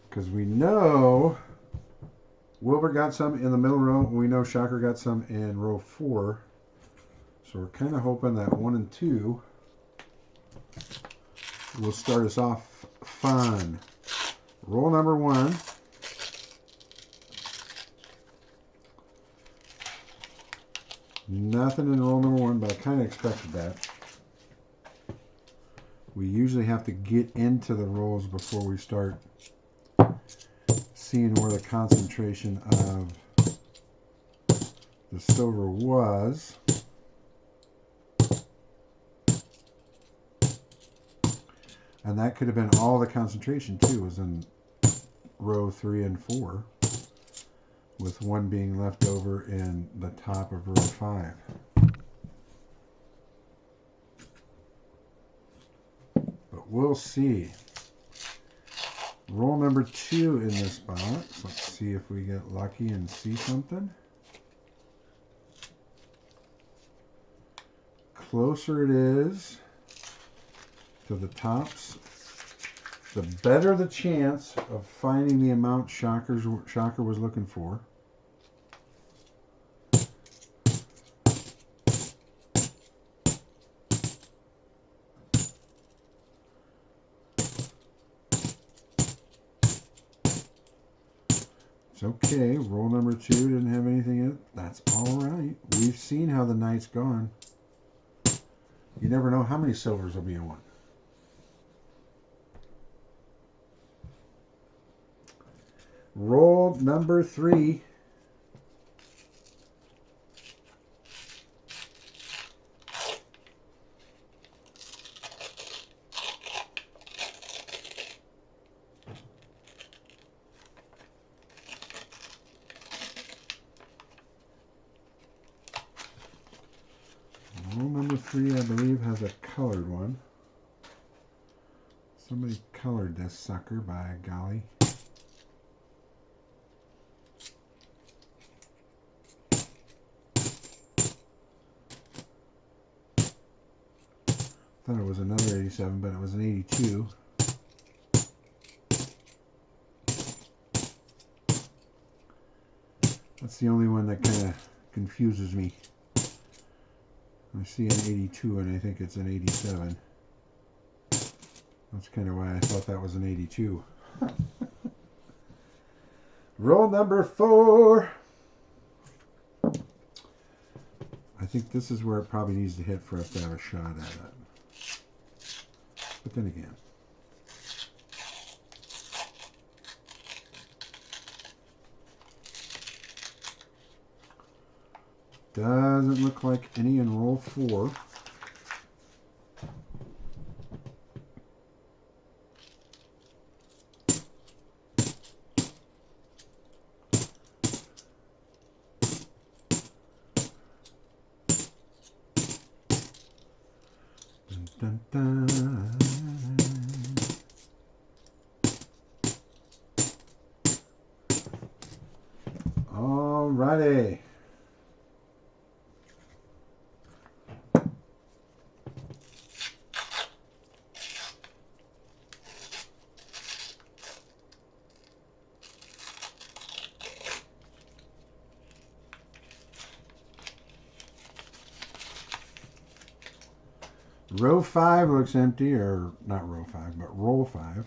Because we know Wilbur got some in the middle row. We know Shocker got some in row 4. So we're kind of hoping that 1 and 2 will start us off fun. Roll number 1. Nothing in roll number 1, but I kind of expected that. We usually have to get into the rolls before we start seeing where the concentration of the silver was. And that could have been all the concentration too, was in row 3 and 4, with 1 being left over in the top of row 5. But we'll see. Roll number 2 in this box. Let's see if we get lucky and see something. Closer it is to the tops, the better the chance of finding the amount Shocker was looking for. It's okay. Roll number 2 didn't have anything in it. That's all right. We've seen how the night's gone. You never know how many silvers will be in one. Roll number 3. Roll number 3, I believe, has a colored one. Somebody colored this sucker, by golly. Thought it was another 87, but it was an 82. That's the only one that kind of confuses me. I see an 82 and I think it's an 87. That's kind of why I thought that was an 82. Roll number 4. I think this is where it probably needs to hit for us to have a shot at it. But then again, doesn't look like any in roll 4. Dun, dun, dun. Alrighty. Row 5 looks empty, or not row 5, but roll 5.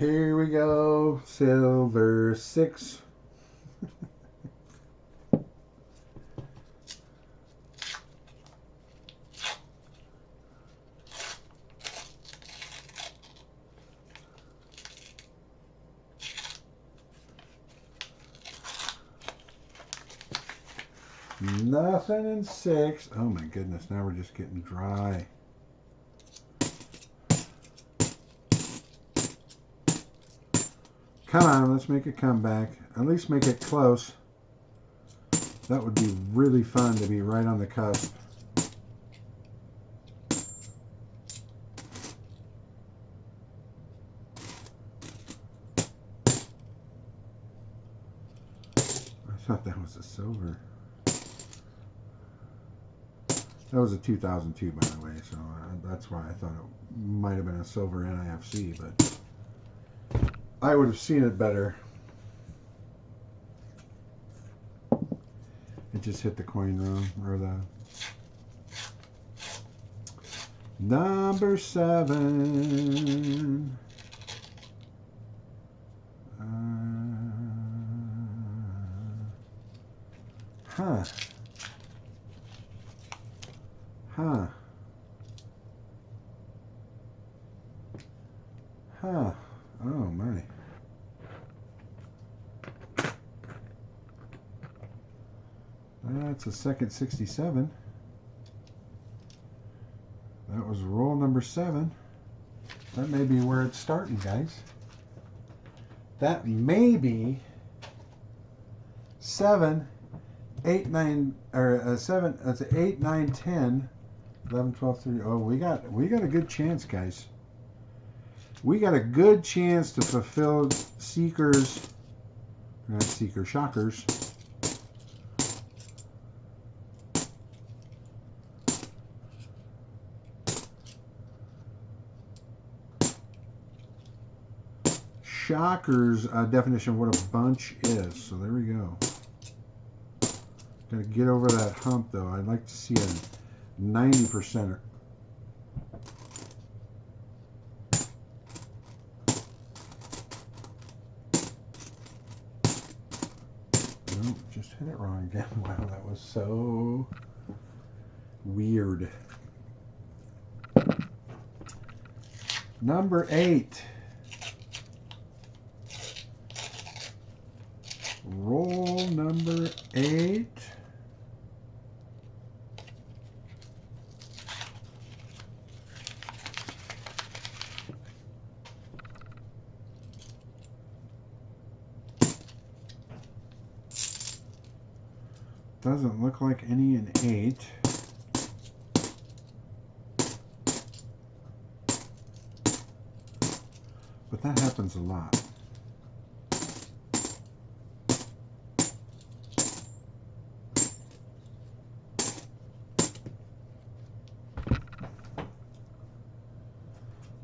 Here we go. Silver 6. Nothing in 6. Oh my goodness, now we're just getting dry. Come on, let's make a comeback. At least make it close. That would be really fun to be right on the cusp. I thought that was a silver. That was a 2002, by the way, so that's why I thought it might have been a silver NIFC, but I would have seen it better. It just hit the coin wrong, or the number 7. Huh. Huh. Huh. Oh my. That's a second 67. That was roll number 7. That may be where it's starting, guys. That may be 7, 8, 9, or 7. That's 8, 9, 10, 11, 12, 13. Oh, we got a good chance, guys. We got a good chance to fulfill Seekers, not Seeker, Shockers. Shockers definition of what a bunch is. So there we go. Got to get over that hump, though. I'd like to see a 90%er. Nope, just hit it wrong again. Wow, that was so weird. Number 8. Roll number 8. Doesn't look like any in 8. But that happens a lot.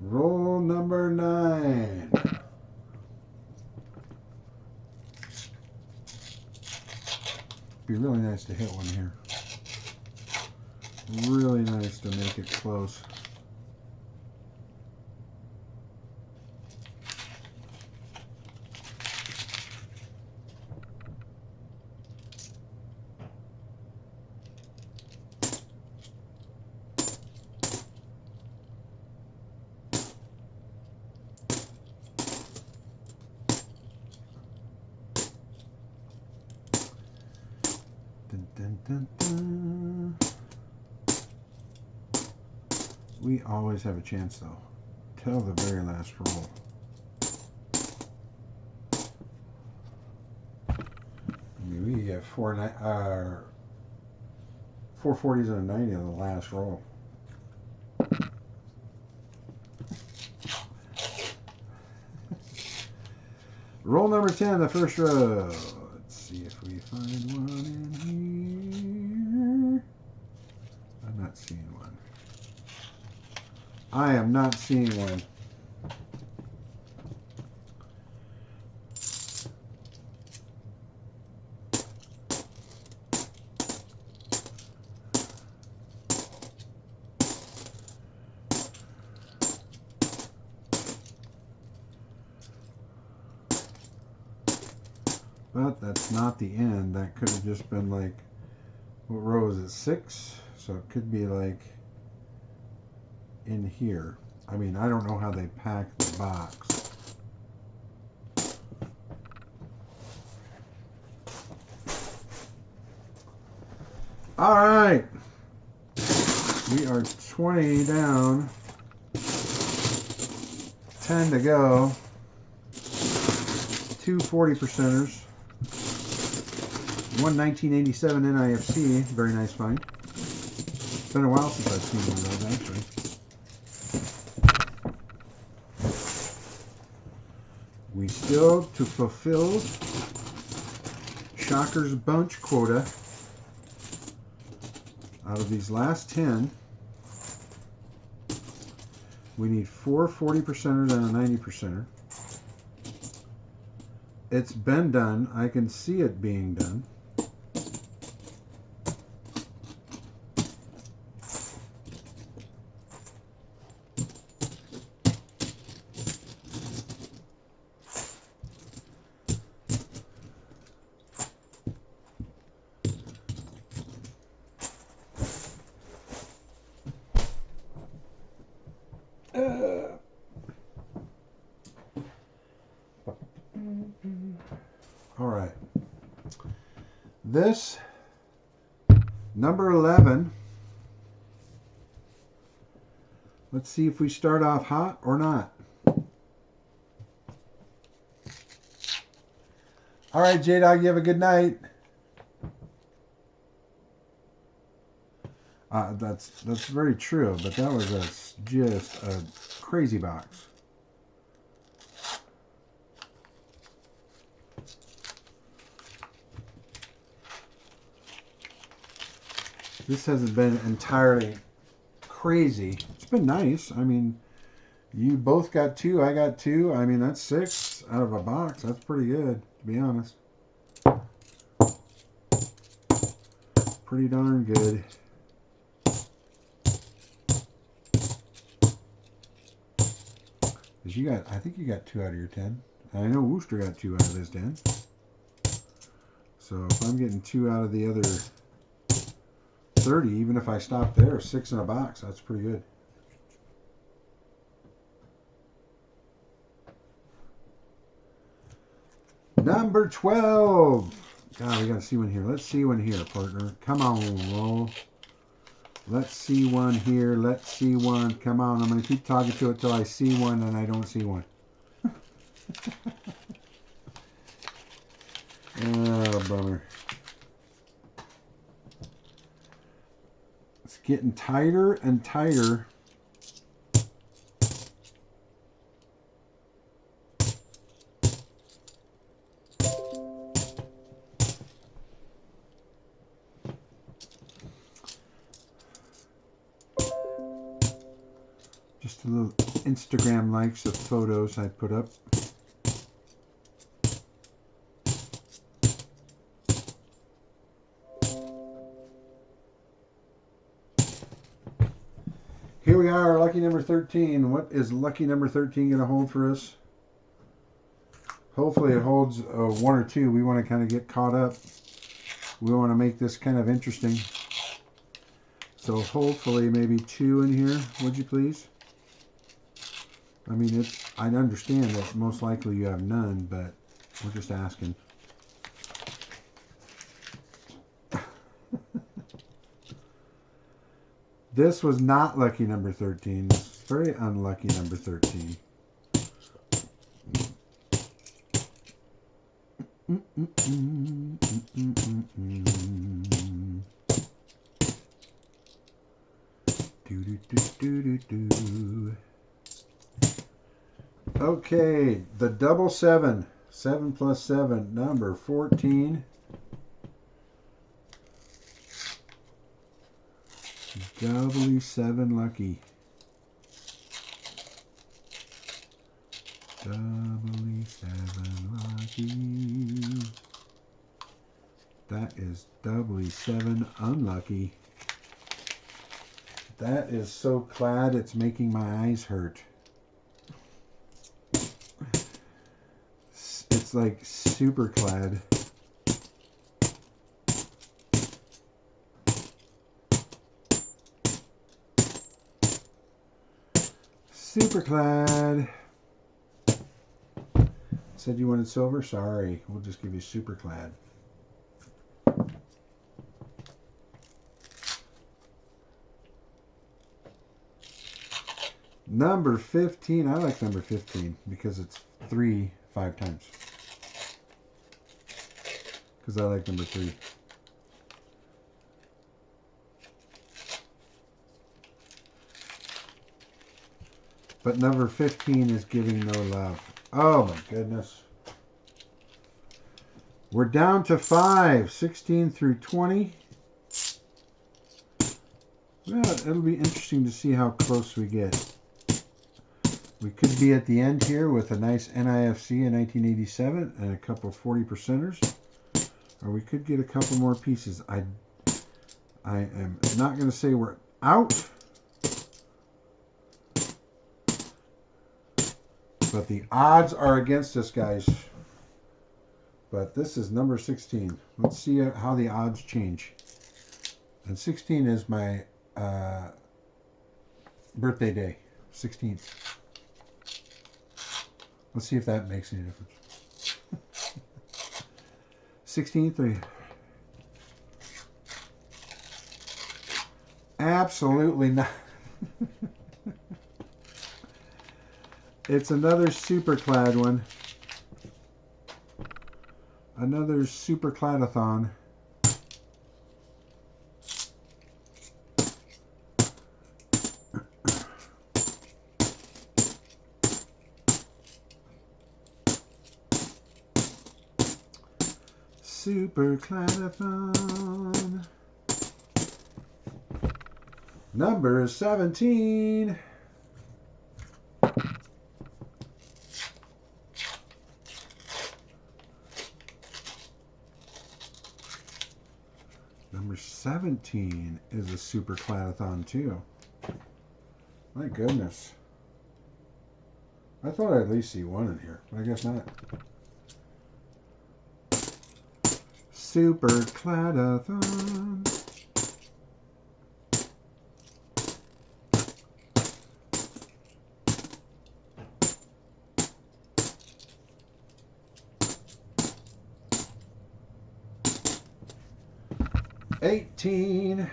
Roll number 9. Be really nice to hit one here. Really nice to make it close. Dun, dun, dun. We always have a chance, though, till the very last roll. I mean, we get 440s and a 90 on the last roll. Roll number 10, the first row. Let's see if we find one in here. I'm not seeing one. I am not seeing one. But that's not the end. That could have just been like, what row is it? 6? So it could be like in here. I mean, I don't know how they pack the box. All right. We are 20 down. 10 to go. 2 40%ers. One 1987 NIFC. Very nice find. It's been a while since I've seen one of those, actually. We still, to fulfill Shocker's bunch quota, out of these last 10, we need 4 40%ers and a 90%er. It's been done. I can see it being done. All right. This number 11. Let's see if we start off hot or not. All right, J-Dog, you have a good night. That's very true, but that was just a crazy box. This hasn't been entirely crazy. It's been nice. I mean, you both got 2, I got 2. I mean, that's 6 out of a box. That's pretty good, to be honest. Pretty darn good. Because you got, I think you got 2 out of your 10. I know Wooster got 2 out of his 10. So if I'm getting 2 out of the other 30, even if I stop there, 6 in a box, that's pretty good. Number 12. God, we got to see one here. Let's see one here, partner. Come on, roll. Let's see one here. Let's see one. Come on. I'm going to keep talking to it till I see one and I don't see one. Oh, bummer. It's getting tighter and tighter. Just a little Instagram likes of photos I put up. Here we are, lucky number 13. What is lucky number 13 going to hold for us? Hopefully it holds 1 or 2. We want to kind of get caught up. We want to make this kind of interesting. So hopefully maybe 2 in here, would you please? I mean, I understand that most likely you have none, but we're just asking. This was not lucky number 13. Very unlucky number 13. Okay, the double 7. 7 plus 7, number 14. Doubly 7 lucky. Doubly 7 lucky. That is doubly 7 unlucky. That is so clad it's making my eyes hurt. It's like super clad. Superclad. Said you wanted silver? Sorry. We'll just give you Superclad. Number 15. I like number 15 because it's 3 5 times. Because I like number 3. But number 15 is getting no love. Oh my goodness. We're down to 5. 16 through 20. Well, it'll be interesting to see how close we get. We could be at the end here with a nice NIFC in 1987 and a couple 40%ers. Or we could get a couple more pieces. I am not going to say we're out. But the odds are against us, guys. But this is number 16. Let's see how the odds change. And 16 is my birthday day. 16th. Let's see if that makes any difference. 16th. Absolutely not. It's another Superclad one. Another Supercladathon. Supercladathon. Number 17. Number 17 is a Supercladathon too. My goodness. I thought I'd at least see one in here, but I guess not. Supercladathon. $18.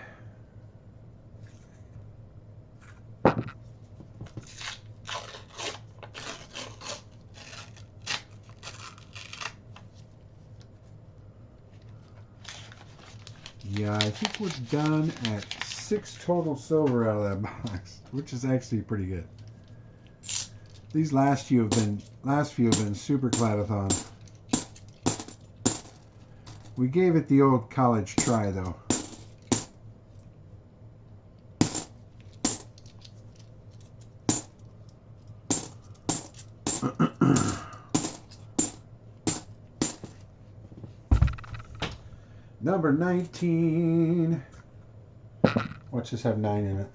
Yeah, I think we're done at 6 total silver out of that box, which is actually pretty good. These last few have been Supercladathon. We gave it the old college try, though. Number 19. Watch this have 9 in it.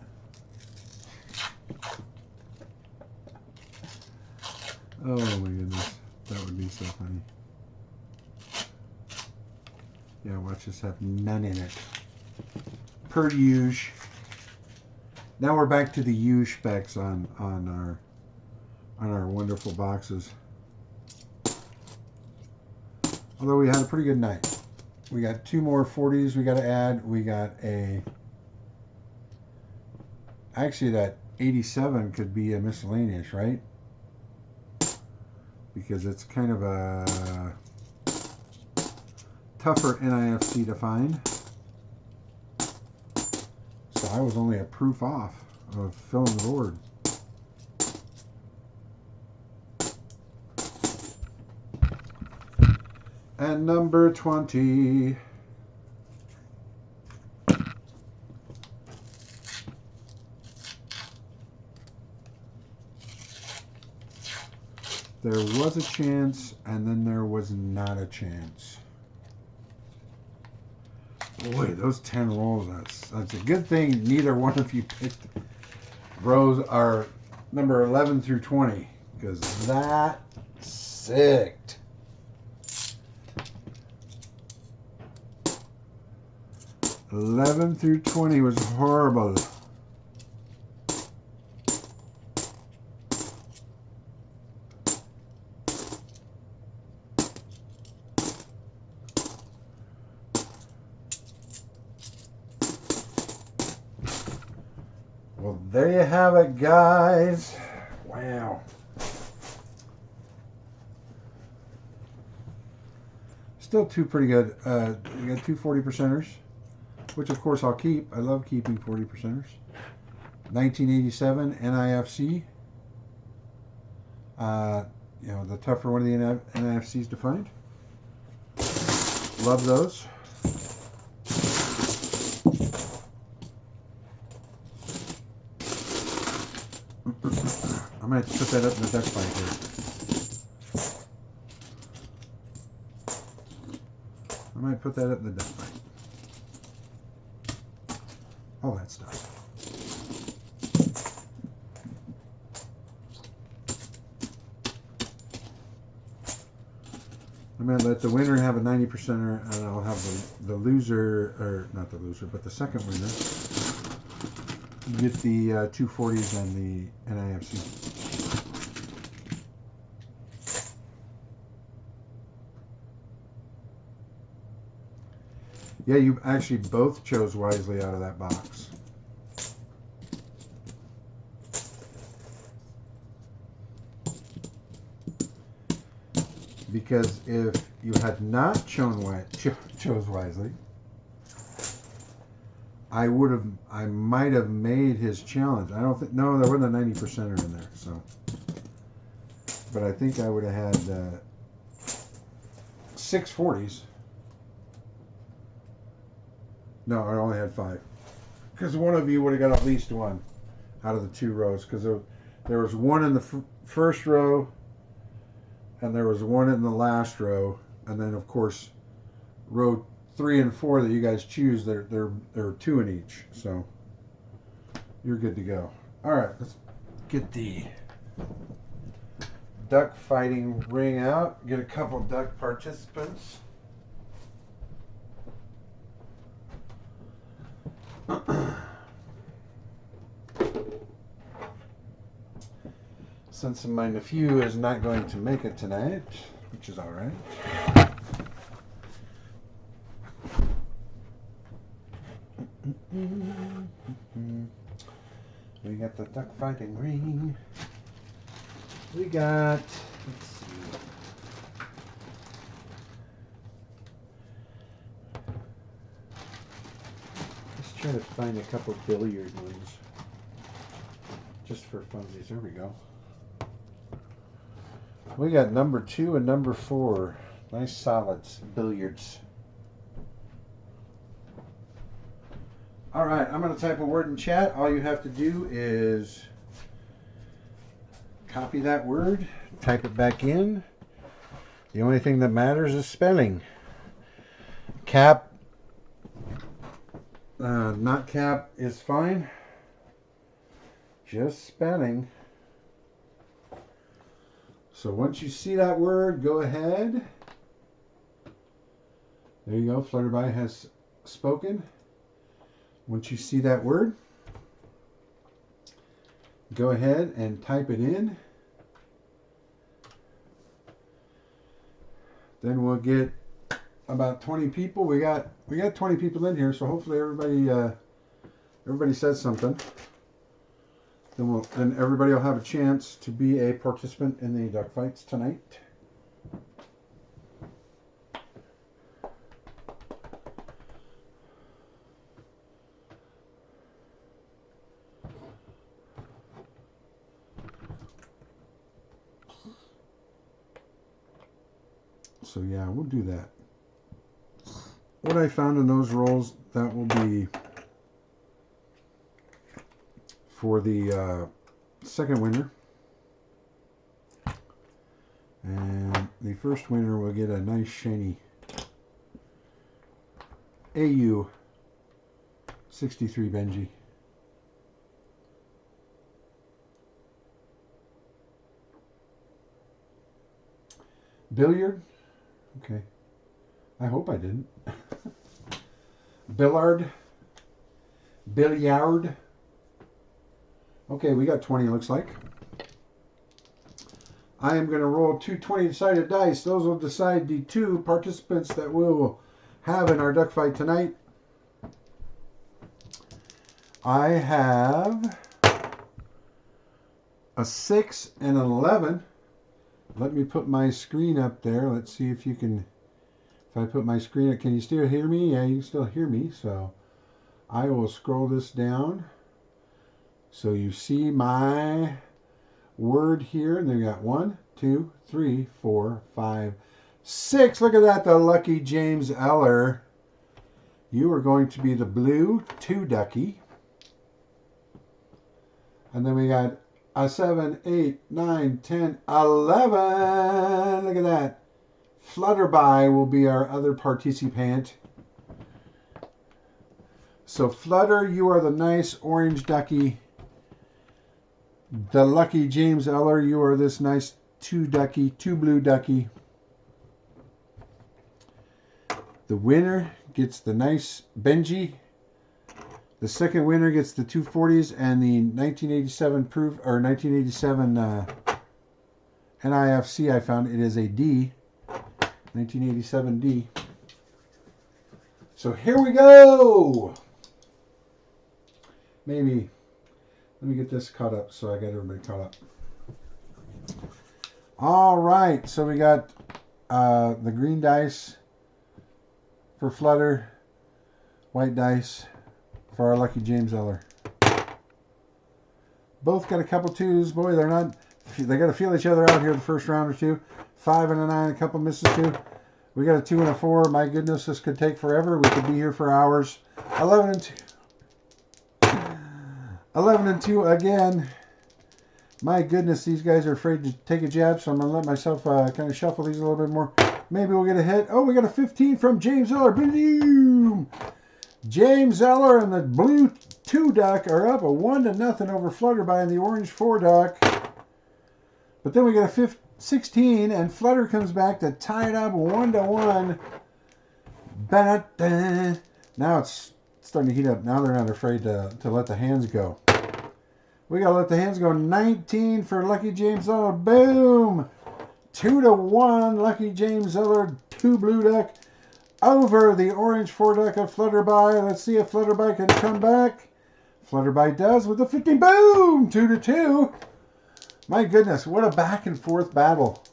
Oh my goodness. That would be so funny. Yeah, watch this have none in it. Per usual. Now we're back to the usual specs on our wonderful boxes. Although we had a pretty good night. We got 2 more 40s we got to add. We got a... Actually, that 87 could be a miscellaneous, right? Because it's kind of a tougher NIFC to find. So I was only a proof off of filling the board. And number 20. There was a chance, and then there was not a chance. Boy, those 10 rolls, that's a good thing neither one of you picked rows are number 11 through 20, because that sicked. $11 through $20 was horrible. Well, there you have it, guys. Wow. Still two pretty good. You got two 40%ers, which of course I'll keep. I love keeping 40%ers. 1987 NIFC. You know, the tougher one of the NIFCs to find. Love those. I might put that up in the duck fight here. I might put that up in the duck fight. All that stuff. I'm going to let the winner have a 90%er, and I'll have the loser, or not the loser, but the second winner get the 240s and the NIFC. Yeah, you actually both chose wisely out of that box. Because if you had not chose wisely, I might have made his challenge. I don't think, no, there wasn't a 90%er in there, so. But I think I would have had 6 40s. No, I only had 5. Because one of you would have got at least one out of the 2 rows. Because there was one in the first row, and there was one in the last row, and then of course row 3 and 4 that you guys choose, there are 2 in each, so you're good to go. All right, let's get the duck fighting ring out, get a couple duck participants. Since my nephew is not going to make it tonight, which is all right. We got the duck fighting ring. We got, let's see. Let's try to find a couple billiard ones. Just for funsies. There we go. We got number 2 and number 4. Nice solids, billiards. All right, I'm going to type a word in chat. All you have to do is copy that word, type it back in. The only thing that matters is spelling. Cap, not cap is fine. Just spelling. So once you see that word, go ahead. There you go, Flutterby has spoken. Once you see that word, go ahead and type it in. Then we'll get about 20 people. We got 20 people in here, so hopefully everybody says something. Then everybody will have a chance to be a participant in the duck fights tonight. So yeah, we'll do that. What I found in those rolls, that will be for the second winner. And the first winner will get a nice shiny AU 63 Benji. Billiard? Okay. I hope I didn't. Billard? Billiard? Okay, we got 20, looks like. I am going to roll 2 20-sided dice. Those will decide the 2 participants that we'll have in our duck fight tonight. I have a 6, and an 11. Let me put my screen up there. Let's see if you can, if I put my screen up, can you still hear me? Yeah, you can still hear me. So I will scroll this down. So you see my word here. And then we got 1, 2, 3, 4, 5, 6. Look at that, the lucky James Eller. You are going to be the blue 2 ducky. And then we got a 7, 8, 9, 10, 11. Look at that. Flutterby will be our other participant. So Flutter, you are the nice orange ducky. The lucky James Eller, you are this nice 2 ducky, 2 blue ducky. The winner gets the nice Benji. The second winner gets the 240s and the 1987 proof, or 1987 NIFC. I found it is a D, 1987 D. So here we go. Maybe let me get this caught up so I got everybody caught up. All right, so we got the green dice for Flutter, white dice for our lucky James Eller. Both got a couple 2s. Boy, they got to feel each other out here the first round or 2. 5 and a 9, a couple misses too. We got a 2 and a 4. My goodness, this could take forever. We could be here for hours. 11 and 2. 11 and 2 again. My goodness, these guys are afraid to take a jab, so I'm going to let myself kind of shuffle these a little bit more. Maybe we'll get a hit. Oh, we got a 15 from James Eller. Boom! James Eller and the blue 2 duck are up a 1-0 over Flutterby and the orange 4 duck. But then we get a 16 and Flutter comes back to tie it up 1-1. Now it's starting to heat up. Now they're not afraid to let the hands go. We got to let the hands go. 19 for lucky James Eller. Boom! 2-1 lucky James Eller, 2 blue duck over the orange 4 duck of Flutterby. Let's see if Flutterby can come back. Flutterby does with the 15. Boom! 2-2. My goodness, what a back and forth battle.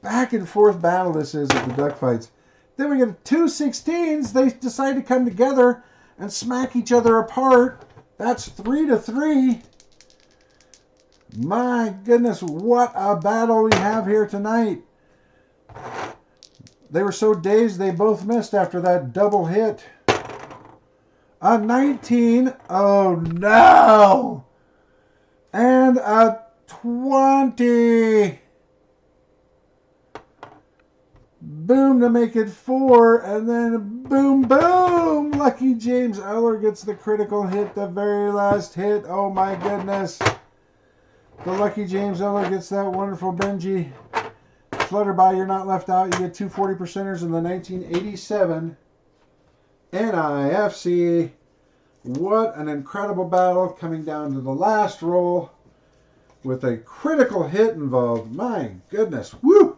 Back and forth battle this is at the duck fights. Then we get 2 16s. They decide to come together and smack each other apart. That's 3-3. My goodness, what a battle we have here tonight. They were so dazed they both missed after that double hit. A 19. Oh no. And a 20. Boom to make it 4. And then boom, boom. Lucky James Eller gets the critical hit, the very last hit. Oh my goodness. The lucky James Eller gets that wonderful Benji. Flutterby, you're not left out. You get 2 40%ers in the 1987 NIFC. What an incredible battle coming down to the last roll with a critical hit involved. My goodness. Woo!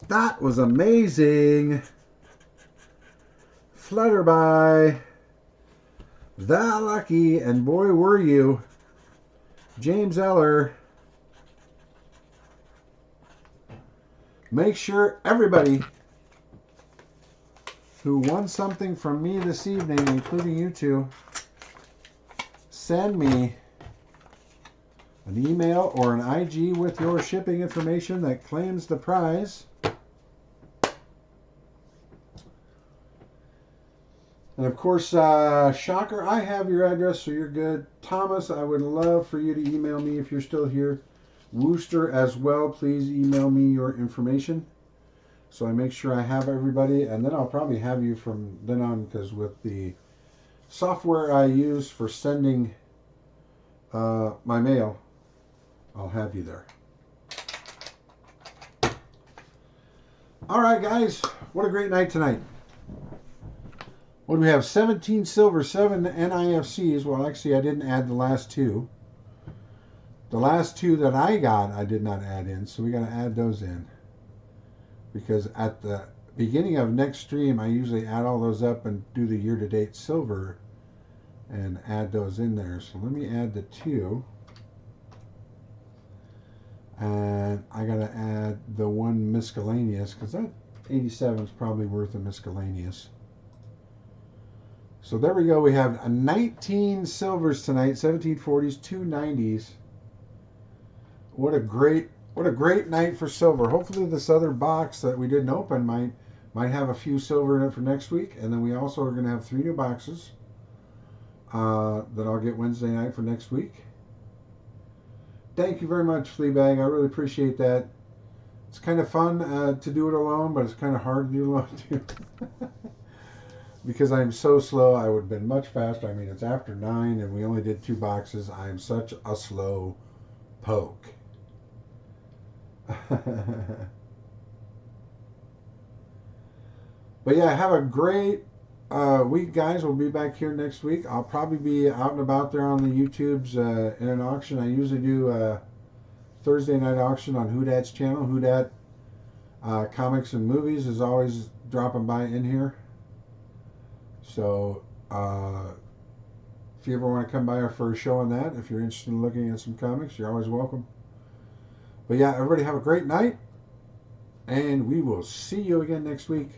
That was amazing. Flutterby. The lucky, and boy were you, James Eller. Make sure everybody who won something from me this evening, including you two, send me an email or an IG with your shipping information that claims the prize. And of course, Shocker, I have your address, so you're good. Thomas, I would love for you to email me if you're still here. Wooster as well, please email me your information so I make sure I have everybody, and then I'll probably have you from then on, because with the software I use for sending my mail, I'll have you there. All right, guys, what a great night tonight. What do we have? 17 silver, 7 NIFCs. Well, actually, I didn't add the last 2. The last 2 that I got, I did not add in, so we got to add those in. Because at the beginning of next stream, I usually add all those up and do the year-to-date silver and add those in there. So let me add the 2. And I got to add the one miscellaneous, because that 87 is probably worth a miscellaneous. So there we go. We have a 19 silvers tonight, 1740s, 290s. What a great night for silver. Hopefully this other box that we didn't open might have a few silver in it for next week. And then we also are going to have 3 new boxes that I'll get Wednesday night for next week. Thank you very much, Fleabag. I really appreciate that. It's kind of fun to do it alone, but it's kind of hard to do alone too. Because I'm so slow. I would have been much faster. I mean, it's after 9 and we only did 2 boxes. I am such a slow poke. But yeah, have a great week, guys. We'll be back here next week. I'll probably be out and about there on the YouTubes in an auction. I usually do Thursday night auction on Whodat's channel. Whodat Comics and Movies is always dropping by in here. So if you ever want to come by for a show on that, if you're interested in looking at some comics, you're always welcome. But yeah, everybody have a great night, and we will see you again next week.